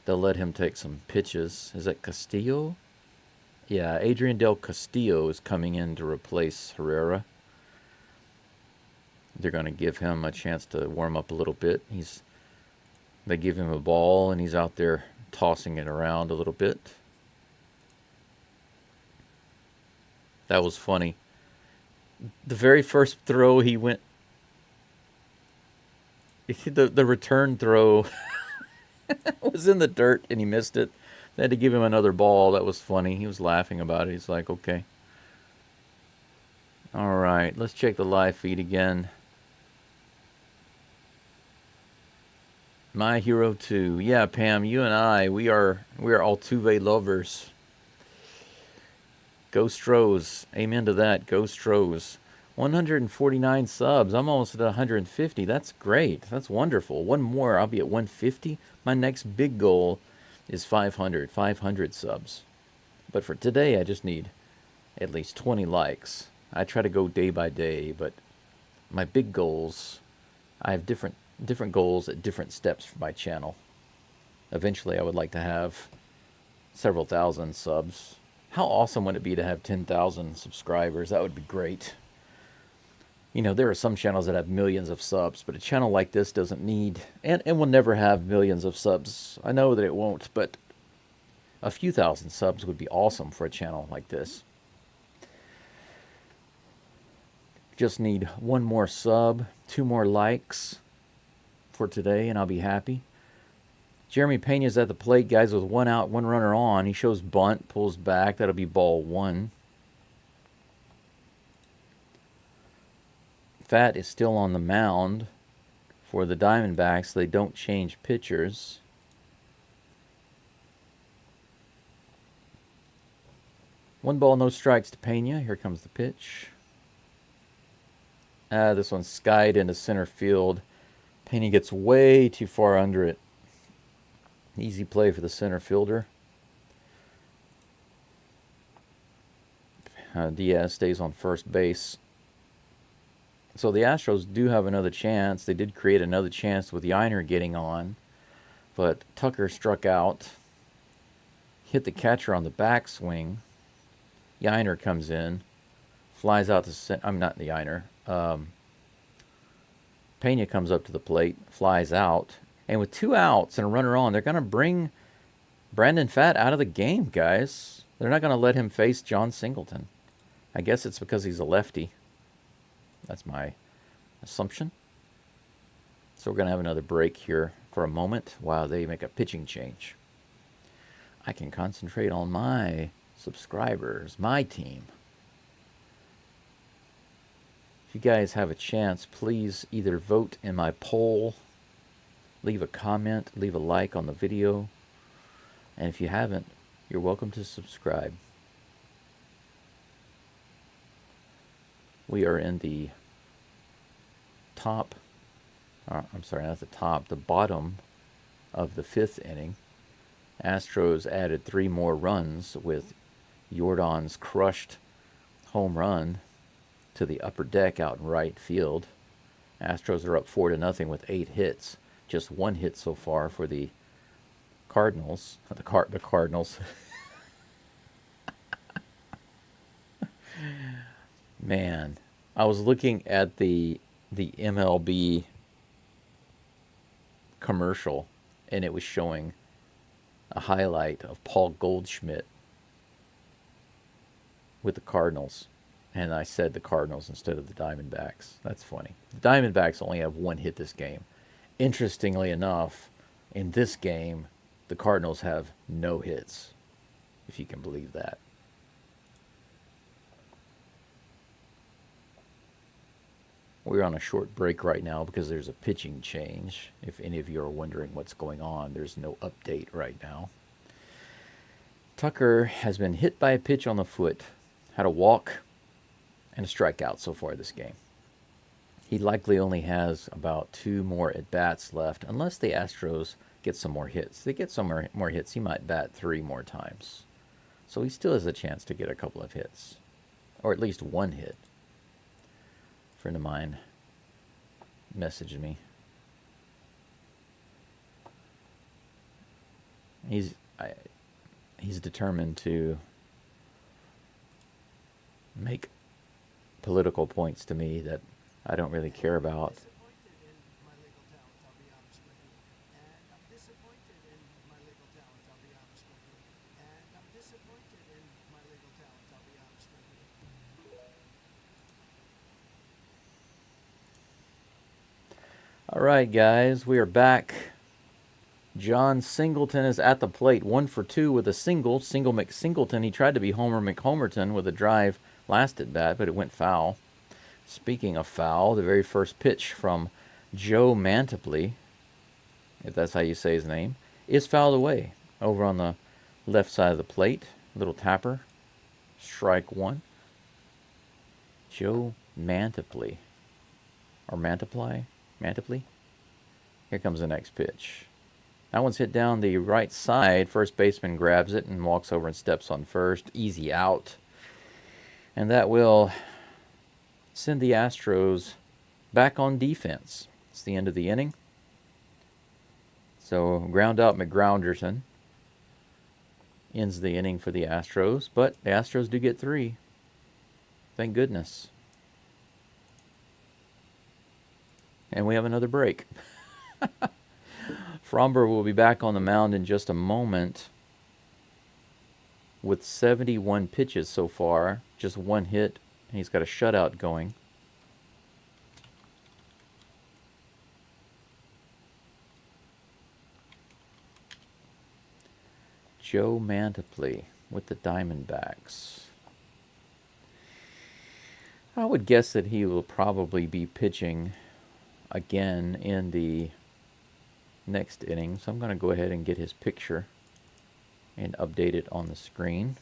They'll let him take some pitches. Is that Castillo? Yeah, Adrian Del Castillo is coming in to replace Herrera. They're going to give him a chance to warm up a little bit. They give him a ball, and he's out there tossing it around a little bit. That was funny. The very first throw he went... The return throw was in the dirt, and he missed it. They had to give him another ball. That was funny. He was laughing about it. He's like, okay. All right, let's check the live feed again. My Hero 2. Yeah, Pam, you and I, we are Altuve lovers. Geaux Stros. Amen to that. Geaux Stros. 149 subs. I'm almost at 150. That's great. That's wonderful. One more, I'll be at 150. My next big goal is 500. 500 subs. But for today, I just need at least 20 likes. I try to go day by day, but my big goals, I have different goals at different steps for my channel. Eventually, I would like to have several thousand subs. How awesome would it be to have 10,000 subscribers? That would be great. You know, there are some channels that have millions of subs, but a channel like this doesn't need, and will never have millions of subs. I know that it won't, but a few thousand subs would be awesome for a channel like this. Just need one more sub, 2 more likes for today, and I'll be happy. Jeremy Pena's at the plate, guys, with 1 out, 1 runner on. He shows bunt, pulls back. That'll be ball 1. Fat is still on the mound for the Diamondbacks. They don't change pitchers. One ball, no strikes to Pena. Here comes the pitch. This one's skied into center field. Pena gets way too far under it. Easy play for the center fielder. Diaz stays on first base. So the Astros do have another chance. They did create another chance with Yiner getting on. But Tucker struck out. Hit the catcher on the backswing. Yiner comes in. Flies out to center. I'm not the Yiner. Pena comes up to the plate. Flies out. And with 2 outs and a runner on, they're going to bring Brandon Pfaadt out of the game, guys. They're not going to let him face John Singleton. I guess it's because he's a lefty. That's my assumption. So we're going to have another break here for a moment while they make a pitching change. I can concentrate on my subscribers, my team. If you guys have a chance, please either vote in my poll, leave a comment, leave a like on the video, and if you haven't, you're welcome to subscribe. We are in the top, the bottom of the 5th inning. Astros added 3 more runs with Jordan's crushed home run to the upper deck out in right field. Astros are up 4-0 with 8 hits. Just 1 hit so far for the Cardinals. The Cardinals. Man, I was looking at the MLB commercial, and it was showing a highlight of Paul Goldschmidt with the Cardinals. And I said the Cardinals instead of the Diamondbacks. That's funny. The Diamondbacks only have 1 hit this game. Interestingly enough, in this game, the Cardinals have no hits, if you can believe that. We're on a short break right now because there's a pitching change. If any of you are wondering what's going on, there's no update right now. Tucker has been hit by a pitch on the foot, had a walk and a strikeout so far this game. He likely only has about 2 more at-bats left, unless the Astros get some more hits. If they get some more hits, he might bat 3 more times. So he still has a chance to get a couple of hits, or at least 1 hit. A friend of mine messaged me. He's determined to make political points to me that I don't really care about. All right, guys, we are back. John Singleton is at the plate, 1 for 2 with a single. Single McSingleton. He tried to be Homer McHomerton with a drive last at bat, but it went foul. Speaking of foul, the very first pitch from Joe Mantipley, if that's how you say his name, is fouled away over on the left side of the plate. Little tapper, strike one. Joe Mantiply. Or Mantiply? Mantiply? Here comes the next pitch. That one's hit down the right side. First baseman grabs it and walks over and steps on first. Easy out. And that will send the Astros back on defense. It's the end of the inning. So ground out McGrounderson ends the inning for the Astros. But the Astros do get 3. Thank goodness. And we have another break. Fromber will be back on the mound in just a moment with 71 pitches so far. Just 1 hit. He's got a shutout going. Joe Mantiply with the Diamondbacks. I would guess that he will probably be pitching again in the next inning. So I'm going to go ahead and get his picture and update it on the screen.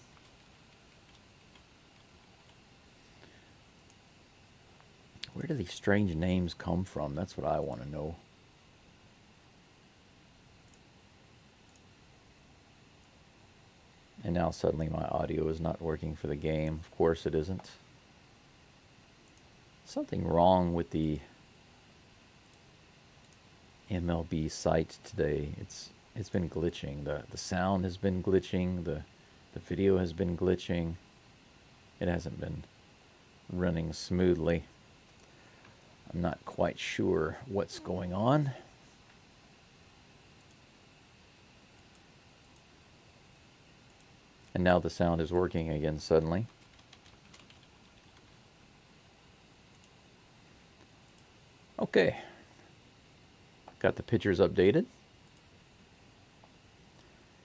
Where do these strange names come from? That's what I want to know. And now suddenly my audio is not working for the game. Of course it isn't. Something wrong with the MLB site today. It's been glitching. The sound has been glitching. The video has been glitching. It hasn't been running smoothly. I'm not quite sure what's going on. And now the sound is working again suddenly. Okay. Got the pictures updated.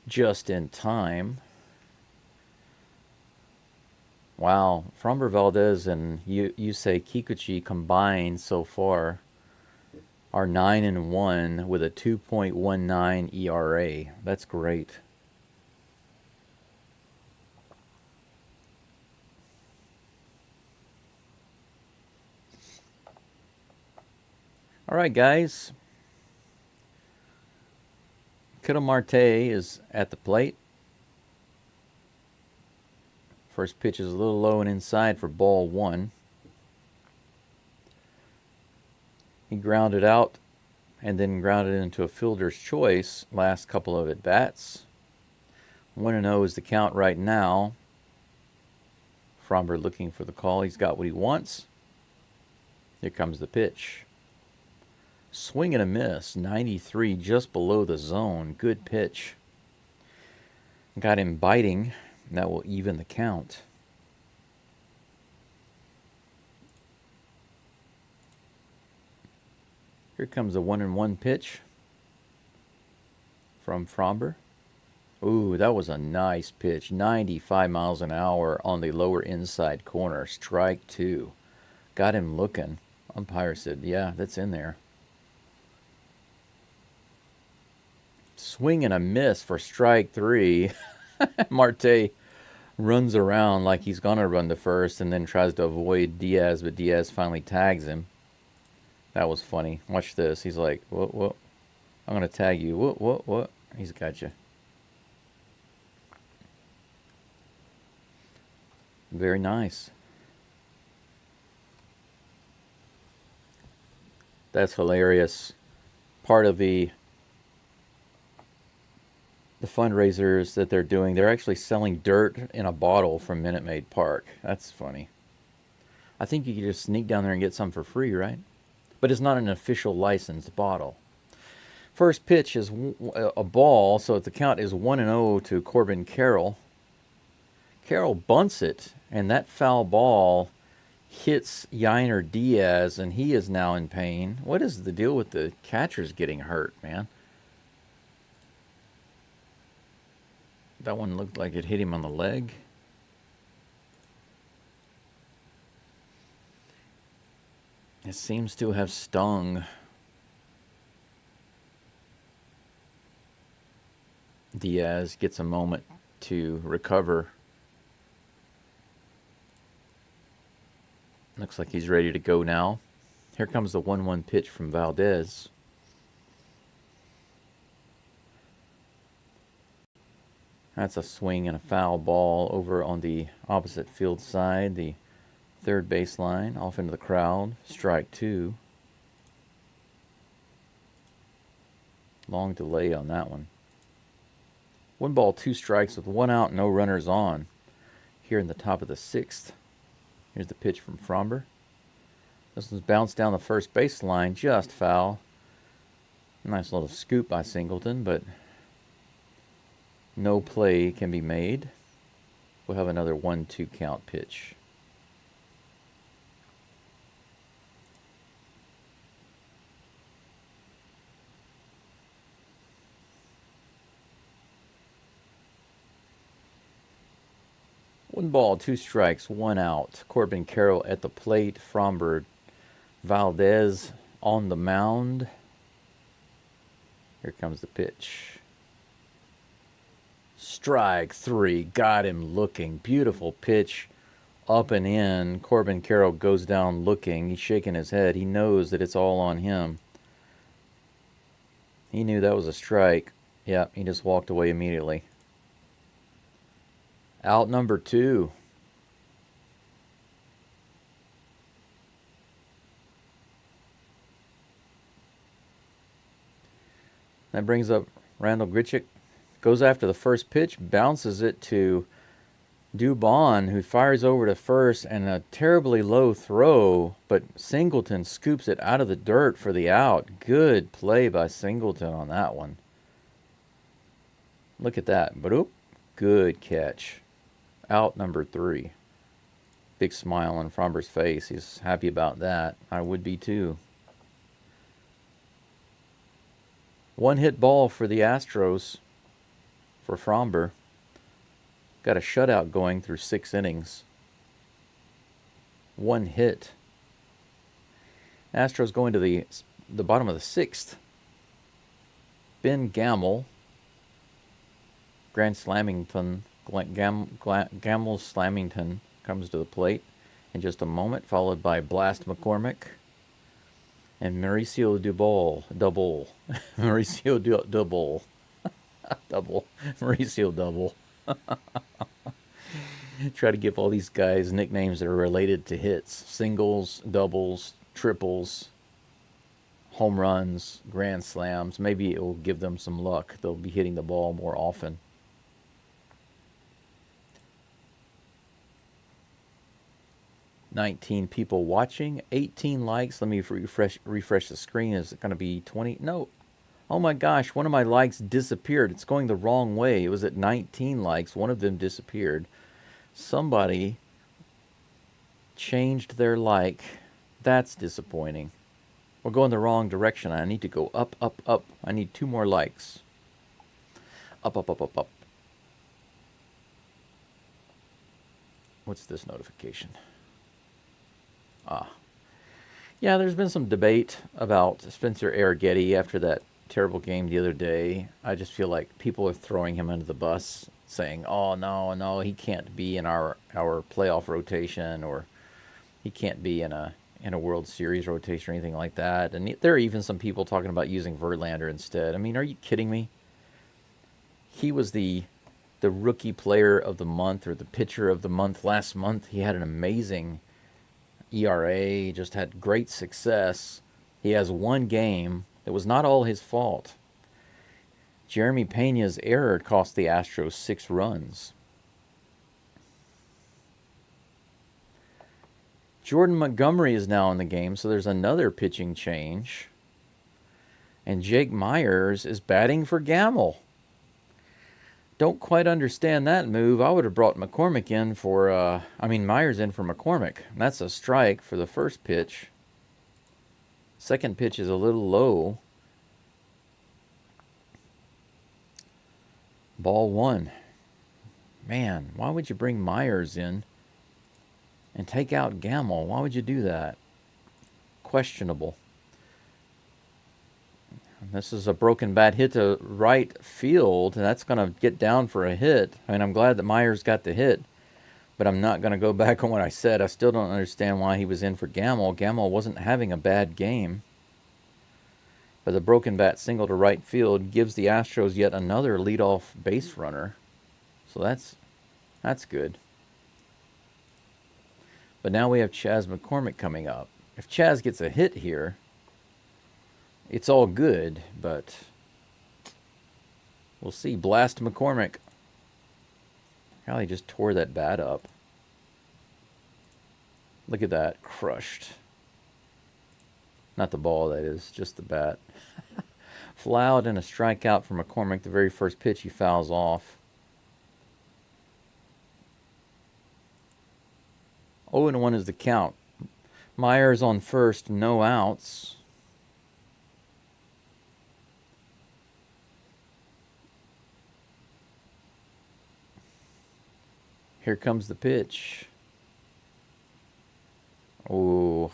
Just in time. Wow. Framber Valdez and Yusei Kikuchi combined so far are 9-1 with a 2.19 ERA. That's great. All right, guys. Ketel Marte is at the plate. First pitch is a little low and inside for ball 1. He grounded out and then grounded into a fielder's choice last couple of at-bats. 1-0 is the count right now. Fromber looking for the call. He's got what he wants. Here comes the pitch. Swing and a miss. 93 just below the zone. Good pitch. Got him biting. And that will even the count. Here comes a 1-1 pitch from Fromber. Ooh, that was a nice pitch. 95 miles an hour on the lower inside corner. Strike 2. Got him looking. Umpire said, yeah, that's in there. Swing and a miss for strike 3. Marte runs around like he's going to run to first and then tries to avoid Diaz, but Diaz finally tags him. That was funny. Watch this. He's like, what? I'm going to tag you. What? He's got you. Very nice. That's hilarious. Part of the fundraisers that they're doing, they're actually selling dirt in a bottle from Minute Maid Park. That's funny. I think you could just sneak down there and get some for free, right? But it's not an official licensed bottle. First pitch is a ball, so the count is 1-0 to Corbin Carroll. Carroll bunts it, and that foul ball hits Yainer Diaz, and he is now in pain. What is the deal with the catchers getting hurt, man? That one looked like it hit him on the leg. It seems to have stung. Diaz gets a moment to recover. Looks like he's ready to go now. Here comes the 1-1 pitch from Valdez. That's a swing and a foul ball over on the opposite field side, the third baseline, off into the crowd. Strike 2. Long delay on that one. 1 ball, 2 strikes with 1 out, no runners on. Here in the top of the 6th. Here's the pitch from Fromber. This one's bounced down the first baseline, just foul. Nice little scoop by Singleton, but no play can be made. We'll have another 1-2 count pitch. One ball, 2 strikes, 1 out. Corbin Carroll at the plate. Fromber, Valdez on the mound. Here comes the pitch. Strike 3. Got him looking. Beautiful pitch. Up and in. Corbin Carroll goes down looking. He's shaking his head. He knows that it's all on him. He knew that was a strike. Yep, he just walked away immediately. Out number 2. That brings up Randall Grichuk. Goes after the first pitch, bounces it to Dubon, who fires over to first, and a terribly low throw, but Singleton scoops it out of the dirt for the out. Good play by Singleton on that one. Look at that. Bloop. Good catch. Out number 3. Big smile on Fromber's face. He's happy about that. I would be too. 1 hit ball for the Astros for Fromber. Got a shutout going through 6 innings. 1 hit. Astros going to the bottom of the 6th. Ben Gamble. Gamble Slamington comes to the plate in just a moment, followed by Blast McCormick and Mauricio Dubol. Mauricio Double. Mauricio Double. Try to give all these guys nicknames that are related to hits. Singles, doubles, triples, home runs, grand slams. Maybe it will give them some luck. They'll be hitting the ball more often. $19 people watching, 18 likes. Let me refresh the screen. Is it going to be 20? No. Oh my gosh, one of my likes disappeared. It's going the wrong way. It was at 19 likes. One of them disappeared. Somebody changed their like. That's disappointing. We're going the wrong direction. I need to go up, up, up. I need 2 more likes. Up, up, up, up, up. What's this notification? Yeah, there's been some debate about Spencer Arrighetti after that terrible game the other day. I just feel like people are throwing him under the bus, saying, oh, no, he can't be in our playoff rotation, or he can't be in a World Series rotation or anything like that. And there are even some people talking about using Verlander instead. I mean, are you kidding me? He was the rookie player of the month, or the pitcher of the month last month. He had an amazing ERA, just had great success. He has 1 game that was not all his fault. Jeremy Pena's error cost the Astros 6 runs. Jordan Montgomery is now in the game, so there's another pitching change. And Jake Myers is batting for Gamble. Don't quite understand that move. I would have brought McCormick in for, Myers in for McCormick. That's a strike for the first pitch. Second pitch is a little low. Ball 1. Man, why would you bring Myers in and take out Gamble? Why would you do that? Questionable. This is a broken bat hit to right field, and that's going to get down for a hit. I mean, I'm glad that Myers got the hit, But I'm not going to go back on what I said. I still don't understand why he was in for Gamel. Gamel wasn't having a bad game. But the broken bat single to right field gives the Astros yet another leadoff base runner. So that's good. But now we have Chas McCormick coming up. If Chas gets a hit here, it's all good, but we'll see. Blast McCormick. How he just tore that bat up. Look at that. Crushed. Not the ball, that is. Just the bat. Fly out and a strikeout for McCormick. The very first pitch he fouls off. 0-1 is the count. Myers on first. No outs. Here comes the pitch. Oh,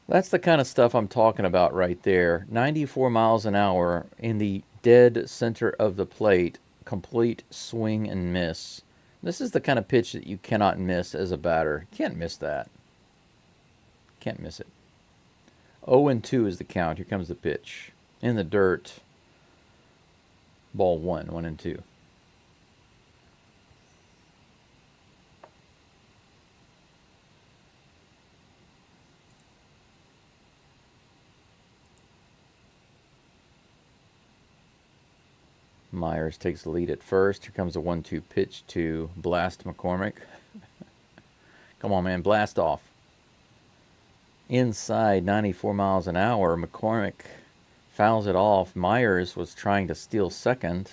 that's the kind of stuff I'm talking about right there. 94 miles an hour in the dead center of the plate. Complete swing and miss. This is the kind of pitch that you cannot miss as a batter. Can't miss that. Can't miss it. 0-2 is the count. Here comes the pitch. In the dirt. Ball 1-2. Myers takes the lead at first. Here comes a 1-2 pitch to Blast McCormick. Come on, man. Blast off. Inside 94 miles an hour. McCormick fouls it off. Myers was trying to steal second.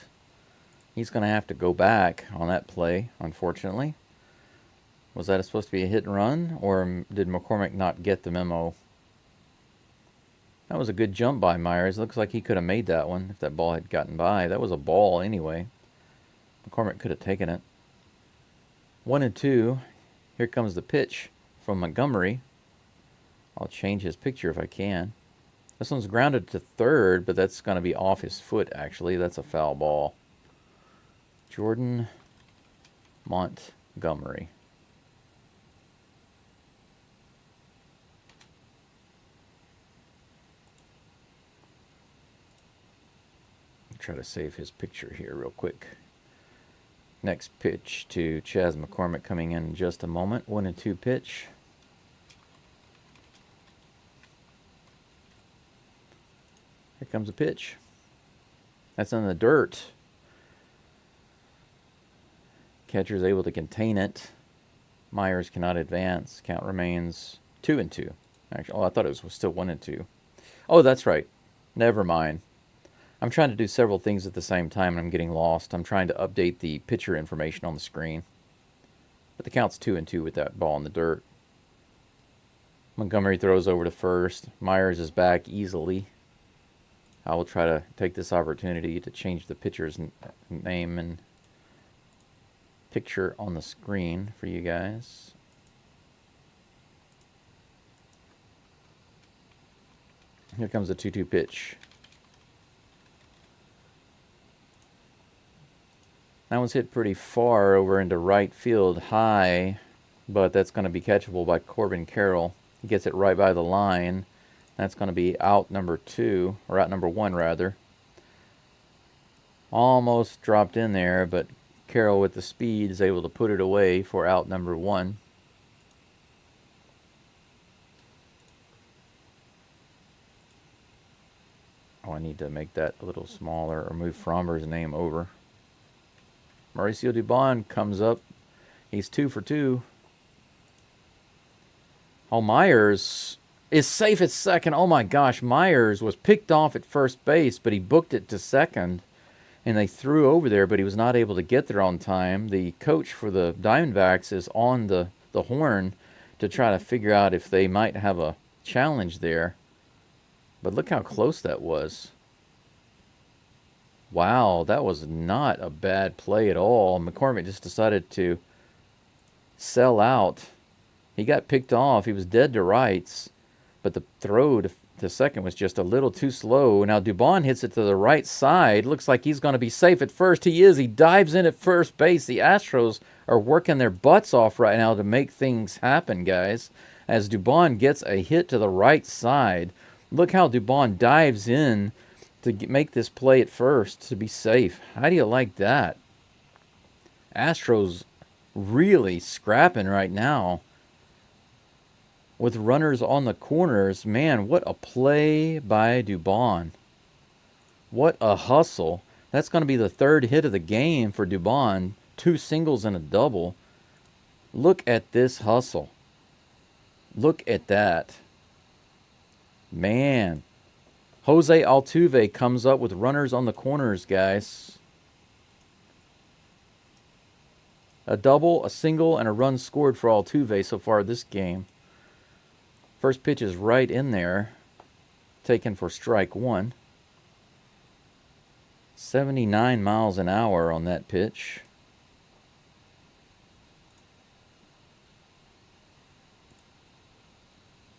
He's going to have to go back on that play, unfortunately. Was that supposed to be a hit and run, or did McCormick not get the memo? That was a good jump by Myers. Looks like he could have made that one if that ball had gotten by. That was a ball anyway. McCormick could have taken it. 1-2. Here comes the pitch from Montgomery. I'll change his picture if I can. This one's grounded to third, but that's going to be off his foot, actually. That's a foul ball. Jordan Montgomery. Try to save his picture here real quick. Next pitch to Chas McCormick coming in just a moment. 1-2 pitch. Here comes a pitch. That's in the dirt. Catcher's able to contain it. Myers cannot advance. Count remains 2-2. Actually, I thought it was still 1-2. Oh, that's right. Never mind. I'm trying to do several things at the same time, and I'm getting lost. I'm trying to update the pitcher information on the screen. But the count's 2-2 with that ball in the dirt. Montgomery throws over to first. Myers is back easily. I will try to take this opportunity to change the pitcher's name and picture on the screen for you guys. Here comes the 2-2 pitch. That one's hit pretty far over into right field, high, but that's going to be catchable by Corbin Carroll. He gets it right by the line. That's going to be out number 2, or out number 1 rather. Almost dropped in there, but Carroll with the speed is able to put it away for out number 1. Oh, I need to make that a little smaller or move Fromber's name over. Mauricio Dubon comes up. He's 2 for 2. Oh, Myers is safe at second. Oh my gosh, Myers was picked off at first base, but he booked it to second, and they threw over there, but he was not able to get there on time. The coach for the Diamondbacks is on the horn to try to figure out if they might have a challenge there. But look how close that was. Wow, that was not a bad play at all. McCormick just decided to sell out. He got picked off. He was dead to rights, but the throw to second was just a little too slow. Now Dubon hits it to the right side. Looks like he's going to be safe at first. He is. He dives in at first base. The Astros are working their butts off right now to make things happen, guys. As Dubon gets a hit to the right side. Look how Dubon dives in to make this play at first to be safe. How do you like that? Astros really scrapping right now with runners on the corners. Man, what a play by Dubon. What a hustle. That's going to be the third hit of the game for Dubon. 2 singles and a double. Look at this hustle. Look at that. Man. Jose Altuve comes up with runners on the corners, guys. A double, a single, and a run scored for Altuve so far this game. First pitch is right in there. Taken for strike 1. 79 miles an hour on that pitch.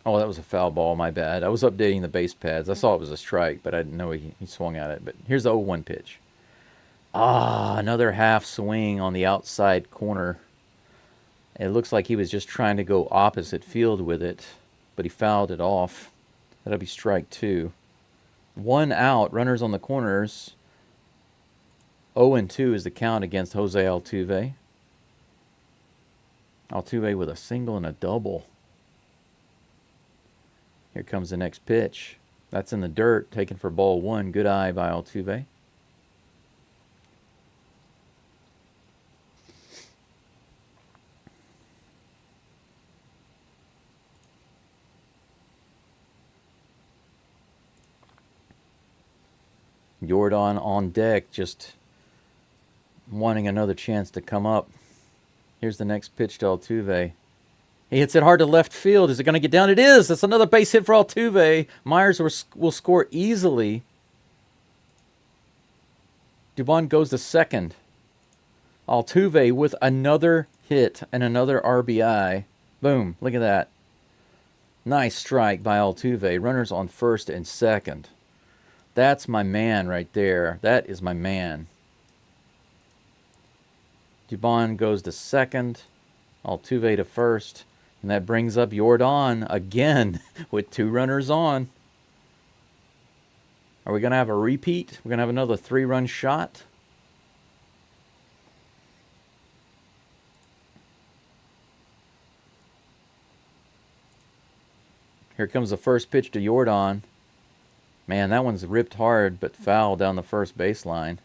Oh, that was a foul ball, my bad. I was updating the base pads. I saw it was a strike, but I didn't know he swung at it. But here's the 0-1 pitch. Another half swing on the outside corner. It looks like he was just trying to go opposite field with it, but he fouled it off. That'll be strike 2. 1 out, runners on the corners. 0-2 is the count against Jose Altuve. Altuve with a single and a double. Here comes the next pitch. That's in the dirt, taken for ball 1. Good eye by Altuve. Jordan on deck, just wanting another chance to come up. Here's the next pitch to Altuve. He hits it hard to left field. Is it going to get down? It is. That's another base hit for Altuve. Myers will score easily. Dubon goes to second. Altuve with another hit and another RBI. Boom. Look at that. Nice strike by Altuve. Runners on first and second. That's my man right there. That is my man. Dubon goes to second. Altuve to first. And that brings up Jordan again with 2 runners on. Are we going to have a repeat? We're going to have another 3-run shot. Here comes the first pitch to Jordan. Man, that one's ripped hard but foul down the first baseline.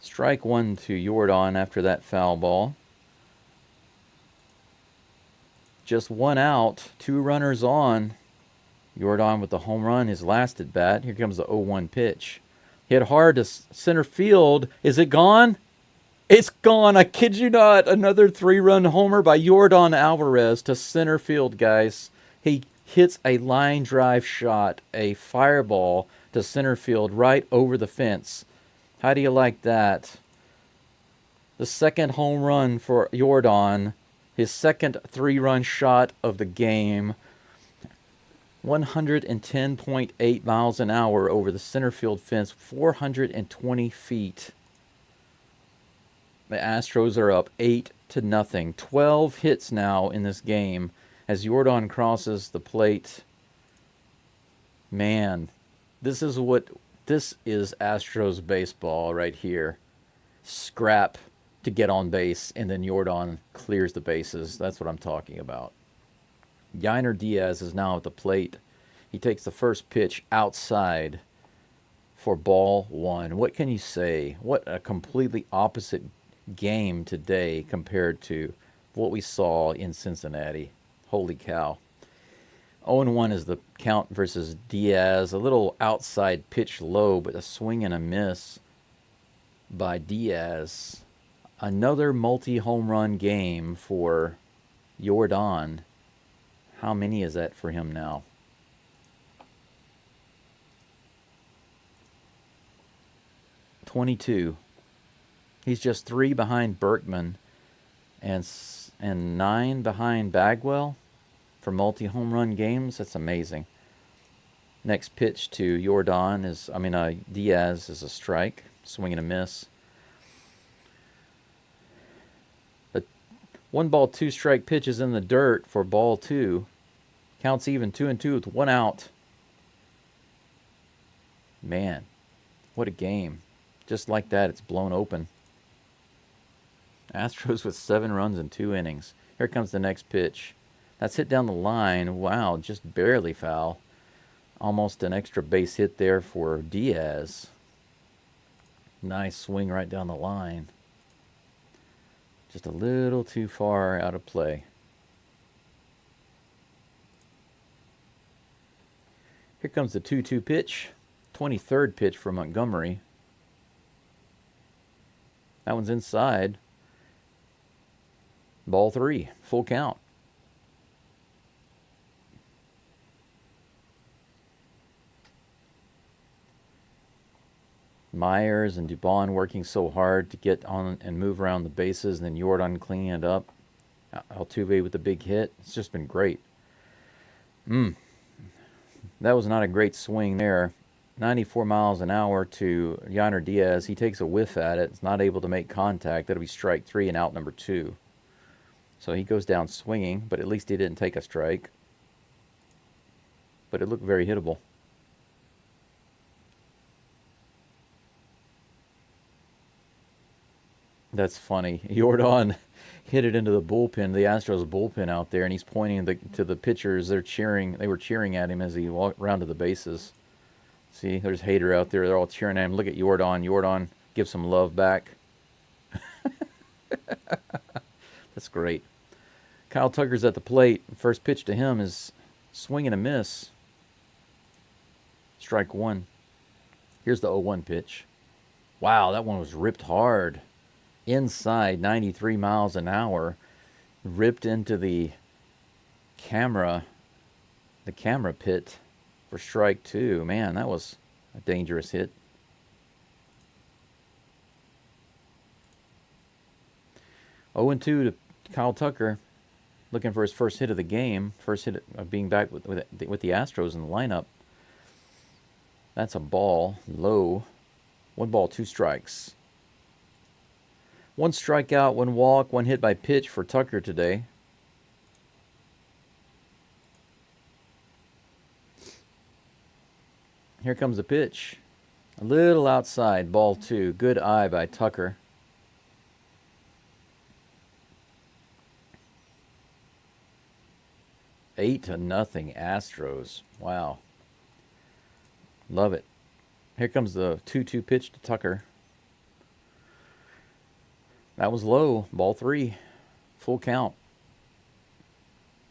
Strike 1 to Jordan after that foul ball. Just 1 out, 2 runners on. Jordan with the home run, his last at bat. Here comes the 0-1 pitch. Hit hard to center field. Is it gone? It's gone. I kid you not. Another 3-run homer by Jordan Alvarez to center field, guys. He hits a line drive shot, a fireball to center field right over the fence. How do you like that? The second home run for Jordan. His second 3-run shot of the game. 110.8 miles an hour over the center field fence. 420 feet. The Astros are up 8-0. 12 hits now in this game as Jordan crosses the plate. Man, this is Astros baseball right here. Scrap to get on base, and then Jordan clears the bases. That's what I'm talking about. Yainer Diaz is now at the plate. He takes the first pitch outside for ball 1. What can you say? What a completely opposite game today compared to what we saw in Cincinnati. Holy cow. 0-1 is the count versus Diaz. A little outside pitch low, but a swing and a miss by Diaz. Another multi-home run game for Jordan. How many is that for him now? $22. He's just 3 behind Berkman and 9 behind Bagwell for multi-home run games. That's amazing. Next pitch to Diaz is a strike. Swing and a miss. A 1-ball, 2-strike pitch is in the dirt for ball 2. Counts even 2-2 with 1 out. Man, what a game. Just like that, it's blown open. Astros with 7 runs in 2 innings. Here comes the next pitch. That's hit down the line. Wow, just barely foul. Almost an extra base hit there for Diaz. Nice swing right down the line. Just a little too far out of play. Here comes the 2-2 pitch. 23rd pitch for Montgomery. That one's inside. Ball 3. Full count. Myers and Dubon working so hard to get on and move around the bases, and then Jordan cleaning it up. Altuve with the big hit. It's just been great. That was not a great swing there. 94 miles an hour to Yainer Diaz. He takes a whiff at it. It's not able to make contact. That'll be strike 3 and out number 2. So he goes down swinging, but at least he didn't take a strike. But it looked very hittable. That's funny. Jordan hit it into the bullpen, the Astros bullpen out there, and he's pointing to the pitchers. They're cheering. They were cheering at him as he walked around to the bases. See, there's Hader out there. They're all cheering at him. Look at Jordan. Jordan, give some love back. That's great. Kyle Tucker's at the plate. First pitch to him is swing and a miss. Strike 1. Here's the 0-1 pitch. Wow, that one was ripped hard. Inside, 93 miles an hour. Ripped into the camera pit for strike 2. Man, that was a dangerous hit. Oh and 2 to Kyle Tucker, looking for his first hit of the game. First hit of being back with the Astros in the lineup. That's a ball, low. 1 ball, 2 strikes. 1 strikeout, 1 walk, 1 hit by pitch for Tucker today. Here comes the pitch. A little outside, ball 2. Good eye by Tucker. Eight to nothing Astros. Wow. Love it. Here comes the 2-2 pitch to Tucker. That was low. Ball 3. Full count.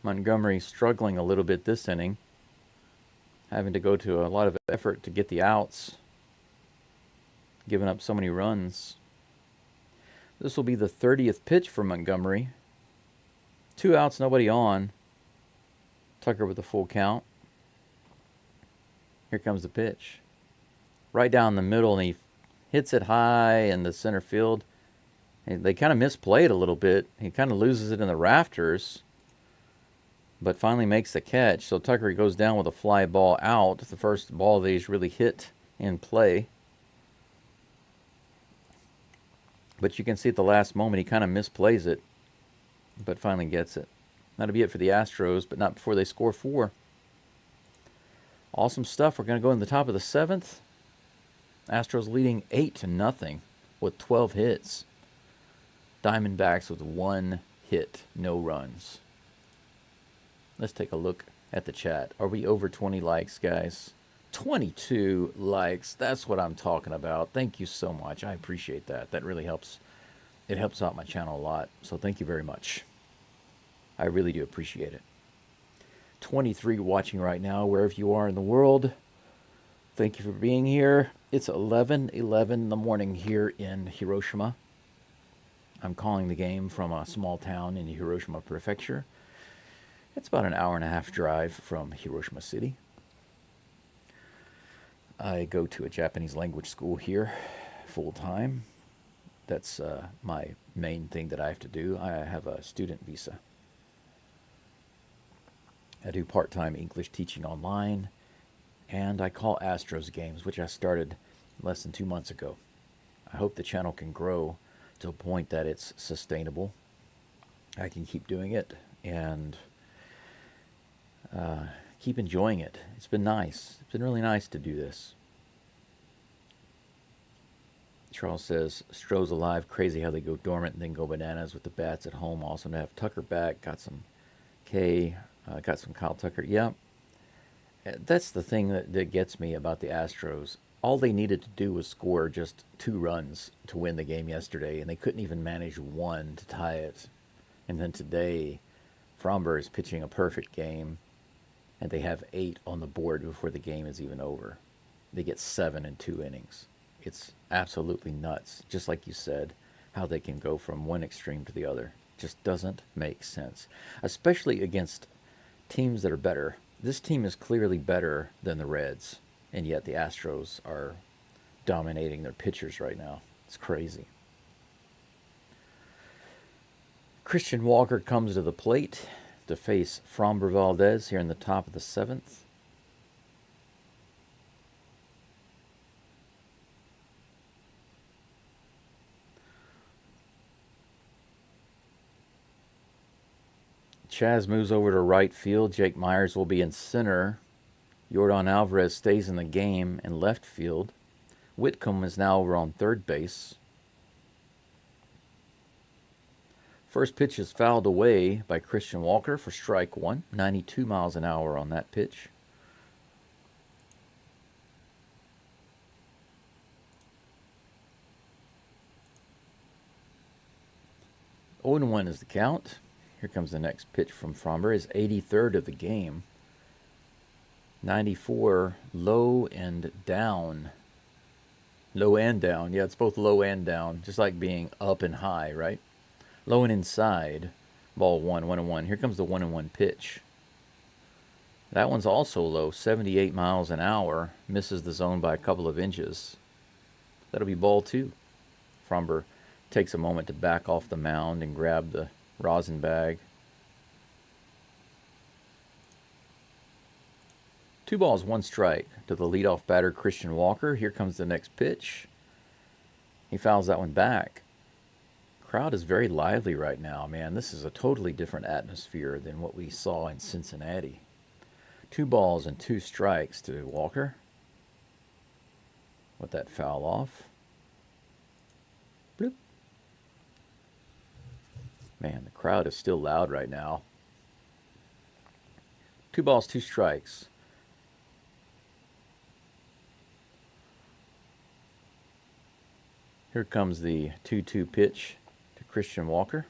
Montgomery struggling a little bit this inning. Having to go to a lot of effort to get the outs. Giving up so many runs. This will be the 30th pitch for Montgomery. 2 outs, nobody on. Tucker with a full count. Here comes the pitch. Right down the middle, and he hits it high in the center field. They kind of misplayed a little bit. He kind of loses it in the rafters, but finally makes the catch. So Tucker goes down with a fly ball out. The first ball that he's really hit in play. But you can see at the last moment he kind of misplays it, but finally gets it. That'll be it for the Astros, but not before they score 4. Awesome stuff. We're going to go in the top of the 7th. Astros leading 8-0 with 12 hits. Diamondbacks with 1 hit, no runs. Let's take a look at the chat. Are we over 20 likes, guys? 22 likes. That's what I'm talking about. Thank you so much. I appreciate that. That really helps. It helps out my channel a lot. So thank you very much. I really do appreciate it. 23 watching right now, wherever you are in the world. Thank you for being here. It's 11:11 in the morning here in Hiroshima. I'm calling the game from a small town in Hiroshima Prefecture. It's about an hour and a half drive from Hiroshima City. I go to a Japanese language school here full time. That's my main thing that I have to do. I have a student visa. I do part-time English teaching online, And I call Astros games, which I started less than 2 months ago. I hope the channel can grow to a point that it's sustainable. I can keep doing it and keep enjoying it. It's been nice. It's been really nice to do this. Charles says, Stros alive. Crazy how they go dormant and then go bananas with the bats at home. Awesome to have Tucker back. Got some got some Kyle Tucker. Yeah, that's the thing that gets me about the Astros. All they needed to do was score just 2 runs to win the game yesterday, and they couldn't even manage 1 to tie it. And then today, Fromber is pitching a perfect game, and they have 8 on the board before the game is even over. They get 7 in 2 innings. It's absolutely nuts, just like you said, how they can go from one extreme to the other. Just doesn't make sense, especially against teams that are better. This team is clearly better than the Reds, and yet the Astros are dominating their pitchers right now. It's crazy. Christian Walker comes to the plate to face Framber Valdez here in the top of the 7th. Chaz moves over to right field. Jake Myers will be in center. Yordan Alvarez stays in the game in left field. Whitcomb is now over on third base. First pitch is fouled away by Christian Walker for strike 1. 92 miles an hour on that pitch. Oh and 1 is the count. Here comes the next pitch from Fromber, his 83rd of the game. 94, low and down. Low and down. Yeah, it's both low and down, just like being up and high, right? Low and inside. Ball 1, 1-1. Here comes the 1-1 pitch. That one's also low, 78 miles an hour. Misses the zone by a couple of inches. That'll be ball 2. Fromber takes a moment to back off the mound and grab the rosin bag. 2 balls, 1 strike to the leadoff batter, Christian Walker. Here comes the next pitch. He fouls that one back. Crowd is very lively right now, man. This is a totally different atmosphere than what we saw in Cincinnati. 2 balls and 2 strikes to Walker. Let that foul off. Bloop. Man, the crowd is still loud right now. 2 balls, 2 strikes. Here comes the 2-2 pitch to Christian Walker.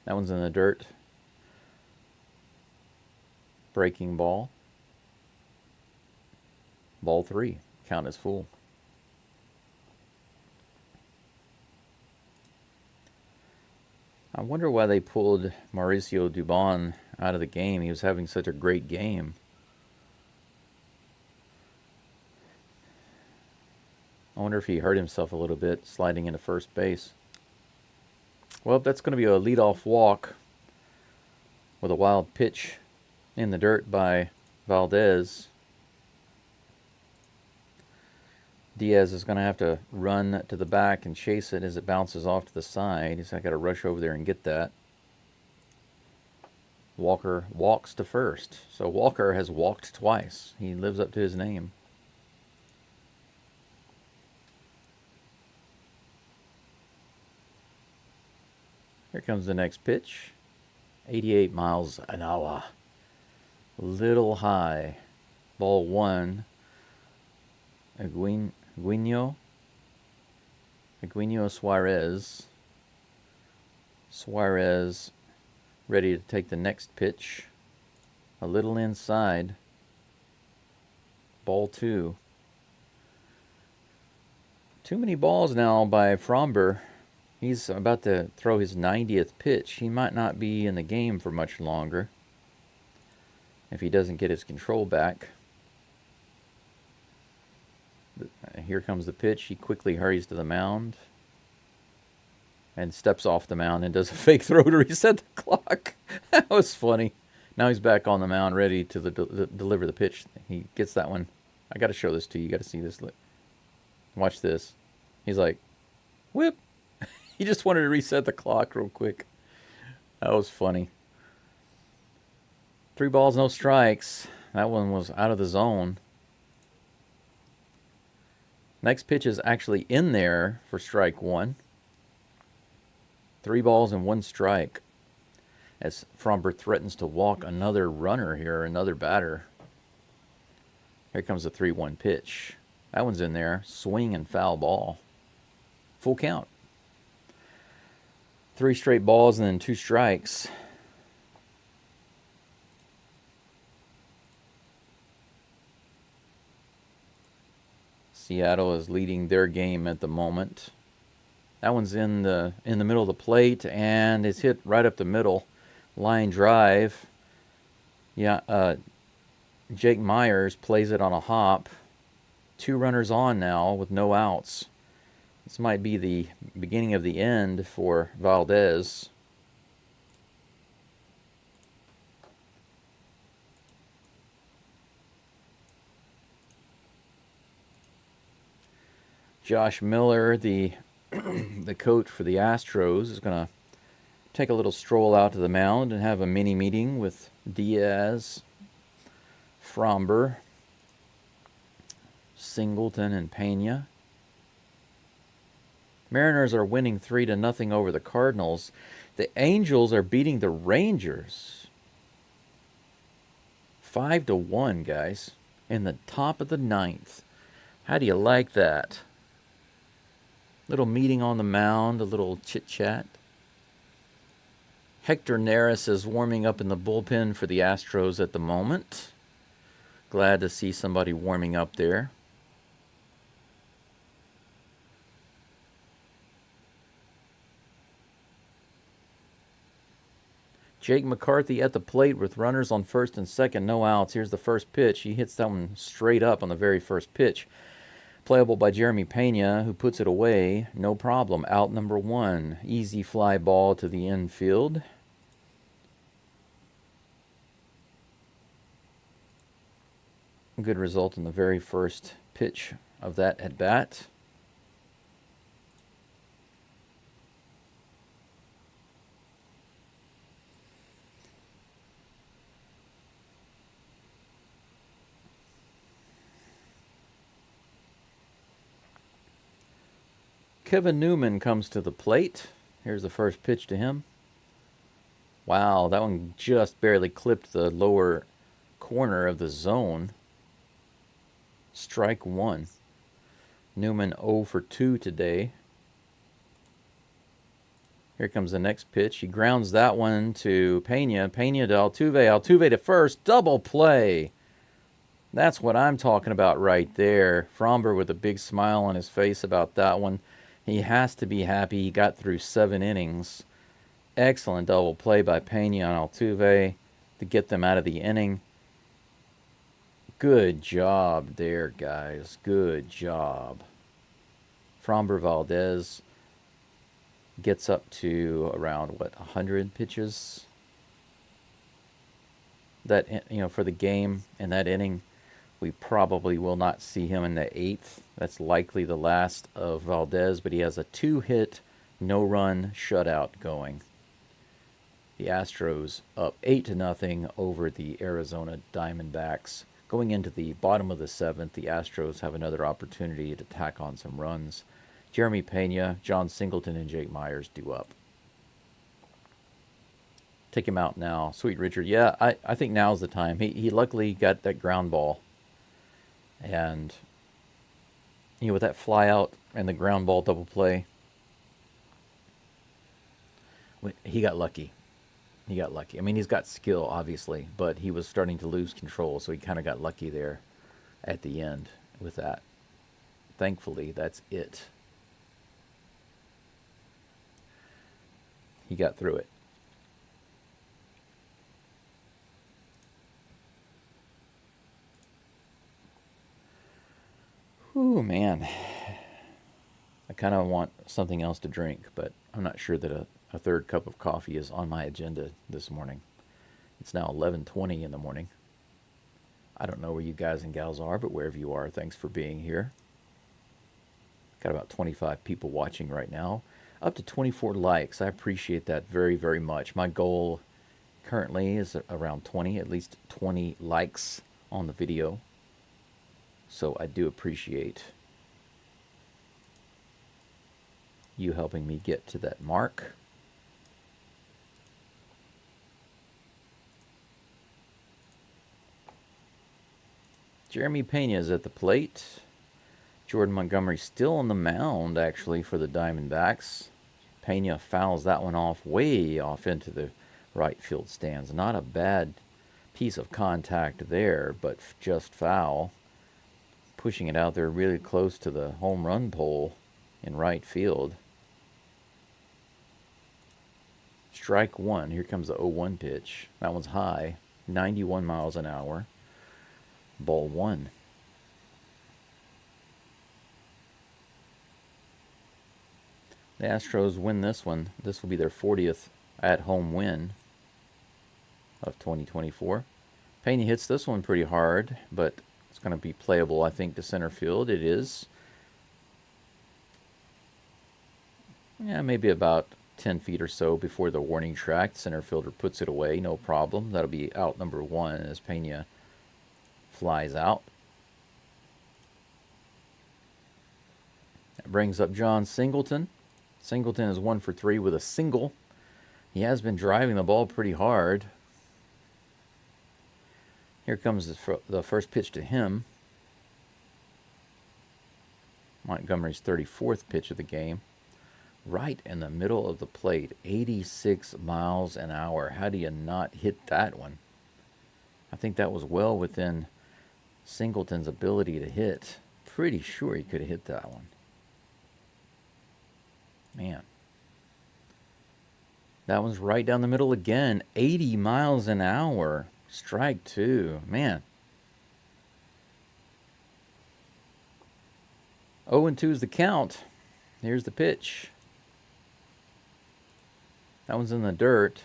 That one's in the dirt. Breaking ball. Ball 3. Count is full. I wonder why they pulled Mauricio Dubon out of the game. He was having such a great game. I wonder if he hurt himself a little bit sliding into first base. Well, that's going to be a leadoff walk with a wild pitch in the dirt by Valdez. Diaz is going to have to run to the back and chase it as it bounces off to the side. He's got to rush over there and get that. Walker walks to first. So Walker has walked twice. He lives up to his name. Here comes the next pitch. 88 miles an hour. A little high. Ball 1. Eugenio Suarez. Suarez ready to take the next pitch. A little inside. Ball 2. Too many balls now by Fromber. He's about to throw his 90th pitch. He might not be in the game for much longer if he doesn't get his control back. Here comes the pitch. He quickly hurries to the mound and steps off the mound and does a fake throw to reset the clock. That was funny. Now he's back on the mound, ready to deliver the pitch. He gets that one. I got to show this to you. You got to see this. Watch this. He's like, whip. He just wanted to reset the clock real quick. That was funny. 3 balls, no strikes. That one was out of the zone. Next pitch is actually in there for strike 1. 3 balls and 1 strike. As Fromber threatens to walk another runner here, another batter. Here comes the 3-1 pitch. That one's in there. Swing and foul ball. Full count. 3 straight balls and then 2 strikes. Seattle is leading their game at the moment. That one's in the middle of the plate and it's hit right up the middle. Line drive. Yeah, Jake Myers plays it on a hop. 2 runners on now with no outs. This might be the beginning of the end for Valdez. Josh Miller, the the coach for the Astros, is going to take a little stroll out to the mound and have a mini meeting with Diaz, Fromber, Singleton, and Pena. Mariners are winning 3-0 over the Cardinals. The Angels are beating the Rangers 5-1, guys, in the top of the 9th. How do you like that? Little meeting on the mound, a little chit-chat. Hector Neris is warming up in the bullpen for the Astros at the moment. Glad to see somebody warming up there. Jake McCarthy at the plate with runners on first and second, no outs. Here's the first pitch. He hits that one straight up on the very first pitch. Playable by Jeremy Pena, who puts it away. No problem. Out number 1. Easy fly ball to the infield. Good result in the very first pitch of that at bat. Kevin Newman comes to the plate. Here's the first pitch to him. Wow, that one just barely clipped the lower corner of the zone. Strike 1. Newman 0 for 2 today. Here comes the next pitch. He grounds that one to Pena. Pena to Altuve. Altuve to first. Double play. That's what I'm talking about right there. Fromber with a big smile on his face about that one. He has to be happy. He got through 7 innings. Excellent double play by Pena on Altuve to get them out of the inning. Good job there, guys. Good job. Fromber Valdez gets up to around, 100 pitches? That, for the game in that inning. We probably will not see him in the 8th. That's likely the last of Valdez, but he has a 2-hit, no-run shutout going. The Astros up 8-0 over the Arizona Diamondbacks. Going into the bottom of the 7th, the Astros have another opportunity to tack on some runs. Jeremy Pena, John Singleton, and Jake Myers due up. Take him out now. Sweet Richard. Yeah, I think now's the time. He luckily got that ground ball. And, with that fly out and the ground ball double play, he got lucky. He got lucky. I mean, he's got skill, obviously, but he was starting to lose control, so he kind of got lucky there at the end with that. Thankfully, that's it. He got through it. Ooh, man. I kind of want something else to drink, but I'm not sure that a third cup of coffee is on my agenda this morning. It's now 11:20 in the morning. I don't know where you guys and gals are, but wherever you are, thanks for being here. Got about 25 people watching right now. Up to 24 likes. I appreciate that very, very much. My goal currently is around 20, at least 20 likes on the video. So I do appreciate you helping me get to that mark. Jeremy Pena is at the plate. Jordan Montgomery still on the mound, actually, for the Diamondbacks. Pena fouls that one off, way off into the right field stands. Not a bad piece of contact there, but just foul. Pushing it out there really close to the home run pole in right field. Strike one. Here comes the 0-1 pitch. That one's high, 91 miles an hour. Ball one. The Astros win this one. This will be their 40th at-home win of 2024. Pena hits this one pretty hard, but it's going to be playable, I think, to center field. It is. Yeah, maybe about 10 feet or so before the warning track. The center fielder puts it away, no problem. That'll be out number one as Pena flies out. That brings up John Singleton. Singleton is 1 for 3 with a single. He has been driving the ball pretty hard. Here comes the first pitch to him. Montgomery's 34th pitch of the game. Right in the middle of the plate, 86 miles an hour. How do you not hit that one? I think that was well within Singleton's ability to hit. Pretty sure he could have hit that one. Man. That one's right down the middle again. 80 miles an hour. Strike two. Man. 0-2 is the count. Here's the pitch. That one's in the dirt.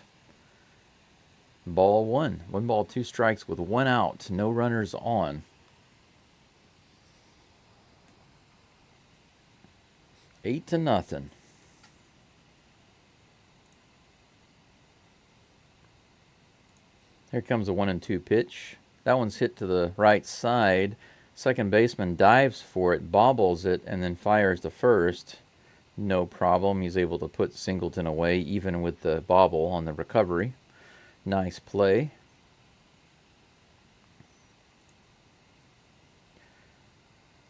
Ball one. 1 ball, 2 strikes with 1 out. No runners on. Eight to nothing. Here comes a 1-2 pitch. That one's hit to the right side. Second baseman dives for it, bobbles it, and then fires the first. No problem. He's able to put Singleton away, even with the bobble on the recovery. Nice play.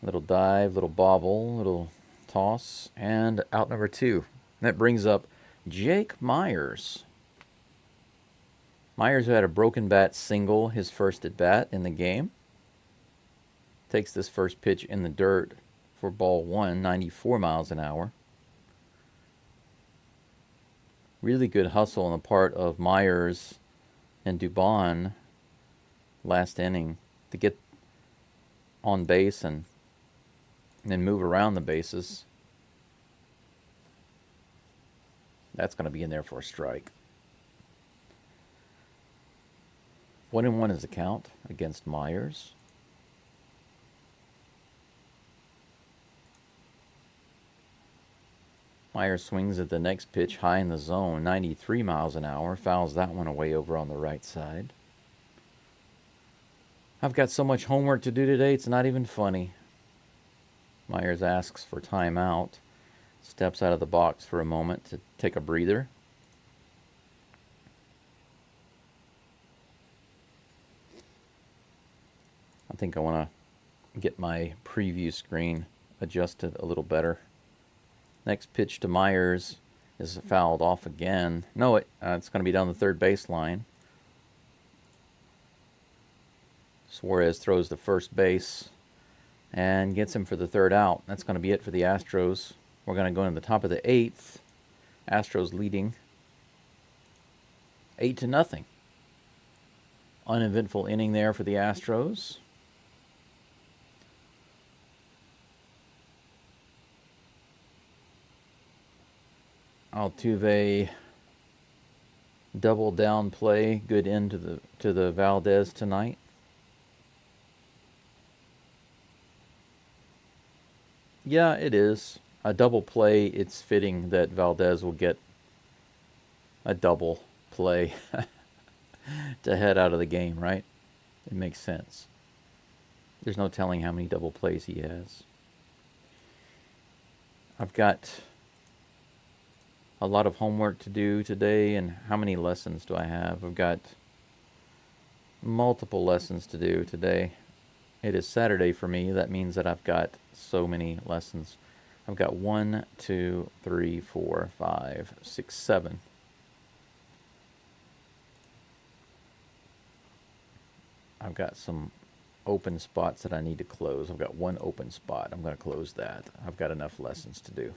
Little dive, little bobble, little toss, and out number 2. That brings up Jake Myers. Myers, who had a broken bat single his first at bat in the game, takes this first pitch in the dirt for ball one, 94 miles an hour. Really good hustle on the part of Myers and Dubon last inning to get on base and then move around the bases. That's going to be in there for a strike. 1-1 is the count against Myers. Myers swings at the next pitch high in the zone, 93 miles an hour. Fouls that one away over on the right side. I've got so much homework to do today, it's not even funny. Myers asks for timeout. Steps out of the box for a moment to take a breather. I think I want to get my preview screen adjusted a little better. Next pitch to Myers is fouled off again. No, it's going to be down the third baseline. Suarez throws to first base and gets him for the third out. That's going to be it for the Astros. We're going to go into the top of the 8th. Astros leading 8-0. Uneventful inning there for the Astros. Altuve Double down play, good end to the Valdez tonight. Yeah, it is. A double play, it's fitting that Valdez will get a double play to head out of the game, right? It makes sense. There's no telling how many double plays he has. I've got a lot of homework to do today, and how many lessons do I have? I've got multiple lessons to do today. It is Saturday for me. That means that I've got so many lessons. I've got 1, 2, 3, 4, 5, 6, 7. I've got some open spots that I need to close. I've got one open spot. I'm going to close that. I've got enough lessons to do.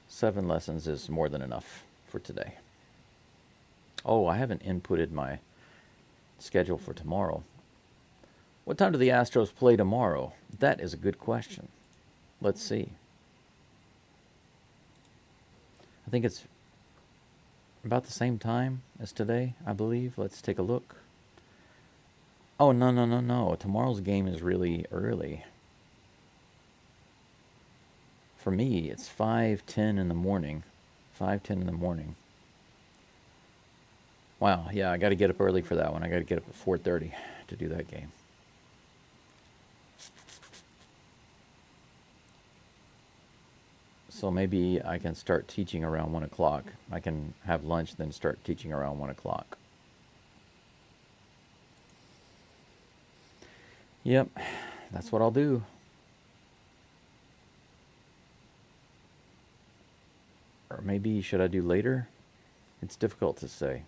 7 lessons is more than enough for today. Oh, I haven't inputted my schedule for tomorrow. What time do the Astros play tomorrow? That is a good question. Let's see. I think it's about the same time as today, I believe. Let's take a look. Oh, no. Tomorrow's game is really early. For me, it's 5:10 in the morning. 5:10 in the morning. Wow, yeah, I got to get up early for that one. I got to get up at 4:30 to do that game. So maybe I can start teaching around 1 o'clock. I can have lunch, then start teaching around 1 o'clock. Yep, that's what I'll do. Or maybe should I do later? It's difficult to say.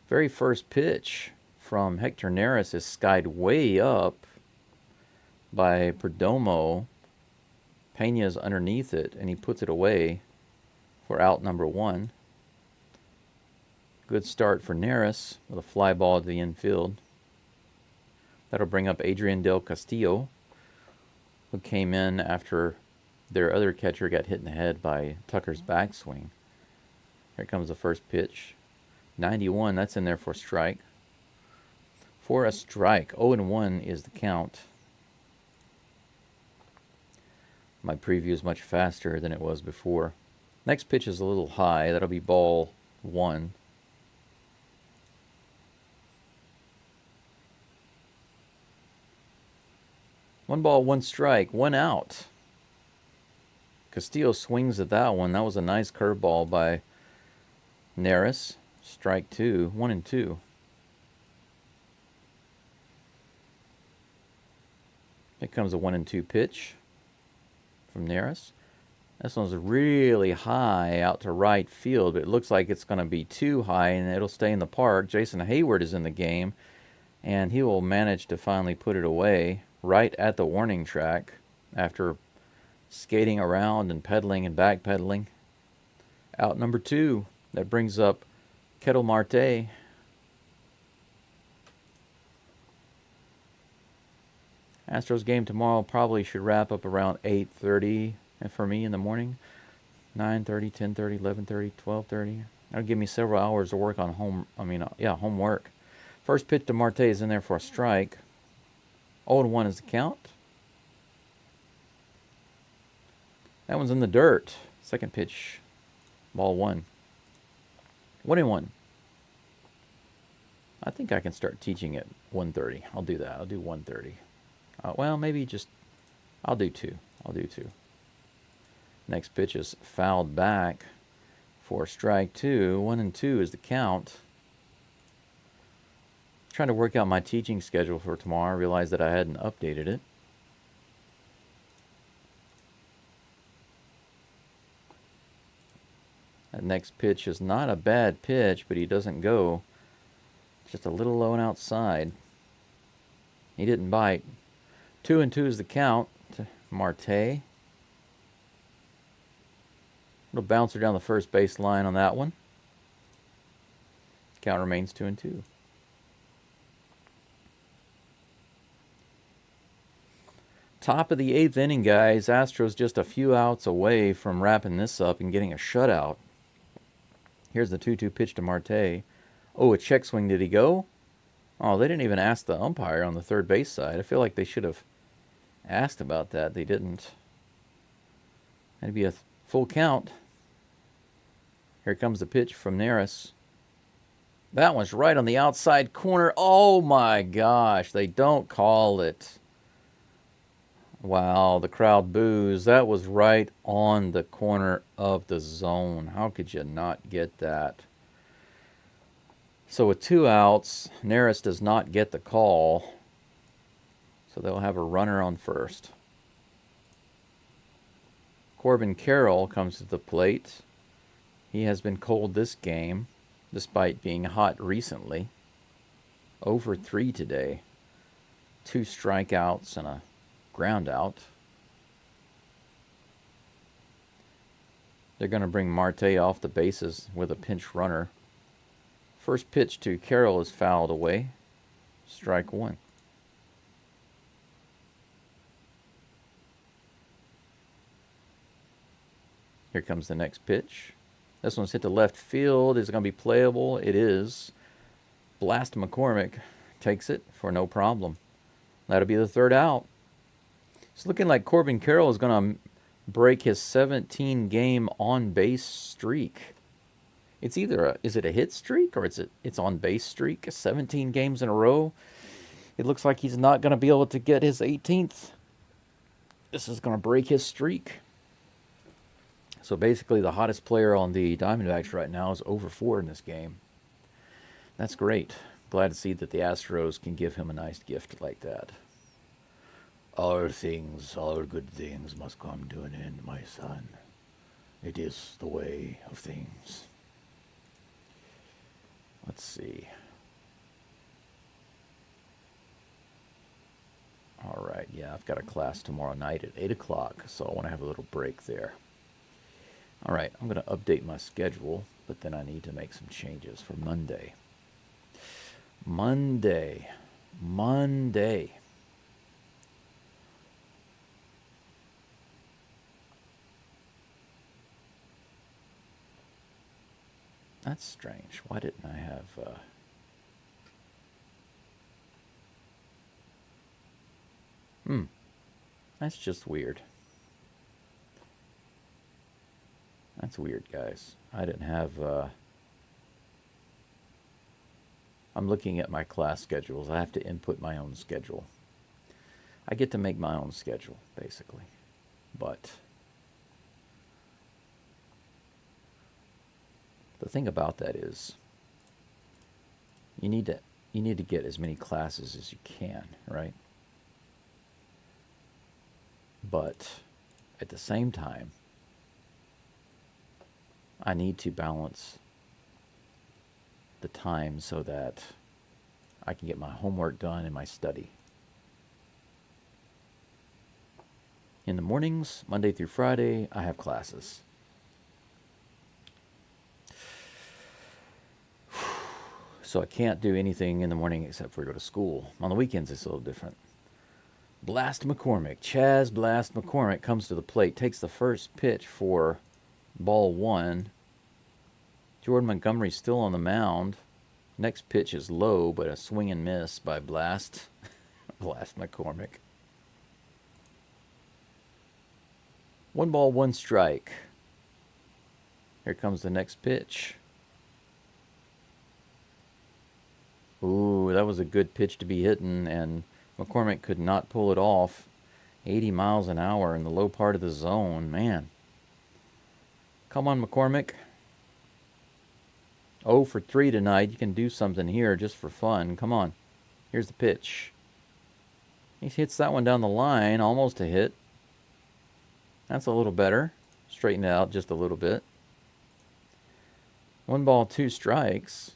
Very first pitch from Hector Neris is skied way up by Perdomo. Pena's underneath it, and he puts it away for out number 1. Good start for Neris with a fly ball to the infield. That'll bring up Adrian Del Castillo, who came in after their other catcher got hit in the head by Tucker's backswing. Here comes the first pitch. 91, that's in there for a strike. For a strike, 0-1 is the count. My preview is much faster than it was before. Next pitch is a little high. That'll be ball 1. One ball, one strike, 1 out. Castillo swings at that one. That was a nice curveball by Neris. Strike 2, 1-2. Here comes a 1-2 pitch from Neris. This one's really high out to right field, but it looks like it's going to be too high and it'll stay in the park. Jason Hayward is in the game, and he will manage to finally put it away right at the warning track after skating around and pedaling and backpedaling. Out number 2. That brings up Ketel Marte. Astros game tomorrow probably should wrap up around 8:30 for me in the morning. 9:30, 10:30, 11:30, 12:30. That'll give me several hours to work on homework. First pitch to Marte is in there for a strike. 0-1 is the count. That one's in the dirt. Second pitch, ball 1. 1-1. I think I can start teaching at 1:30. I'll do that. I'll do 1:30. Well, maybe just, I'll do 2. Next pitch is fouled back for strike 2. 1-2 is the count. Trying to work out my teaching schedule for tomorrow. I realized that I hadn't updated it. That next pitch is not a bad pitch, but he doesn't go. Just a little low and outside. He didn't bite. 2-2 is the count to Marte. Little bouncer down the first base line on that one. Count remains 2-2. Top of the 8th inning, guys. Astros just a few outs away from wrapping this up and getting a shutout. Here's the 2-2 pitch to Marte. Oh, a check swing. Did he go? Oh, they didn't even ask the umpire on the third base side. I feel like they should have asked about that. They didn't. That'd be a full count. Here comes the pitch from Neris. That one's right on the outside corner. Oh my gosh, they don't call it. Wow, the crowd boos. That was right on the corner of the zone. How could you not get that? So with 2 outs, Neris does not get the call. So they'll have a runner on first. Corbin Carroll comes to the plate. He has been cold this game, despite being hot recently. 0 for 3 today. 2 strikeouts and a ground out. They're going to bring Marte off the bases with a pinch runner. First pitch to Carroll is fouled away. Strike 1. Here comes the next pitch. This one's hit to left field. Is it going to be playable? It is. Blast McCormick takes it for no problem. That'll be the 3rd out. It's looking like Corbin Carroll is going to break his 17-game on-base streak. It's either is it a hit streak or it's on-base streak? 17 games in a row. It looks like he's not going to be able to get his 18th. This is going to break his streak. So basically the hottest player on the Diamondbacks right now is over 4 in this game. That's great. Glad to see that the Astros can give him a nice gift like that. All good things must come to an end, my son. It is the way of things. Let's see. All right, yeah, I've got a class tomorrow night at 8 o'clock, so I want to have a little break there. All right, I'm going to update my schedule, but then I need to make some changes for Monday. Monday. That's strange. Why didn't I have... That's just weird. That's weird, guys. I didn't have... I'm looking at my class schedules. I have to input my own schedule. I get to make my own schedule, basically. But... the thing about that is, you need to get as many classes as you can, right? But at the same time, I need to balance the time so that I can get my homework done and my study. In the mornings, Monday through Friday, I have classes. So I can't do anything in the morning except for go to school. On the weekends, it's a little different. Blast McCormick. Chaz Blast McCormick comes to the plate, takes the first pitch for ball 1. Jordan Montgomery's still on the mound. Next pitch is low, but a swing and miss by Blast. Blast McCormick. 1 ball, 1 strike. Here comes the next pitch. Ooh, that was a good pitch to be hitting, and McCormick could not pull it off. 80 miles an hour in the low part of the zone. Man. Come on, McCormick. 0 for 3 tonight. You can do something here just for fun. Come on. Here's the pitch. He hits that one down the line. Almost a hit. That's a little better. Straighten it out just a little bit. 1 ball, 2 strikes.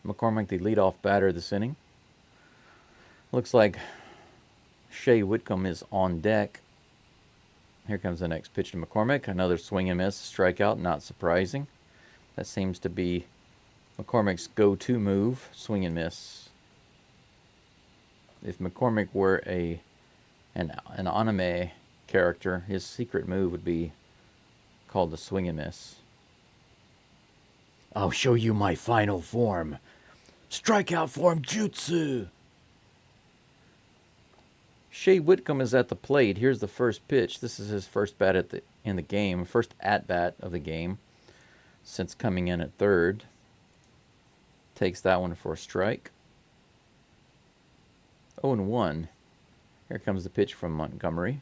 McCormick, the leadoff batter this inning. Looks like Shea Whitcomb is on deck. Here comes the next pitch to McCormick. Another swing and miss, strikeout, not surprising. That seems to be McCormick's go-to move, swing and miss. If McCormick were an anime character, his secret move would be called the swing and miss. I'll show you my final form. Strikeout form jutsu. Shea Whitcomb is at the plate. Here's the first pitch. This is his first bat in the game, first at bat of the game since coming in at third. Takes that one for a strike. 0-1. Here comes the pitch from Montgomery.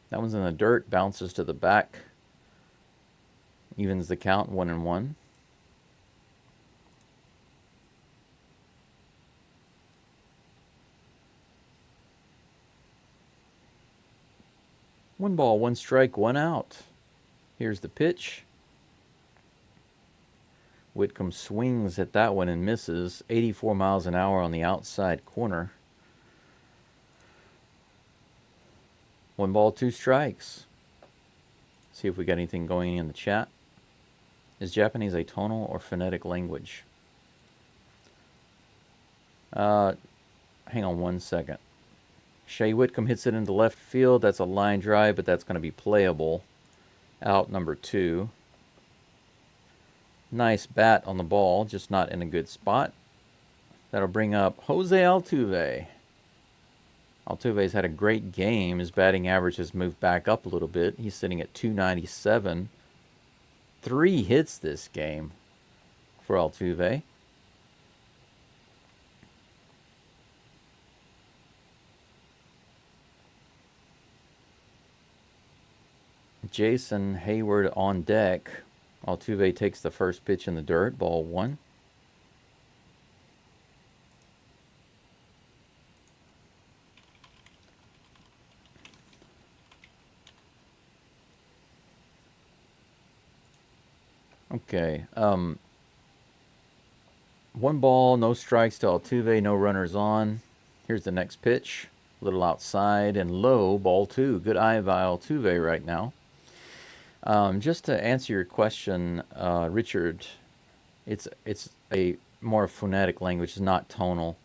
That one's in the dirt, bounces to the back. Evens the count, 1-1. One ball, one strike, one out. Here's the pitch. Whitcomb swings at that one and misses. 84 miles an hour on the outside corner. One ball, two strikes. See if we got anything going in the chat. Is Japanese a tonal or phonetic language? Hang on one second. Shea Whitcomb hits it into left field. That's a line drive, but that's going to be playable. Out number 2. Nice bat on the ball, just not in a good spot. That'll bring up Jose Altuve. Altuve's had a great game. His batting average has moved back up a little bit. He's sitting at 297. 3 hits this game for Altuve. Jason Hayward on deck. Altuve takes the first pitch in the dirt, ball 1. Okay. 1 ball, no strikes to Altuve, no runners on. Here's the next pitch. A little outside and low, ball 2. Good eye by Altuve right now. Just to answer your question, Richard, it's a more phonetic language, it's not tonal.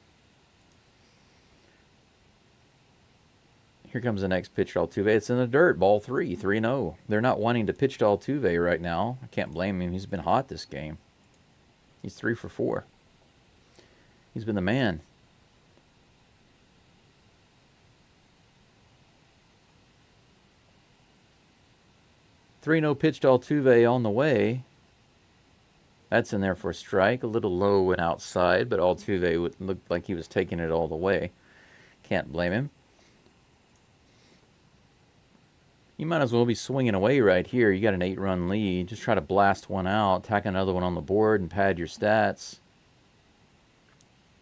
Here comes the next pitch to Altuve. It's in the dirt, ball 3, 3-0. They're not wanting to pitch to Altuve right now. I can't blame him. He's been hot this game. He's 3 for 4. He's been the man. No pitch to Altuve on the way. That's in there for a strike. A little low and outside, but Altuve would look like he was taking it all the way. Can't blame him. You might as well be swinging away right here. You got an 8-run lead. Just try to blast one out, tack another one on the board, and pad your stats.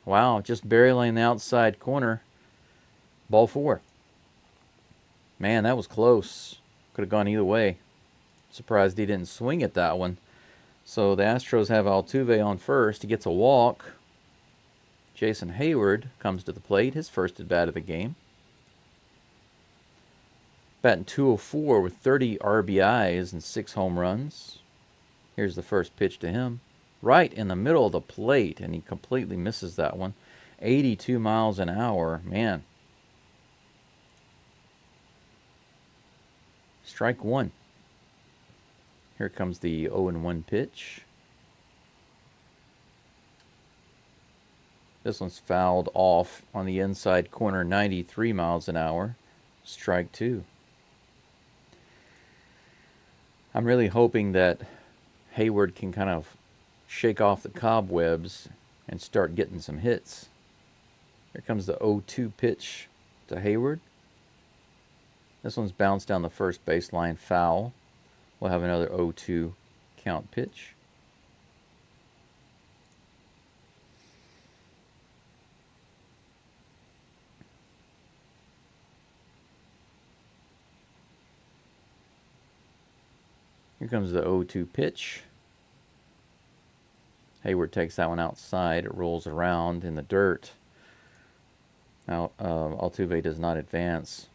Wow, just barreling the outside corner. Ball 4. Man, that was close. Could have gone either way. Surprised he didn't swing at that one. So the Astros have Altuve on first. He gets a walk. Jason Hayward comes to the plate, his first at bat of the game. Batting .204 with 30 RBIs and 6 home runs. Here's the first pitch to him. Right in the middle of the plate, and he completely misses that one. 82 miles an hour. Man. Strike 1. Here comes the 0-1 pitch. This one's fouled off on the inside corner, 93 miles an hour. Strike 2. I'm really hoping that Hayward can kind of shake off the cobwebs and start getting some hits. Here comes the 0-2 pitch to Hayward. This one's bounced down the first baseline, foul. We'll have another 0-2 count pitch. Here comes the 0-2 pitch. Hayward takes that one outside. It rolls around in the dirt. Now, Altuve does not advance.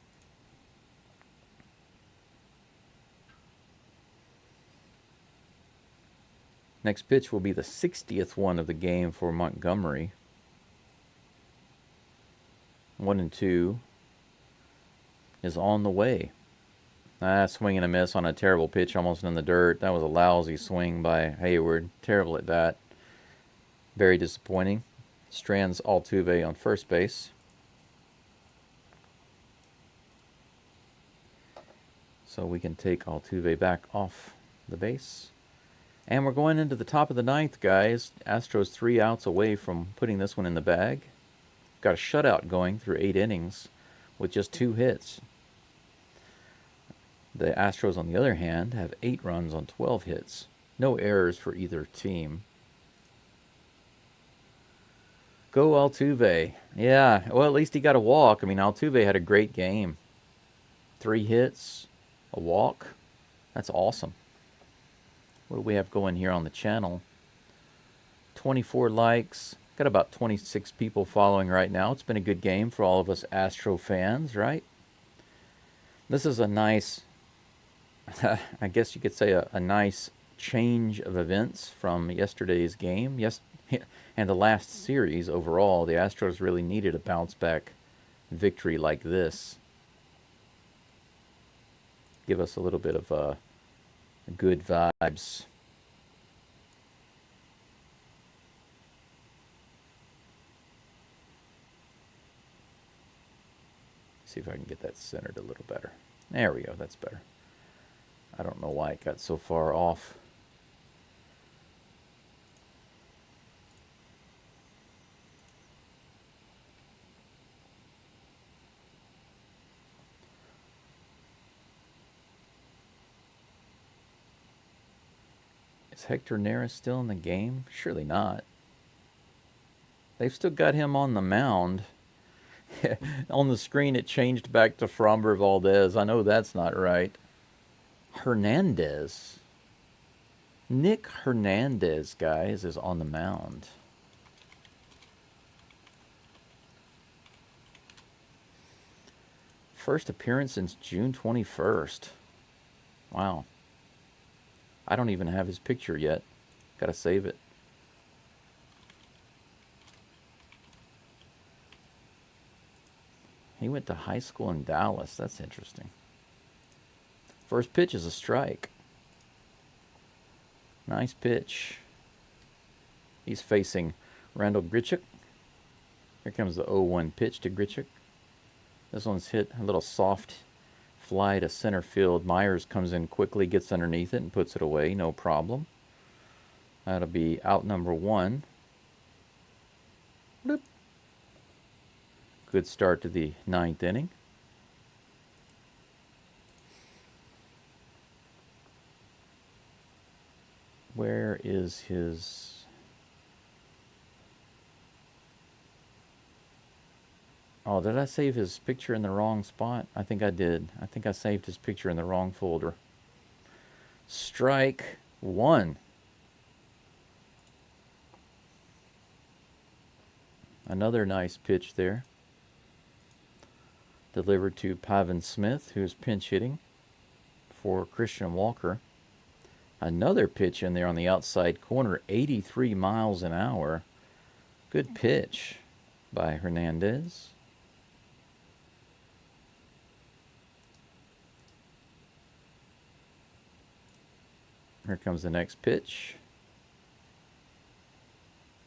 Next pitch will be the 60th one of the game for Montgomery. 1 and 2 is on the way. Swing and a miss on a terrible pitch, almost in the dirt. That was a lousy swing by Hayward. Terrible at bat. Very disappointing. Strands Altuve on first base. So we can take Altuve back off the base. And we're going into the top of the ninth, guys. Astros 3 outs away from putting this one in the bag. Got a shutout going through 8 innings with just 2 hits. The Astros, on the other hand, have 8 runs on 12 hits. No errors for either team. Go Altuve. Yeah, well, at least he got a walk. I mean, Altuve had a great game. 3 hits, a walk. That's awesome. What do we have going here on the channel? 24 likes. Got about 26 people following right now. It's been a good game for all of us Astro fans, right? This is a nice, I guess you could say a nice change of events from yesterday's game. Yes, and the last series overall. The Astros really needed a bounce back victory like this. Give us a little bit of good vibes. See if I can get that centered a little better. There we go, that's better. I don't know why it got so far off. Is Hector Neris still in the game? Surely not. They've still got him on the mound. On the screen, it changed back to Framber Valdez. I know that's not right. Hernandez. Nick Hernandez, guys, is on the mound. First appearance since June 21st. Wow. I don't even have his picture yet. Gotta save it. He went to high school in Dallas. That's interesting. First pitch is a strike. Nice pitch. He's facing Randall Grichuk. Here comes the 0-1 pitch to Grichuk. This one's hit a little soft fly to center field. Myers comes in quickly, gets underneath it, and puts it away. No problem. That'll be out number 1. Bloop. Good start to the 9th inning. Where is his... Oh, did I save his picture in the wrong spot? I think I did. I think I saved his picture in the wrong folder. Strike 1. Another nice pitch there. Delivered to Pavin Smith, who's pinch hitting for Christian Walker. Another pitch in there on the outside corner, 83 miles an hour. Good pitch by Hernandez. Here comes the next pitch.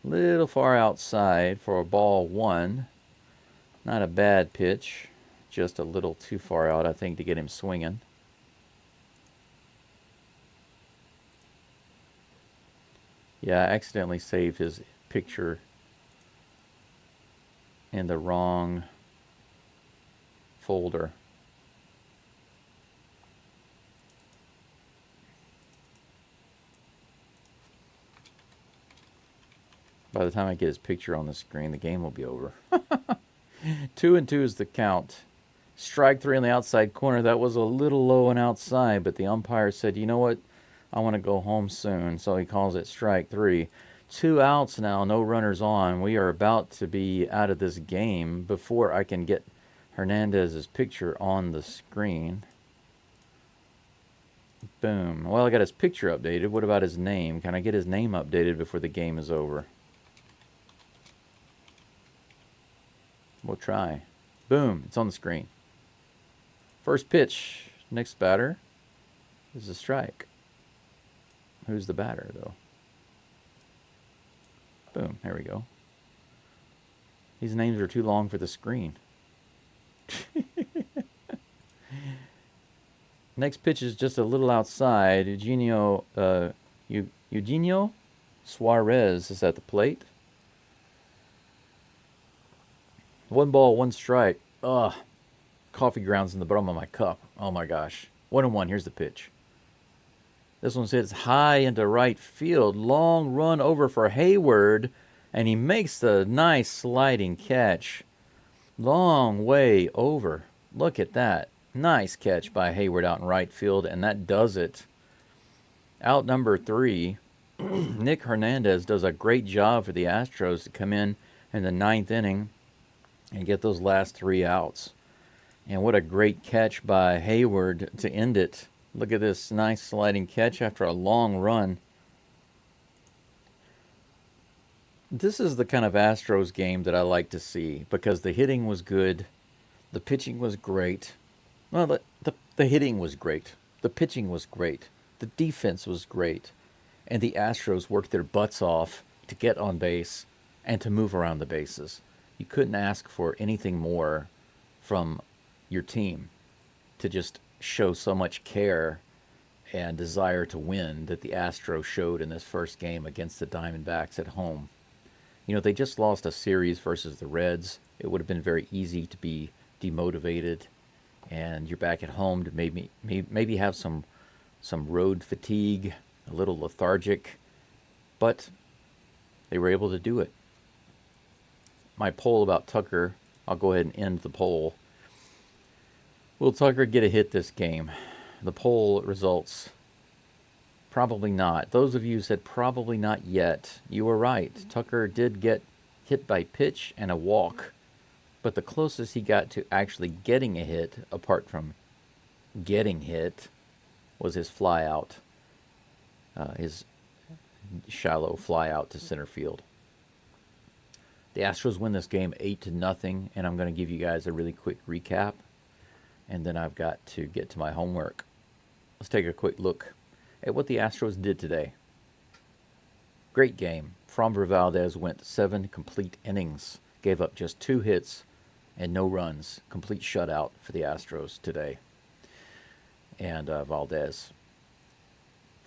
Little far outside for a ball 1. Not a bad pitch. Just a little too far out, I think, to get him swinging. Yeah, I accidentally saved his picture in the wrong folder. By the time I get his picture on the screen, the game will be over. 2-2 is the count. Strike 3 on the outside corner. That was a little low and outside, but the umpire said, you know what? I want to go home soon, so he calls it strike 3. 2 outs now, no runners on. We are about to be out of this game before I can get Hernandez's picture on the screen. Boom. Well, I got his picture updated. What about his name? Can I get his name updated before the game is over? We'll try. Boom, it's on the screen. First pitch, next batter is a strike. Who's the batter, though? Boom, there we go. These names are too long for the screen. Next pitch is just a little outside. Eugenio Suarez is at the plate. 1 ball, 1 strike. Ugh. Coffee grounds in the bottom of my cup. Oh my gosh. 1-1. Here's the pitch. This one hits high into right field. Long run over for Hayward. And he makes the nice sliding catch. Long way over. Look at that. Nice catch by Hayward out in right field. And that does it. Out number 3. Nick Hernandez does a great job for the Astros to come in the 9th inning and get those last 3 outs. And what a great catch by Hayward to end it. Look at this nice sliding catch after a long run. This is the kind of Astros game that I like to see because the hitting was good. The pitching was great. Well, the hitting was great. The pitching was great. The defense was great. And the Astros worked their butts off to get on base and to move around the bases. You couldn't ask for anything more from your team to just show so much care and desire to win that the Astros showed in this first game against the Diamondbacks at home. You know, they just lost a series versus the Reds. It would have been very easy to be demotivated, and you're back at home to maybe have some road fatigue, a little lethargic, but they were able to do it. My poll about Tucker, I'll go ahead and end the poll. Will Tucker get a hit this game? The poll results, probably not. Those of you who said probably not yet, you were right. Tucker did get hit by pitch and a walk, but the closest he got to actually getting a hit, apart from getting hit, was his fly out, his shallow fly out to center field. The Astros win this game 8-0, and I'm going to give you guys a really quick recap, and then I've got to get to my homework. Let's take a quick look at what the Astros did today. Great game. Framber Valdez went 7 complete innings, gave up just 2 hits and no runs. Complete shutout for the Astros today. And Valdez,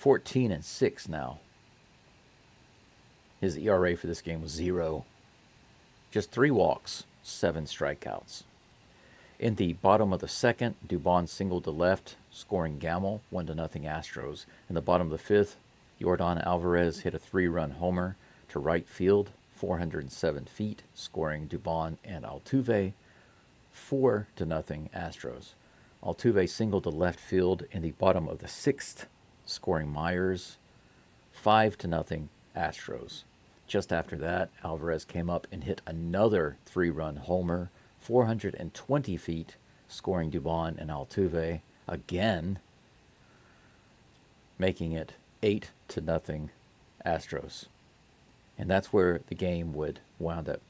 14-6 now. His ERA for this game was 0. Just 3 walks, 7 strikeouts. In the bottom of the second, Dubon singled to left, scoring Gamel, 1-0 Astros. In the bottom of the 5th, Yordan Alvarez hit a 3-run homer to right field, 407 feet, scoring Dubon and Altuve, 4-0 Astros. Altuve singled to left field in the bottom of the 6th, scoring Myers, 5-0 Astros. Just after that, Alvarez came up and hit another 3-run homer, 420 feet, scoring Dubon and Altuve again, making it 8-0 Astros. And that's where the game would wound up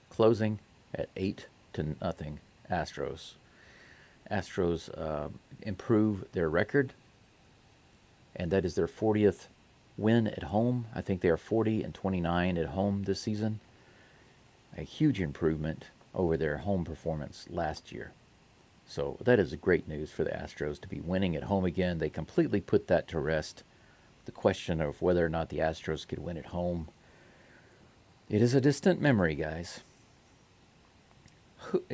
closing at 8-0 Astros. Astros improve their record, and that is their 40th win at home. I think they are 40-29 at home this season. A huge improvement over their home performance last year. So that is great news for the Astros to be winning at home again. They completely put that to rest. The question of whether or not the Astros could win at home, it is a distant memory, guys.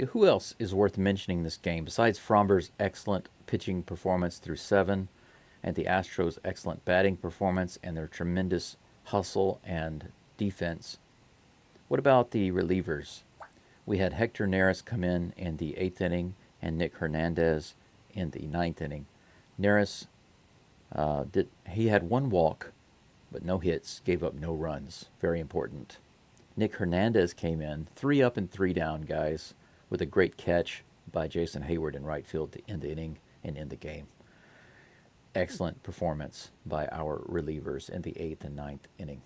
Who else is worth mentioning this game besides Framber's excellent pitching performance through 7 and the Astros' excellent batting performance and their tremendous hustle and defense? What about the relievers? We had Hector Neris come in the 8th inning and Nick Hernandez in the 9th inning. Neris, he had 1 walk, but no hits, gave up no runs. Very important. Nick Hernandez came in, 3 up and 3 down, guys, with a great catch by Jason Hayward in right field to end the inning and end the game. Excellent performance by our relievers in the 8th and 9th inning.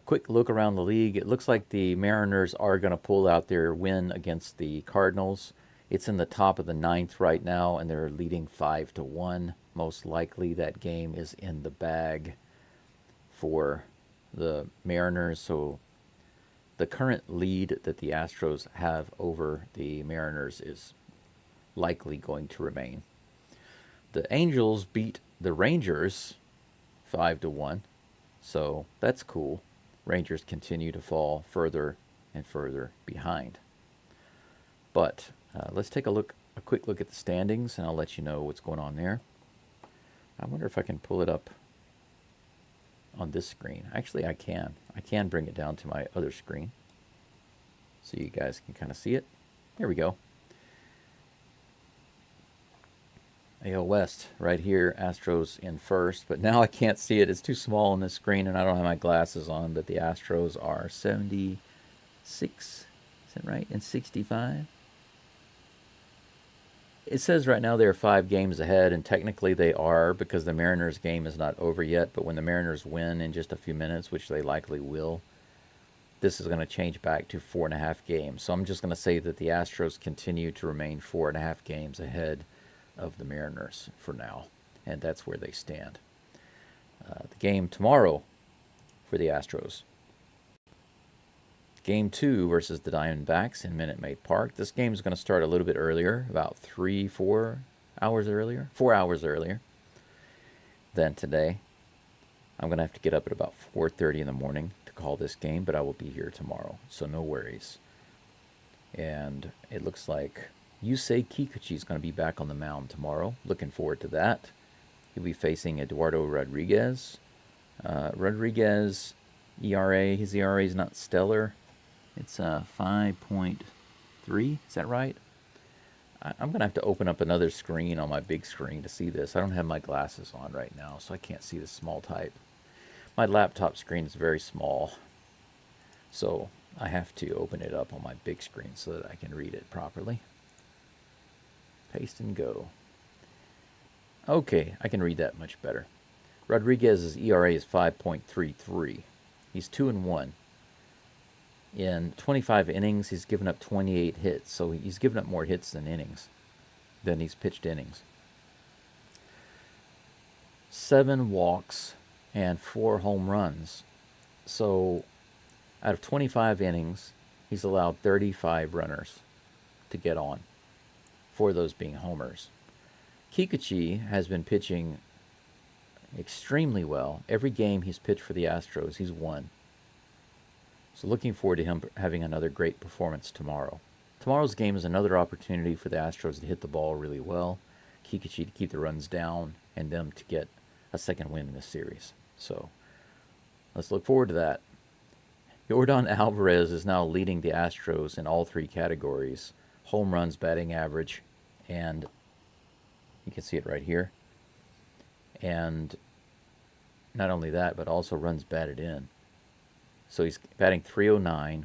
Quick look around the league. It looks like the Mariners are going to pull out their win against the Cardinals. It's in the top of the ninth right now, and they're leading 5-1. Most likely that game is in the bag for the Mariners. So the current lead that the Astros have over the Mariners is likely going to remain. The Angels beat the Rangers 5-1, so that's cool. Rangers continue to fall further and further behind. But let's take a quick look at the standings, and I'll let you know what's going on there. I wonder if I can pull it up on this screen. Actually, I can. I can bring it down to my other screen so you guys can kind of see it. There we go. AL West right here, Astros in first, but now I can't see it. It's too small on this screen, and I don't have my glasses on, but the Astros are 76, is that right, and 65? It says right now they're 5 games ahead, and technically they are because the Mariners game is not over yet, but when the Mariners win in just a few minutes, which they likely will, this is going to change back to 4.5 games. So I'm just going to say that the Astros continue to remain 4.5 games ahead of the Mariners for now, and that's where they stand. The game tomorrow for the Astros. Game 2 versus the Diamondbacks in Minute Maid Park. This game is going to start a little bit earlier, about 4 hours earlier than today. I'm going to have to get up at about 4:30 in the morning to call this game, but I will be here tomorrow, so no worries. And it looks like Yusei Kikuchi is going to be back on the mound tomorrow. Looking forward to that. He'll be facing Eduardo Rodriguez. Rodriguez, his ERA is not stellar. It's 5.3. Is that right? I'm going to have to open up another screen on my big screen to see this. I don't have my glasses on right now, so I can't see the small type. My laptop screen is very small, so I have to open it up on my big screen so that I can read it properly. Paste and go. Okay, I can read that much better. Rodriguez's ERA is 5.33. He's 2-1. In 25 innings, he's given up 28 hits, so he's given up more hits than he's pitched innings. 7 walks and 4 home runs. So out of 25 innings, he's allowed 35 runners to get on, 4 of those being homers. Kikuchi has been pitching extremely well. Every game he's pitched for the Astros, he's won. So looking forward to him having another great performance tomorrow. Tomorrow's game is another opportunity for the Astros to hit the ball really well, Kikuchi to keep the runs down, and them to get a second win in this series. So let's look forward to that. Yordan Alvarez is now leading the Astros in all 3 categories: home runs, batting average, and you can see it right here. And not only that, but also runs batted in. So he's batting .309.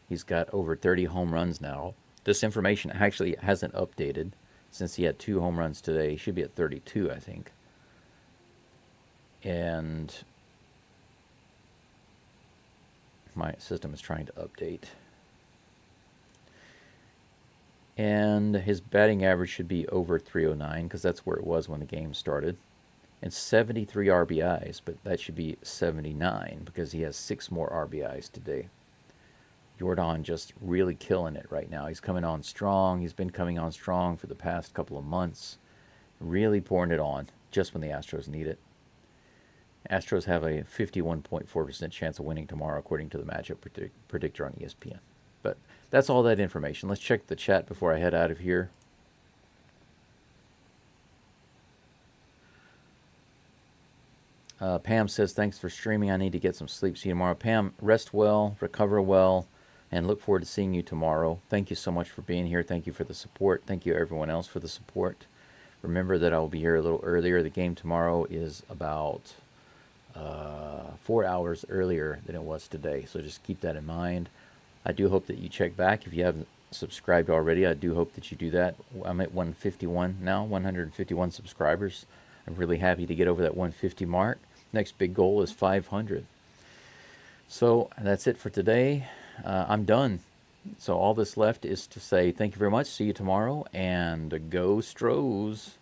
He's got over 30 home runs now. This information actually hasn't updated since he had 2 home runs today. He should be at 32, I think. And my system is trying to update. And his batting average should be over .309 because that's where it was when the game started. And 73 RBIs, but that should be 79 because he has 6 more RBIs today. Yordan just really killing it right now. He's coming on strong. He's been coming on strong for the past couple of months. Really pouring it on just when the Astros need it. Astros have a 51.4% chance of winning tomorrow according to the matchup predictor on ESPN. But that's all that information. Let's check the chat before I head out of here. Pam says, thanks for streaming. I need to get some sleep. See you tomorrow. Pam, rest well, recover well, and look forward to seeing you tomorrow. Thank you so much for being here. Thank you for the support. Thank you, everyone else, for the support. Remember that I will be here a little earlier. The game tomorrow is about 4 hours earlier than it was today, so just keep that in mind. I do hope that you check back. If you haven't subscribed already, I do hope that you do that. I'm at 151 now, 151 subscribers. I'm really happy to get over that 150 mark. Next big goal is 500. So that's it for today. I'm done. So all that's left is to say thank you very much. See you tomorrow, and Go Stros.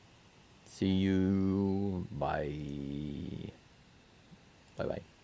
See you. Bye. Bye bye.